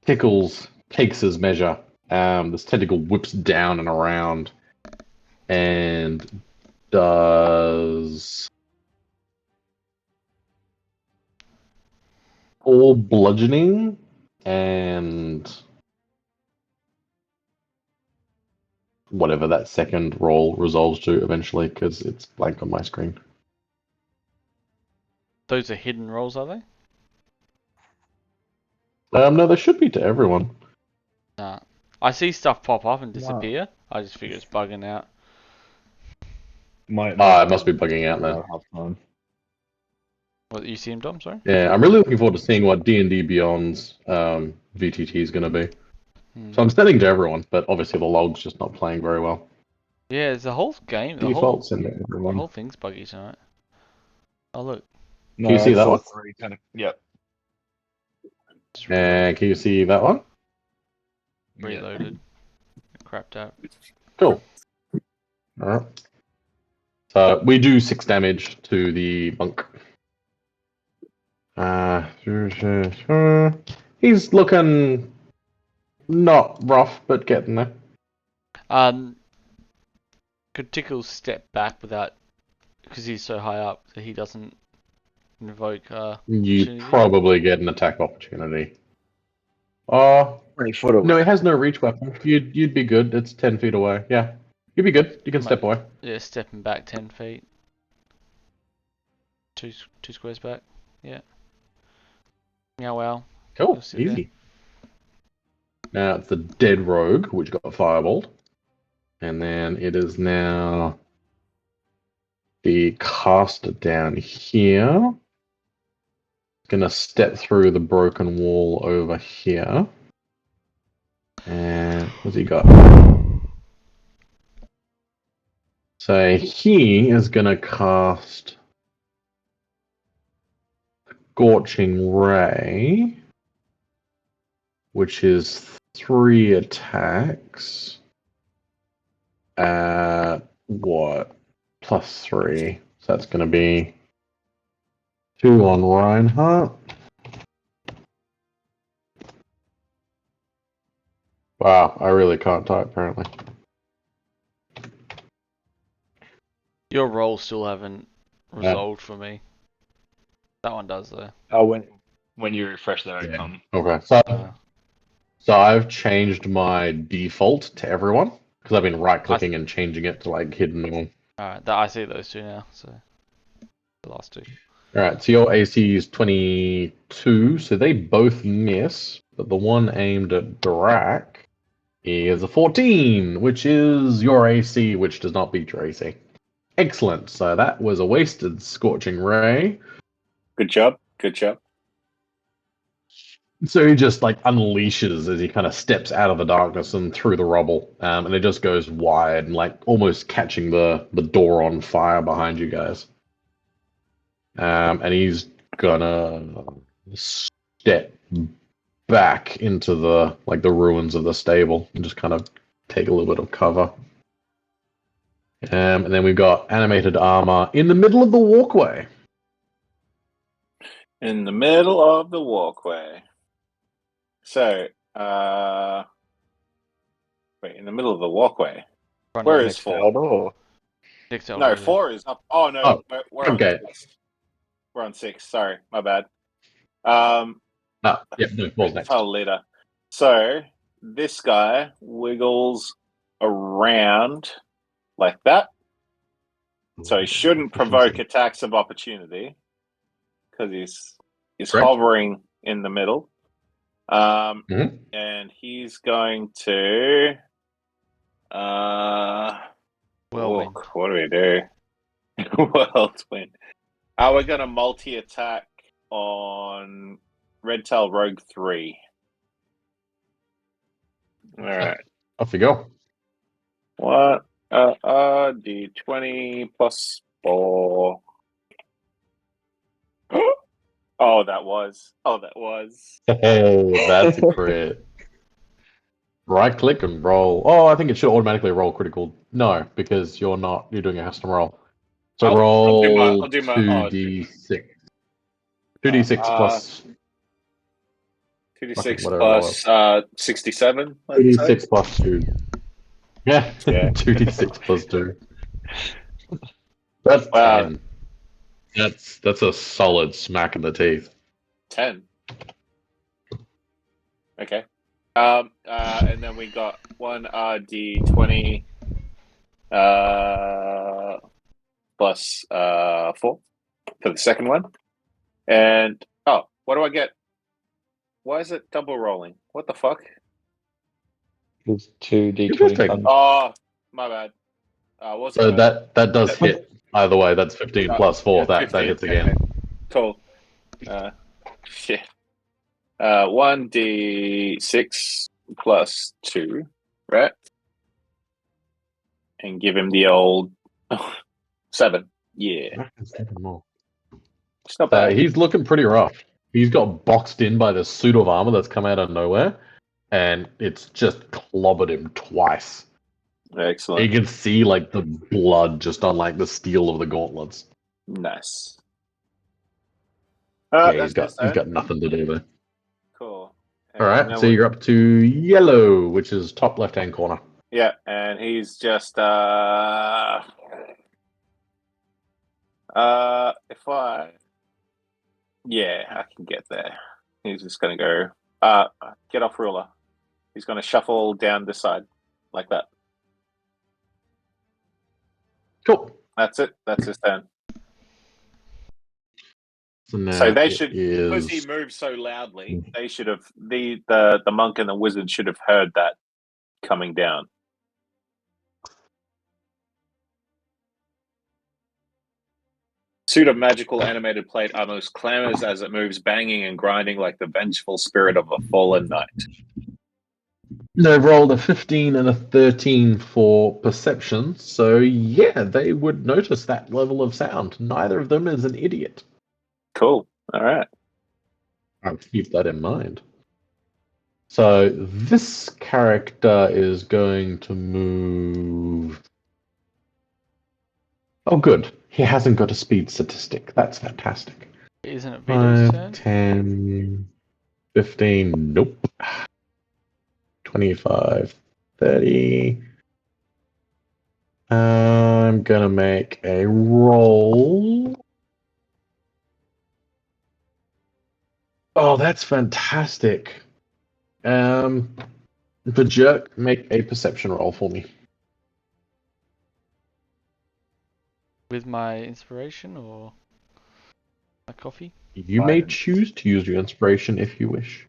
Tickles takes his measure, this tentacle whips down and around and does all bludgeoning and whatever that second roll resolves to eventually, because it's blank on my screen. Those are hidden rolls, are they? No, there should be to everyone. Nah. I see stuff pop up and disappear. I just figure it's bugging out. My Ah, it must be bugging out then. then. What, you see him, Dom? Sorry? Yeah, I'm really looking forward to seeing what D&D Beyond's VTT is going to be. So I'm sending to everyone, but obviously the log's just not playing very well. Yeah, it's the whole game. The Default send to the everyone. whole thing's buggy tonight. Oh, look. No, Can you see I that saw one? 3 kind of. Yep. It's And can you see that one? reloaded. Crapped out. Cool. Alright. So we do 6 damage to the monk. He's looking not rough, but getting there. Could Tickle step back without, because he's so high up that he doesn't invoke. You opportunity? probably get an attack opportunity. Oh, 20 foot away. no, it has no reach weapon. You'd be good. It's 10 feet away. Yeah, you'd be good. You can step away. Yeah, stepping back 10 feet. Two squares back. Yeah. Yeah, well. Cool, You'll sit easy. Now it's the dead rogue, which got fireballed. And then it is now the caster down here. Gonna step through the broken wall over here. And what's he got? So he is gonna cast Scorching Ray, which is 3 attacks at what? +3. So that's going to be 2 on Reinhardt. Wow, I really can't type apparently. Your rolls still haven't resolved for me. That one does though. Oh, when you refresh that, Yeah. come. Okay, Uh, so I've changed my default to everyone because I've been right-clicking and changing it to like hidden all. Alright, I see those two now, so the last two. Alright, so your AC is 22, so they both miss, but the one aimed at Drak is a 14, which is your AC, which does not beat your AC. Excellent, so that was a wasted Scorching Ray. Good job. Good job. So he just like unleashes as he kind of steps out of the darkness and through the rubble, and it just goes wide, like almost catching the door on fire behind you guys. And he's gonna step back into the ruins of the stable and just kind of take a little bit of cover. And then we've got animated armor in the middle of the walkway. In the middle of the walkway. So, wait, in the middle of the walkway. Front Where of is next 4? Or Next to No, Elder. 4 is up. Oh, no. Oh, we're on okay. 6. We're on 6. Sorry, my bad. No, Paul's next. Tell later. So, this guy wiggles around like that. So he shouldn't provoke attacks of opportunity because he's Correct. hovering in the middle. Mhm. And he's going to Whirlwind. look, what do we do? Whirlwind. We're going to multi-attack on Redtail Rogue 3. All right. Off you go. What? D20 plus 4. Oh, that was. Oh, that's a crit. Right click and roll. Oh, I think it should automatically roll critical. No, because you're not. You're doing a custom roll. So I'll do my 2d6. 2d6 plus 2d6 whatever plus 67. let's say. 2d6 plus 2. Yeah, Yeah. 2d6 plus 2. That's Wow. 10. That's a solid smack in the teeth. 10. Okay. And then we got one RD20 plus 4 for the second one. And what do I get? Why is it double rolling? What the fuck? It's 2d20. You just take- plus- Oh, my bad. What's So it? that does hit. Either way, that's 15 plus 4. Yeah, That 15, hits again. okay. Cool. Shit. 1d6 plus 2, right? And give him the old 7. Yeah. Seven more. It's not bad. He's looking pretty rough. He's got boxed in by this suit of armor that's come out of nowhere, and it's just clobbered him twice. You Excellent. can see like the blood just on like the steel of the gauntlets. Nice. Yeah, That's he's got his turn. nothing to do there. Cool. All right, now so you're up to yellow, which is top left-hand corner. Yeah, and he's just if I can get there. He's just gonna go get off ruler. He's gonna shuffle down this side like that. Cool. That's it. That's his turn. So now So they it should, because he is- moves so loudly, they should have the monk and the wizard should have heard that coming down. Suit of magical animated plate almost clamors as it moves, banging and grinding like the vengeful spirit of a fallen knight. They've rolled a 15 and a 13 for perception, so yeah, they would notice that level of sound. Neither of them is an idiot. Cool. All right. I'll keep that in mind. So this character is going to move. Oh, good. He hasn't got a speed statistic. That's fantastic. Isn't it Vito's 5, turn? 10, 15. Nope. 25, 30. I'm gonna make a roll. Oh, that's fantastic. The jerk, make a perception roll for me. With my inspiration or my coffee? You may Fine. choose to use your inspiration if you wish.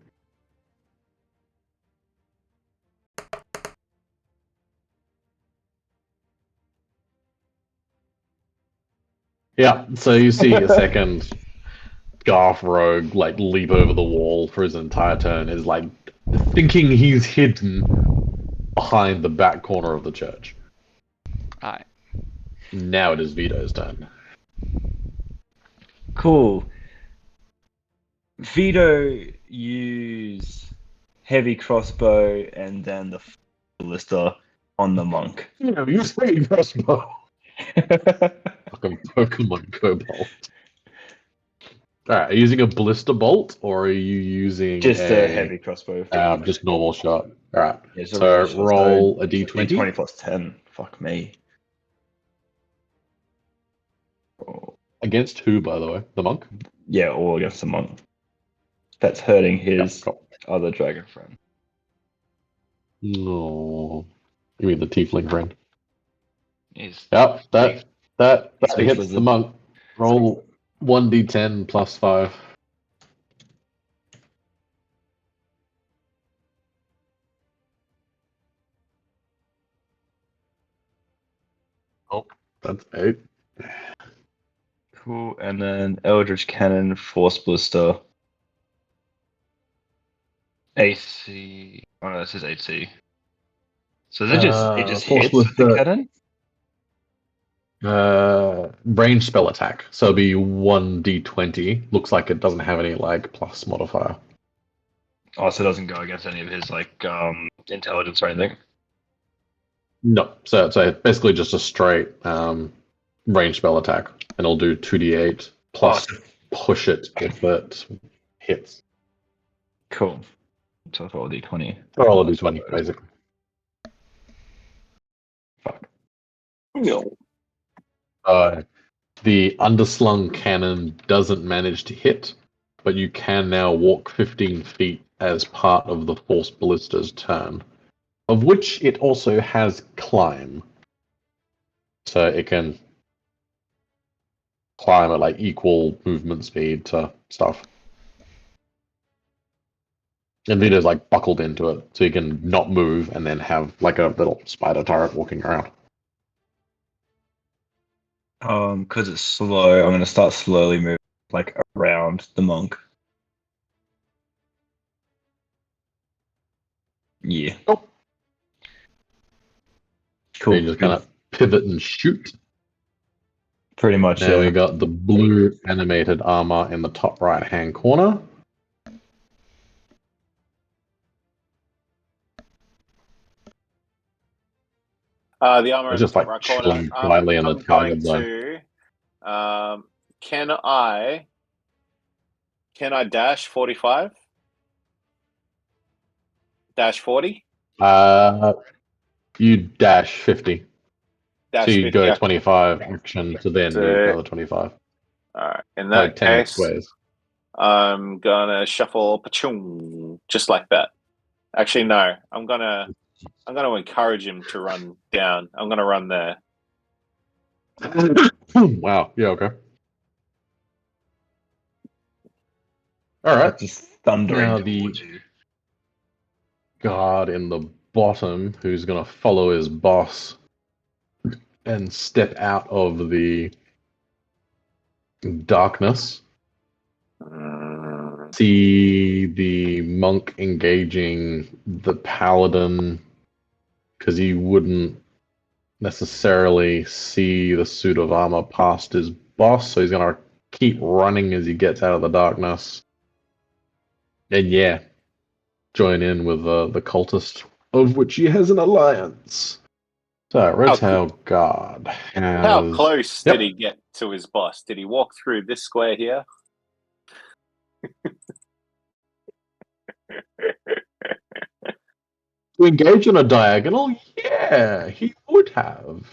Yeah, so you see a second Garth Rogue like leap over the wall for his entire turn is like thinking he's hidden behind the back corner of the church. Alright. Now it is Vito's turn. Cool. Vito use heavy crossbow and then the ballista on the monk. You know, you say crossbow. Fucking Pokemon Cobalt. Alright, are you using a blister bolt or are you using Just a heavy crossbow. just normal shot? Alright. Yeah, it's a So regular shot, roll so a d20. D20 plus 10. Fuck me. Oh. Against who, by the way? The monk? Yeah, all against the monk. That's hurting his Cool. other dragon friend. No. You mean the tiefling friend? Is Yep, that Speech hits was the a- monk. Roll 1d10 plus 5. Oh, that's 8. Cool. And then Eldritch Cannon, Force Blister. AC. Oh no, this is AC. So it just Force hits Blister. the cannon? Range spell attack. So it'll be 1d20. Looks like it doesn't have any like plus modifier. Oh, so it doesn't go against any of his like intelligence or anything. No, so it's basically just a straight range spell attack, and it'll do 2d8 plus push it if it hits. Cool. So I'll roll a D20. Or all of these 20, basically. Fuck. No. The underslung cannon doesn't manage to hit, but you can now walk 15 feet as part of the Force Ballista's turn, of which it also has climb. So it can climb at like equal movement speed to stuff. And Vito's like buckled into it, so you can not move and then have like a little spider turret walking around. Because it's slow, I'm gonna start slowly moving like around the monk. Yeah. Oh. Cool. So you just kind of pivot and shoot. Pretty much. Now Yeah. we got the blue animated armor in the top right hand corner. The armor It's in the just top like right corner. chilling quietly in the I'm going target zone. to. Can I dash 45? Dash 40? You dash 50. Dash So you 50. go Okay. 25 action to then move another 25. All right. In Like that 10 case, squares. I'm gonna shuffle pachoon just like that. Actually, no. I'm gonna encourage him to run down. I'm gonna run there. Wow. Yeah, okay. All right. Just thundering Now towards the you. guard in the bottom who's going to follow his boss and step out of the darkness. See the monk engaging the paladin because he wouldn't necessarily see the suit of armor past his boss, so he's going to keep running as he gets out of the darkness. And yeah, join in with the cultist, of which he has an alliance. So, Red Tail Guard has... How close did he get to his boss? Did he walk through this square here? To engage on a diagonal? Yeah, he would have.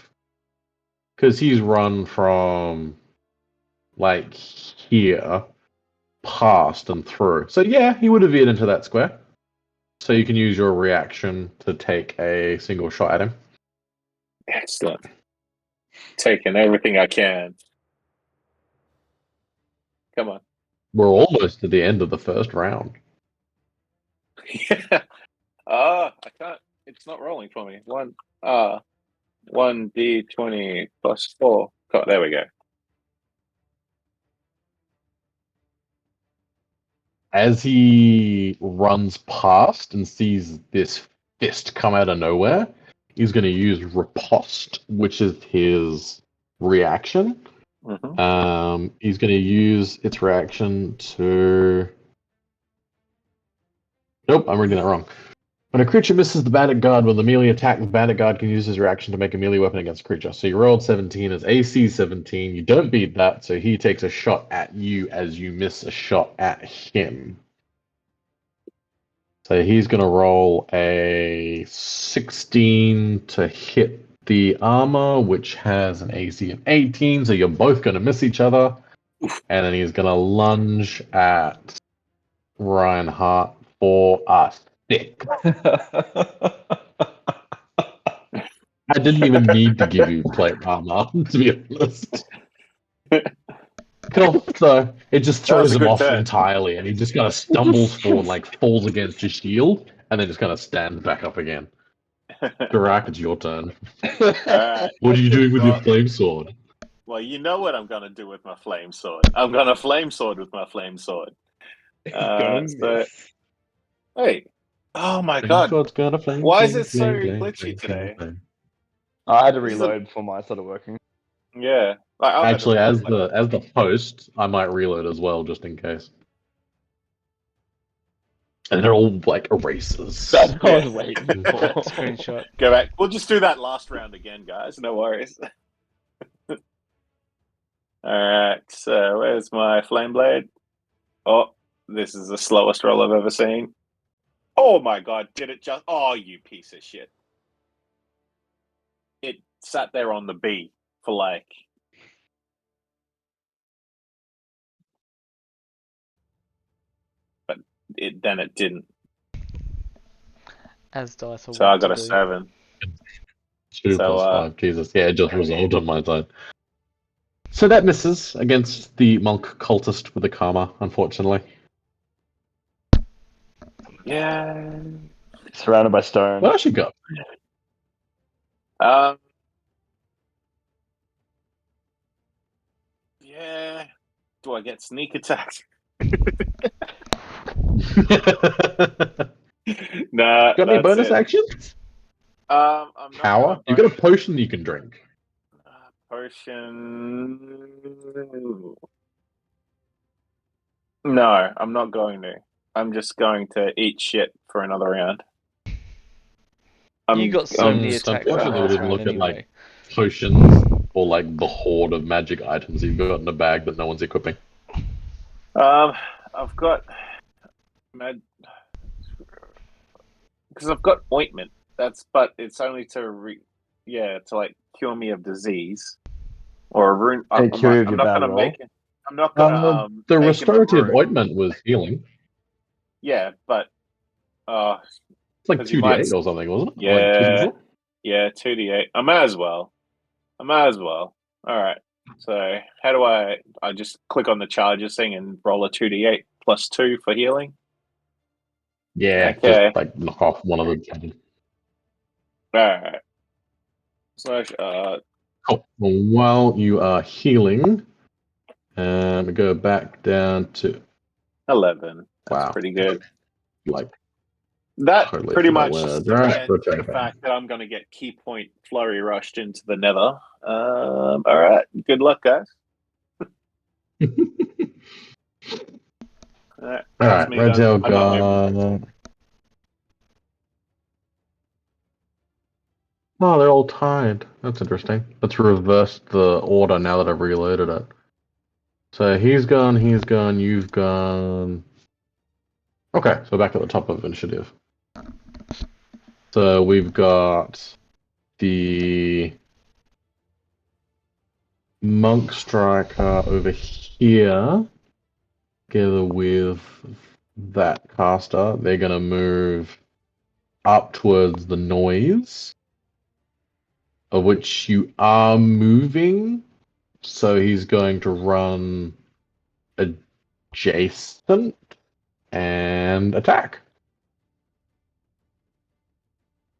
Because he's run from, like, here, past and through. So yeah, he would have veered into that square. So you can use your reaction to take a single shot at him. Excellent. Taking everything I can. Come on. We're almost at the end of the first round. Yeah. I can't. It's not rolling for me. 1d20 plus 4. Oh, there we go. As he runs past and sees this fist come out of nowhere, he's going to use Riposte, which is his reaction. Mm-hmm. He's going to use its reaction to... Nope, I'm reading that wrong. When a creature misses the bandit guard with a melee attack, the bandit guard can use his reaction to make a melee weapon against a creature. So you rolled 17 as AC 17. You don't beat that, so he takes a shot at you as you miss a shot at him. So he's going to roll a 16 to hit the armor, which has an AC of 18. So you're both going to miss each other. And then he's going to lunge at Reinhardt for a 6. I didn't even need to give you plate armor, to be honest. Cool. So it just That was throws a him good off turn. entirely, and he just kind of stumbles forward, like falls against his shield, and then just kind of stands back up again. Garak, it's your turn. Alright. What are you doing with your Well- flame sword? Well, you know what I'm going to do with my flame sword. I'm going to flame sword with my flame sword. So, hey. Oh my Flame god. sword's got a flame. Why is flame, it so flame, flame, glitchy flame, today? flame. I had to This is a- reload before mine started working. Yeah. Like, I've had to Actually, reload, as the host, I might reload as well, just in case. And they're all like erasers. That's what I was waiting for. Screenshot. Go back. We'll just do that last round again, guys. No worries. Alright, so where's my flame blade? Oh, this is the slowest roll I've ever seen. Oh my god, did it just... Oh, you piece of shit. It sat there on the B for like... then it didn't. As dice are So I wont got to a do. 7. 2 So, plus 5. Jesus. Yeah, it just resolved on my side. So that misses against the monk cultist with the karma, unfortunately. Yeah. Surrounded by stone. Well, I should go. Yeah. Do I get sneak attack? Nah. Got any That's bonus it. actions? I'm not Power? gonna You got a bonus- potion you can drink. Potion. No, I'm not going to. I'm just going to eat shit for another round. You got so I'm many just attack unfortunately we bonus didn't round look at like anyway. potions or like the horde of magic items you've got in a bag that no one's equipping. I've got because I've got ointment. But it's only to like cure me of disease or a rune. I'm Take care of not your bad gonna roll. make it. I'm not gonna The make him a restorative rune. ointment was healing. Yeah, but It's like 'cause you might- 2d8 or something, wasn't it? Yeah. Like 2d4? yeah, 2d8. I might as well. All right. So how do I just click on the charges thing and roll a 2d8 plus 2 for healing? Yeah, Okay. just like knock off one of the. All right. So Cool. Well, while you are healing, we go back down to 11. That's wow, pretty good. like That totally pretty forgot much words. cements Alright, the rotate back. fact that I'm going to get key point flurry rushed into the nether. All right. Good luck, guys. All right. Alright, me Red done. Tail I'm not moving. gone. Oh, they're all tied. That's interesting. Let's reverse the order now that I've reloaded it. So he's gone, you've gone. Okay, so back at the top of initiative. So we've got the monk striker over here, together with that caster. They're gonna move up towards the noise, of which you are moving. So he's going to run adjacent and attack.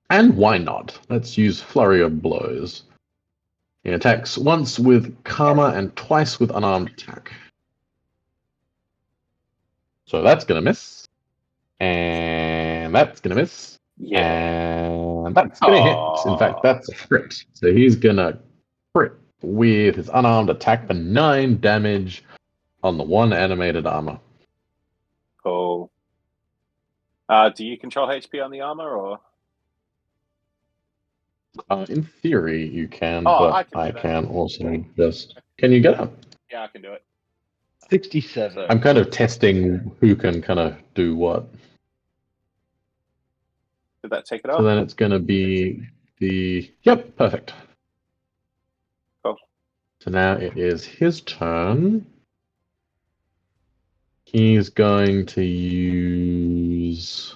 And why not? Let's use Flurry of Blows. He attacks once with Karma and twice with Unarmed Attack. So that's going to miss. And that's going to miss. Yeah. And that's going to hit. In fact, that's a crit. So he's going to crit with his Unarmed Attack for 9 damage on the one animated armor. Cool. Do you control HP on the armor or? In theory, you can, Oh, but I I can do that. can also just. Can you get up? Yeah, I can do it. 67. I'm kind of testing who can kind of do what. Did that take it So off? then it's going to be the. Yep, perfect. Cool. So now it is his turn. He's going to use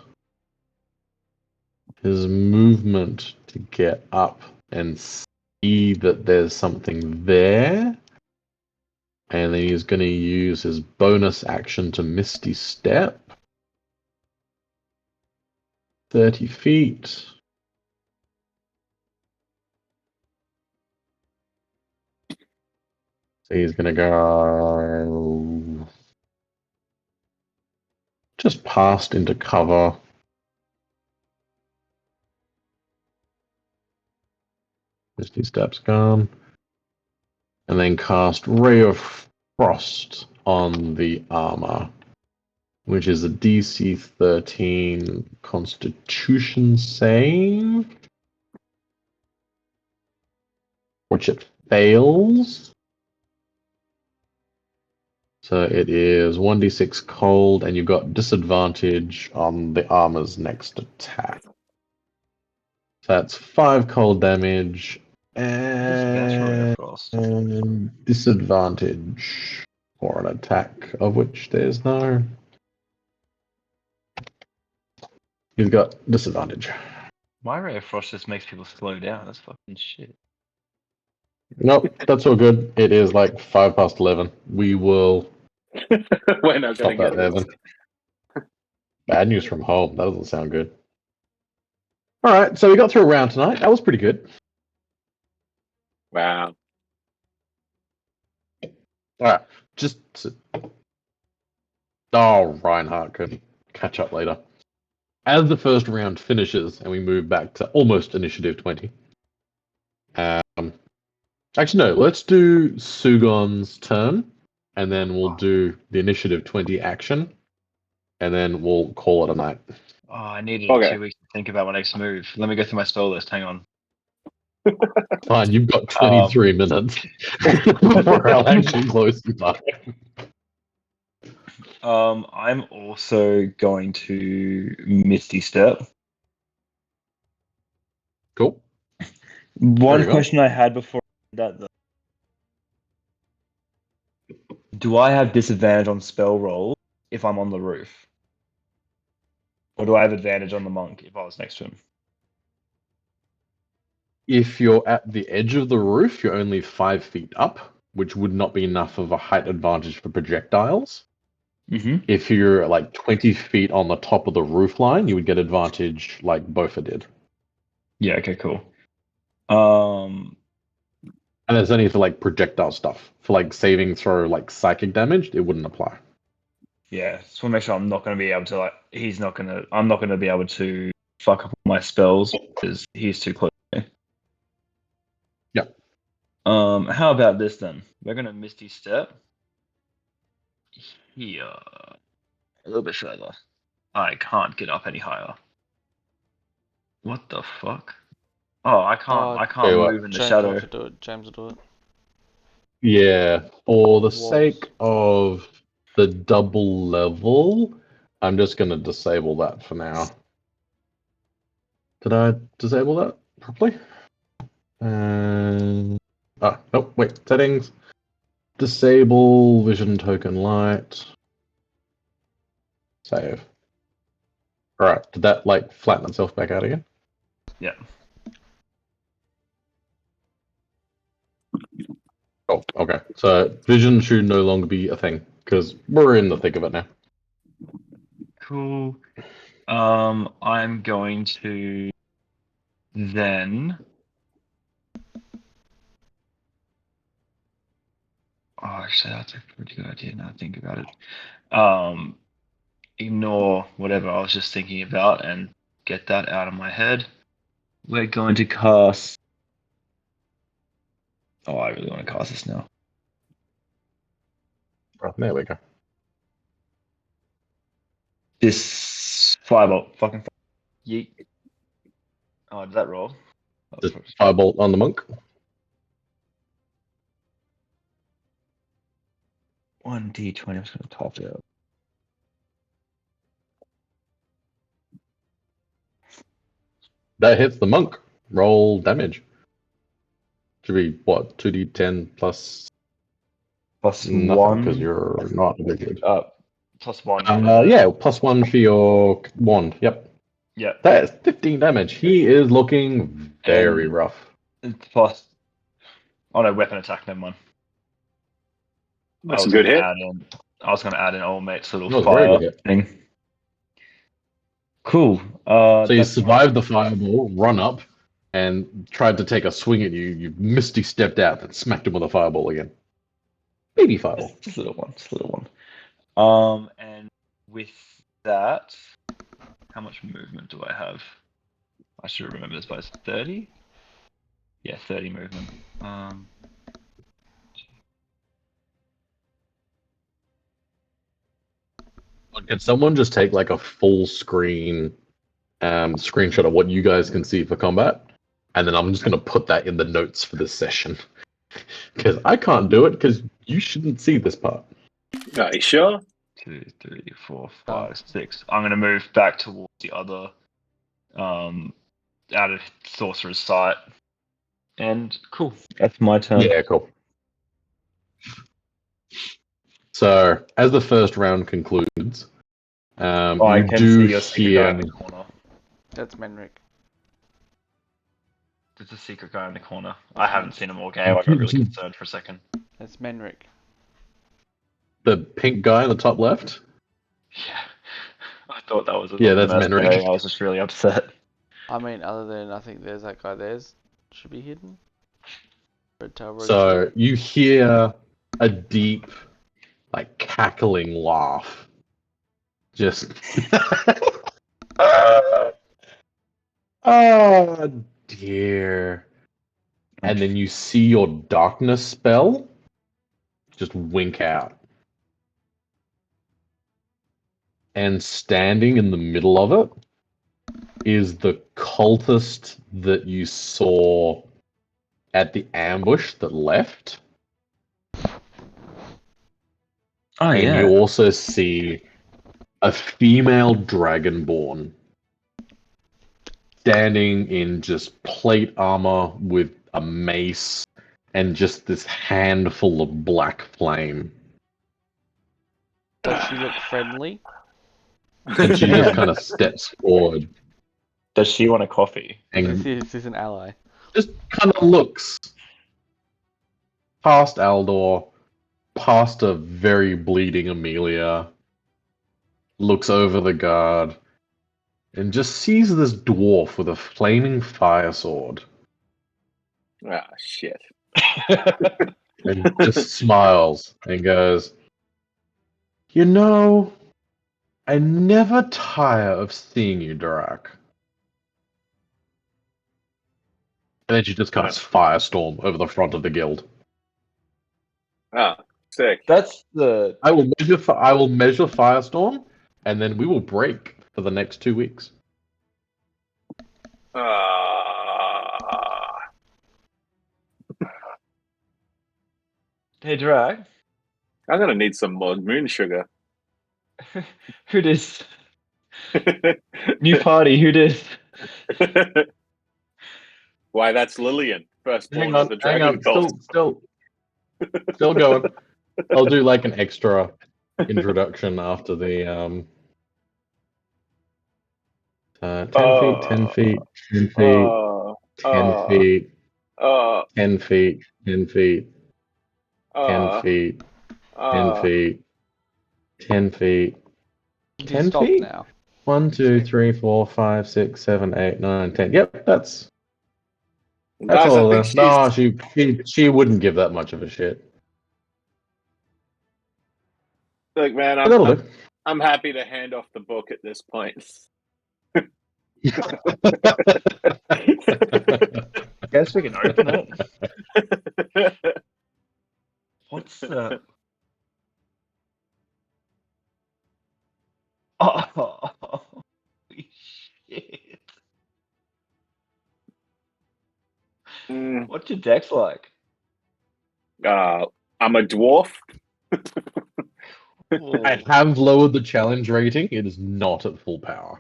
his movement to get up and see that there's something there. And then he's going to use his bonus action to Misty Step. 30 feet. So he's going to go just past into cover. Misty Step's gone. And then cast Ray of Frost on the armor, which is a DC 13 Constitution save, which it fails. So it is 1d6 cold, and you've got disadvantage on the armor's next attack. So that's 5 cold damage and disadvantage for an attack of which there's no. He's got disadvantage. My Ray of Frost just makes people slow down. That's fucking shit. Nope, that's all good. It is like 11:05. We will We're not stop going to that get there this. then. Bad news from home. That doesn't sound good. All right, so we got through a round tonight. That was pretty good. Wow. All right, just. Oh, Reinhardt could catch up later. As the first round finishes and we move back to almost initiative 20. Actually, no, let's do Sugon's turn, and then we'll do the initiative 20 action, and then we'll call it a night. Oh, I needed Okay. 2 weeks to think about my next move. Let me go through my spell list. Hang on. Fine, you've got 23 minutes before I'll actually close the time. I'm also going to Misty Step. Cool. One you go. question I had before that, though. Do I have disadvantage on spell rolls if I'm on the roof? Or do I have advantage on the monk if I was next to him? If you're at the edge of the roof, you're only 5 feet up, which would not be enough of a height advantage for projectiles. Mm-hmm. If you're like 20 feet on the top of the roof line, you would get advantage like Bofa did. Yeah, okay, cool. And that's only for like projectile stuff. For like saving throw, like psychic damage, it wouldn't apply. Yeah, just want to make sure I'm not going to be able to, I'm not going to be able to fuck up my spells because he's too close to me. Yeah. How about this then? We're going to Misty Step here. A little bit further. I can't get up any higher. What the fuck? Oh, I can't Tell you what, move in the James shadow. will have to do it. James will do it. Yeah, for the Walls. sake of the double level, I'm just going to disable that for now. Did I disable that properly? Nope, wait, settings. Disable vision token light. Save. Alright, did that like flatten itself back out again? Yeah. Oh, okay. So vision should no longer be a thing because we're in the thick of it now. Cool. I'm going to then. Oh, actually, that's a pretty good idea. Now I think about it. Ignore whatever I was just thinking about and get that out of my head. We're going to cast. Oh, I really want to cast this now. Oh, there we go. This firebolt, fucking yeet. Oh, did that roll? Just firebolt on the monk. 1d20. I'm just going to top it up. That hits the monk. Roll damage. Should be what? 2d10 plus Plus nothing one. because you're not a wizard. Plus one. Yeah, plus one for your wand. Yep. Yeah. That is 15 damage. He is looking very And- rough. Plus. Oh no, weapon attack. Never mind. That's a good hit. I was going to add in old mate's little That was a very fire good hit. thing. Cool. So you that's- survived the fireball, run up, and tried to take a swing at you. You misty stepped out and smacked him with a fireball again. Baby fireball. Just a little one. Just a little one. And with that, how much movement do I have? I should remember this, but it's 30? Yeah, 30 movement. Can someone just take like a full screen screenshot of what you guys can see for combat? And then I'm just going to put that in the notes for this session. Because I can't do it because you shouldn't see this part. Are you sure? 2, 3, 4, 5, 6. I'm going to move back towards the other out of Sorcerer's Sight. And cool. That's my turn. Yeah, cool. So, as the first round concludes, I you can do see your secret guy hear... in the corner. That's Menric. There's a secret guy in the corner. I haven't seen him all game. I got really concerned for a second. That's Menric. The pink guy in the top left. Yeah. I thought that was a Yeah, that's mercenary. Menric. I was just really upset. I mean, other than I think there's that guy. There's should be hidden. Red tail roach. So you hear a deep, like cackling laugh. Just. Oh dear. And then you see your darkness spell just wink out. And standing in the middle of it is the cultist that you saw at the ambush that left. Oh And you also see a female dragonborn standing in just plate armor with a mace and just this handful of black flame. Does she look friendly? And she just kind of steps forward Does she want a coffee? Is and this an ally? just kind of looks past Aldor, past a very bleeding Amelia, looks over the guard, and just sees this dwarf with a flaming fire sword. Ah, shit. And just smiles and goes, "You know, I never tire of seeing you, Durak." And then she just casts Firestorm over the front of the guild. Ah, sick. That's the. I will measure Firestorm, and then we will break for the next 2 weeks. Hey, Drag. I'm gonna need some more moon sugar. Who dis? New party. Who dis? Why, that's Lillian, firstborn Hang of on, the hang dragon on, cult. still going. I'll do like an extra introduction after the 10 feet, 10 feet, 10 feet, 10 feet, 10 feet, 10 feet, 10 feet, 10 feet, 10 feet, You 10 stop feet? now. 1, 2, 3, 4, 5, 6, 7, 8, 9, 10. Yep, that's Guys, all. I Of think them. she's, No, she wouldn't give that much of a shit. look, man, But that'll do. I'm happy to hand off the book at this point. Guess we can open it. What's the? Oh, holy shit! Mm, What's your dex like? I'm a dwarf. I have lowered the challenge rating. It is not at full power.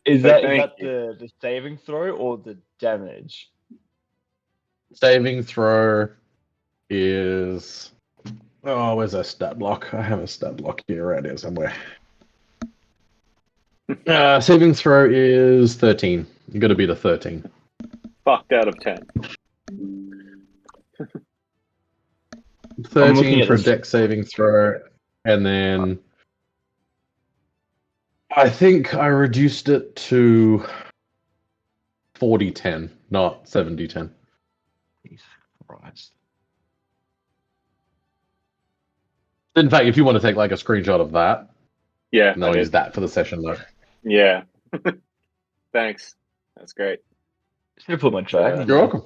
Is that Thank you. the saving throw or the damage? Saving throw is. Oh, where's that stat block? I have a stat block here right here somewhere. Saving throw is 13. You got to beat a 13. Fucked out of 10. 13 at for a this. dex saving throw, and then I think I reduced it to 40-10, not 70-10. Jesus Christ! In fact, if you want to take like a screenshot of that, Yeah, and I I'll did. use that for the session though. Yeah. Thanks. That's great. Should have put my track. You're welcome.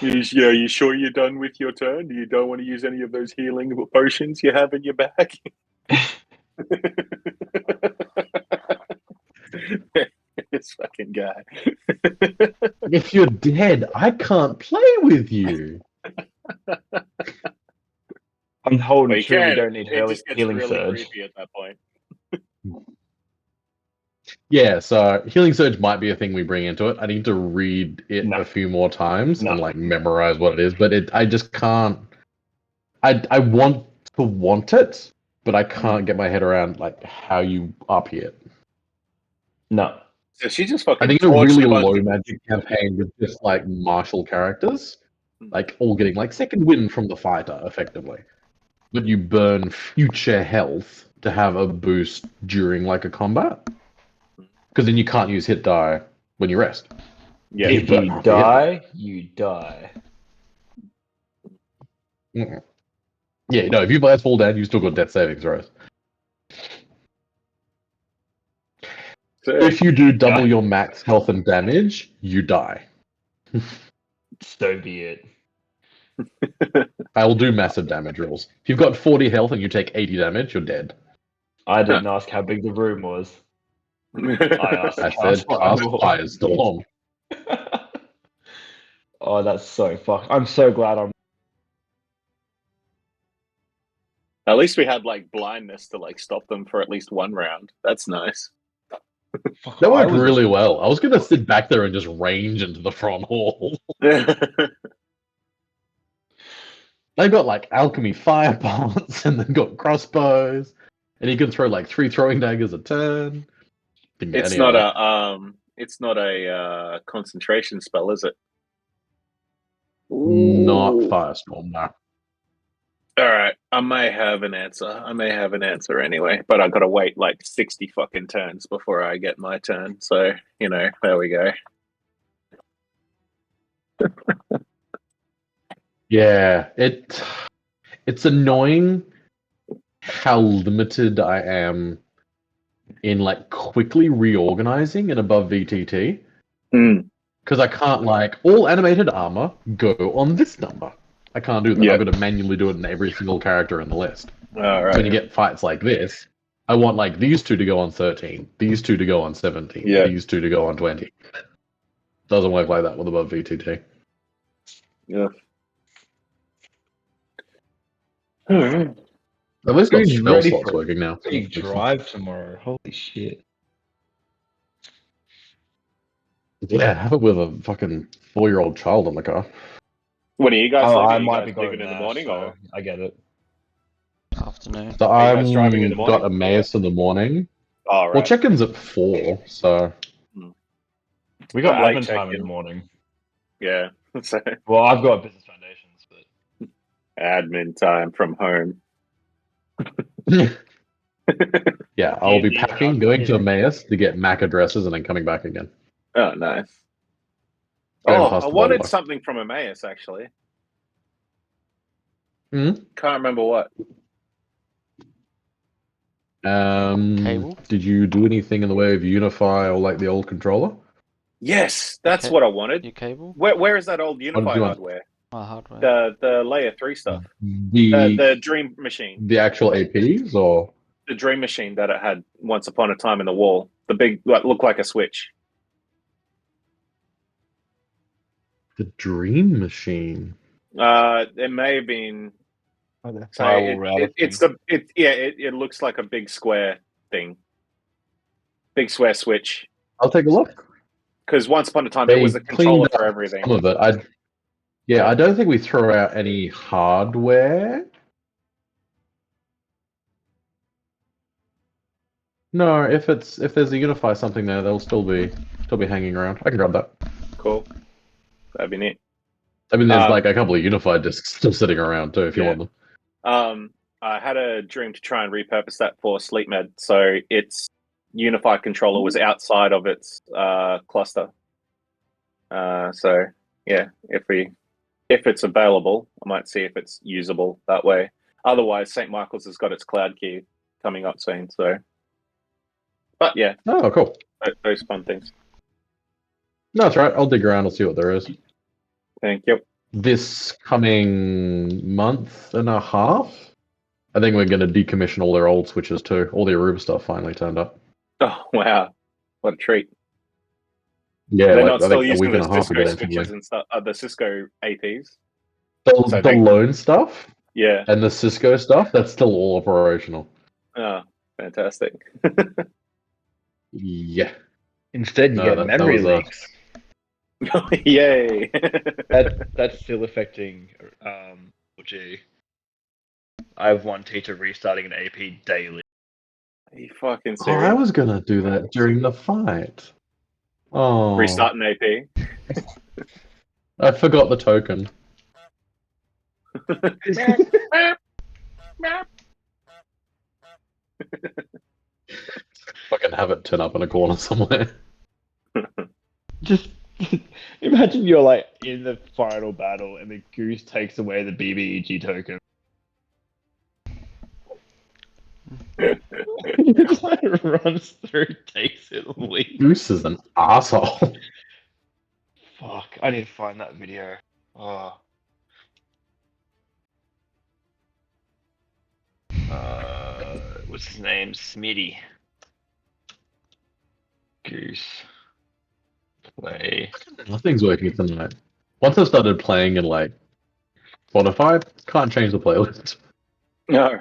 You sure you're done with your turn? You don't want to use any of those healing potions you have in your bag? This fucking guy. If you're dead, I can't play with you. I'm holding We true. We can. don't need It just gets healing really surge. creepy at that point. Yeah, so healing surge might be a thing we bring into it. I need to read it No. a few more times No. and like memorize what it is, but I just can't. I want to want it, but I can't get my head around like how you up it. No. So she just fucking I think in a torched really a bunch low of- magic campaign with just like martial characters, like all getting like second wind from the fighter effectively, but you burn future health to have a boost during like a combat, because then you can't use hit die when you rest. Yeah. If but- you die, you die. Mm. Yeah, no, if you blast fall down, you still got death saving throws. So, If you do double Yeah. your max health and damage, you die. So be it. I will do massive damage rolls. If you've got 40 health and you take 80 damage, you're dead. I didn't ask how big the room was. I asked. I said cast Firestorm. Oh, that's so fucked. I'm so glad I'm. At least we had like blindness to like stop them for at least one round. That's nice. Fuck, That I worked was- really well. I was going to sit back there and just range into the front hall. They've got like alchemy fire parts and they've got crossbows. And you can throw like 3 throwing daggers a turn. Didn't get It's any of not that. it's not a concentration spell, is it? Not Ooh. Firestorm, no. All right, I may have an answer anyway, but I gotta wait like 60 fucking turns before I get my turn. So there we go. Yeah, it's annoying how limited I am in like quickly reorganizing in above VTT. Mm. Because I can't like all animated armor go on this number. I can't do that. Yeah. I've got to manually do it in every single character in the list. All So right. when you get fights like this, I want like these 2 to go on 13, these 2 to go on 17, Yeah. these 2 to go on 20. Doesn't work like that with above VTT. Yeah. All right. At least got Who's spell ready slots for working now. Big drive tomorrow. Holy shit. Yeah, have it with a fucking 4-year-old child in the car. When are you guys Oh, leaving? I Are you might guys be going leaving in the there, morning so or? I get it. Afternoon. So Are you I'm guys driving in the morning? got Emmaus in the morning. Oh, right. Well, check-in's at 4, so We got I'm late admin time in check-in. the morning. Yeah. So, Well, I've got business foundations, but admin time from home. yeah, I'll be D&D packing, without going to kidding. Emmaus to get MAC addresses, and then coming back again. Oh, nice. Going Oh, past I the wanted Volvo. something from Emmaus actually. Hmm? Can't remember what. Cable? Did you do anything in the way of Unify or like the old controller? Yes, that's Okay. what I wanted. Your cable? Where is that old did Unify you want? hardware? My hardware. The layer 3 stuff. The The Dream Machine. the actual APs or The Dream Machine that it had once upon a time in the wall. The big, like, looked like a switch. the Dream Machine? It may have been. So Firewall it, router it, it's the it yeah it looks like a big square thing, big square switch. I'll take a look. Because once upon a time They it was a cleaned controller up for everything. some of it. I don't think we throw out any hardware. No, if there's a Unify something there, they'll still be hanging around. I can grab that. Cool, that'd be neat. I mean, there's Um, like a couple of Unified discs still sitting around too, if you Yeah. want them. I had a dream to try and repurpose that for Sleep Med, so its unified controller was outside of its cluster. So yeah, if it's available, I might see if it's usable that way. Otherwise, St. Michael's has got its cloud key coming up soon. So, but yeah, Oh, cool. those fun things. No, that's right. I'll dig around. I'll see what there is. Thank you. This coming month and a half, I think we're going to decommission all their old switches too. All the Aruba stuff finally turned up. Oh wow, what a treat! Yeah, They're like, not I still think a using week the and a half Cisco ago. switches and stuff. The Cisco APs. The, So the they- loan stuff Yeah. and the Cisco stuff, that's still all operational. Oh, fantastic. Yeah. Instead, you No, get that memory was, leaks. Yay. That's still affecting OG. I have one teacher restarting an AP daily. Are you fucking Oh, serious? I was gonna do that during the fight. Oh, Restart an AP. I forgot the token. Fucking have it turn up in a corner somewhere. Just imagine you're like in the final battle and the goose takes away the BBEG token. Just like runs through, takes it, and leaves. Goose is an asshole. Fuck, I need to find that video. Oh. What's his name? Smitty. Goose. Play. Nothing's working tonight. Once I started playing in like Spotify, can't change the playlist. No.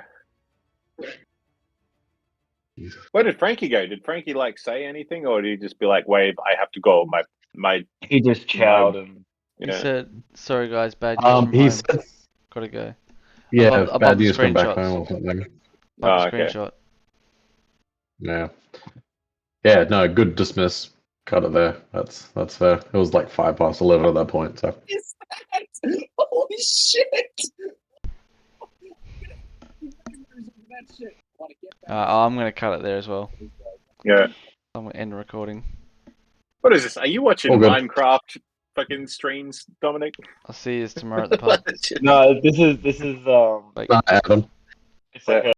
Where did Frankie go? Did Frankie like say anything, or did he just be like, "Wave, I have to go. My He just chowed him. He yeah." said, "Sorry guys, bad news from He home. said, Gotta go." yeah, Above bad the news from back screenshots. home or something. Like Oh, a okay. screenshot. Yeah. Yeah, no, good dismiss. Cut it there. That's fair. It was like 11:05 at that point, so Is that? Holy shit! I'm gonna cut it there as well. Yeah. I'm gonna end the recording. What is this? Are you watching All good. Minecraft fucking streams, Dominic? I'll see you tomorrow at the pub. No, this is Like, Adam. it's like a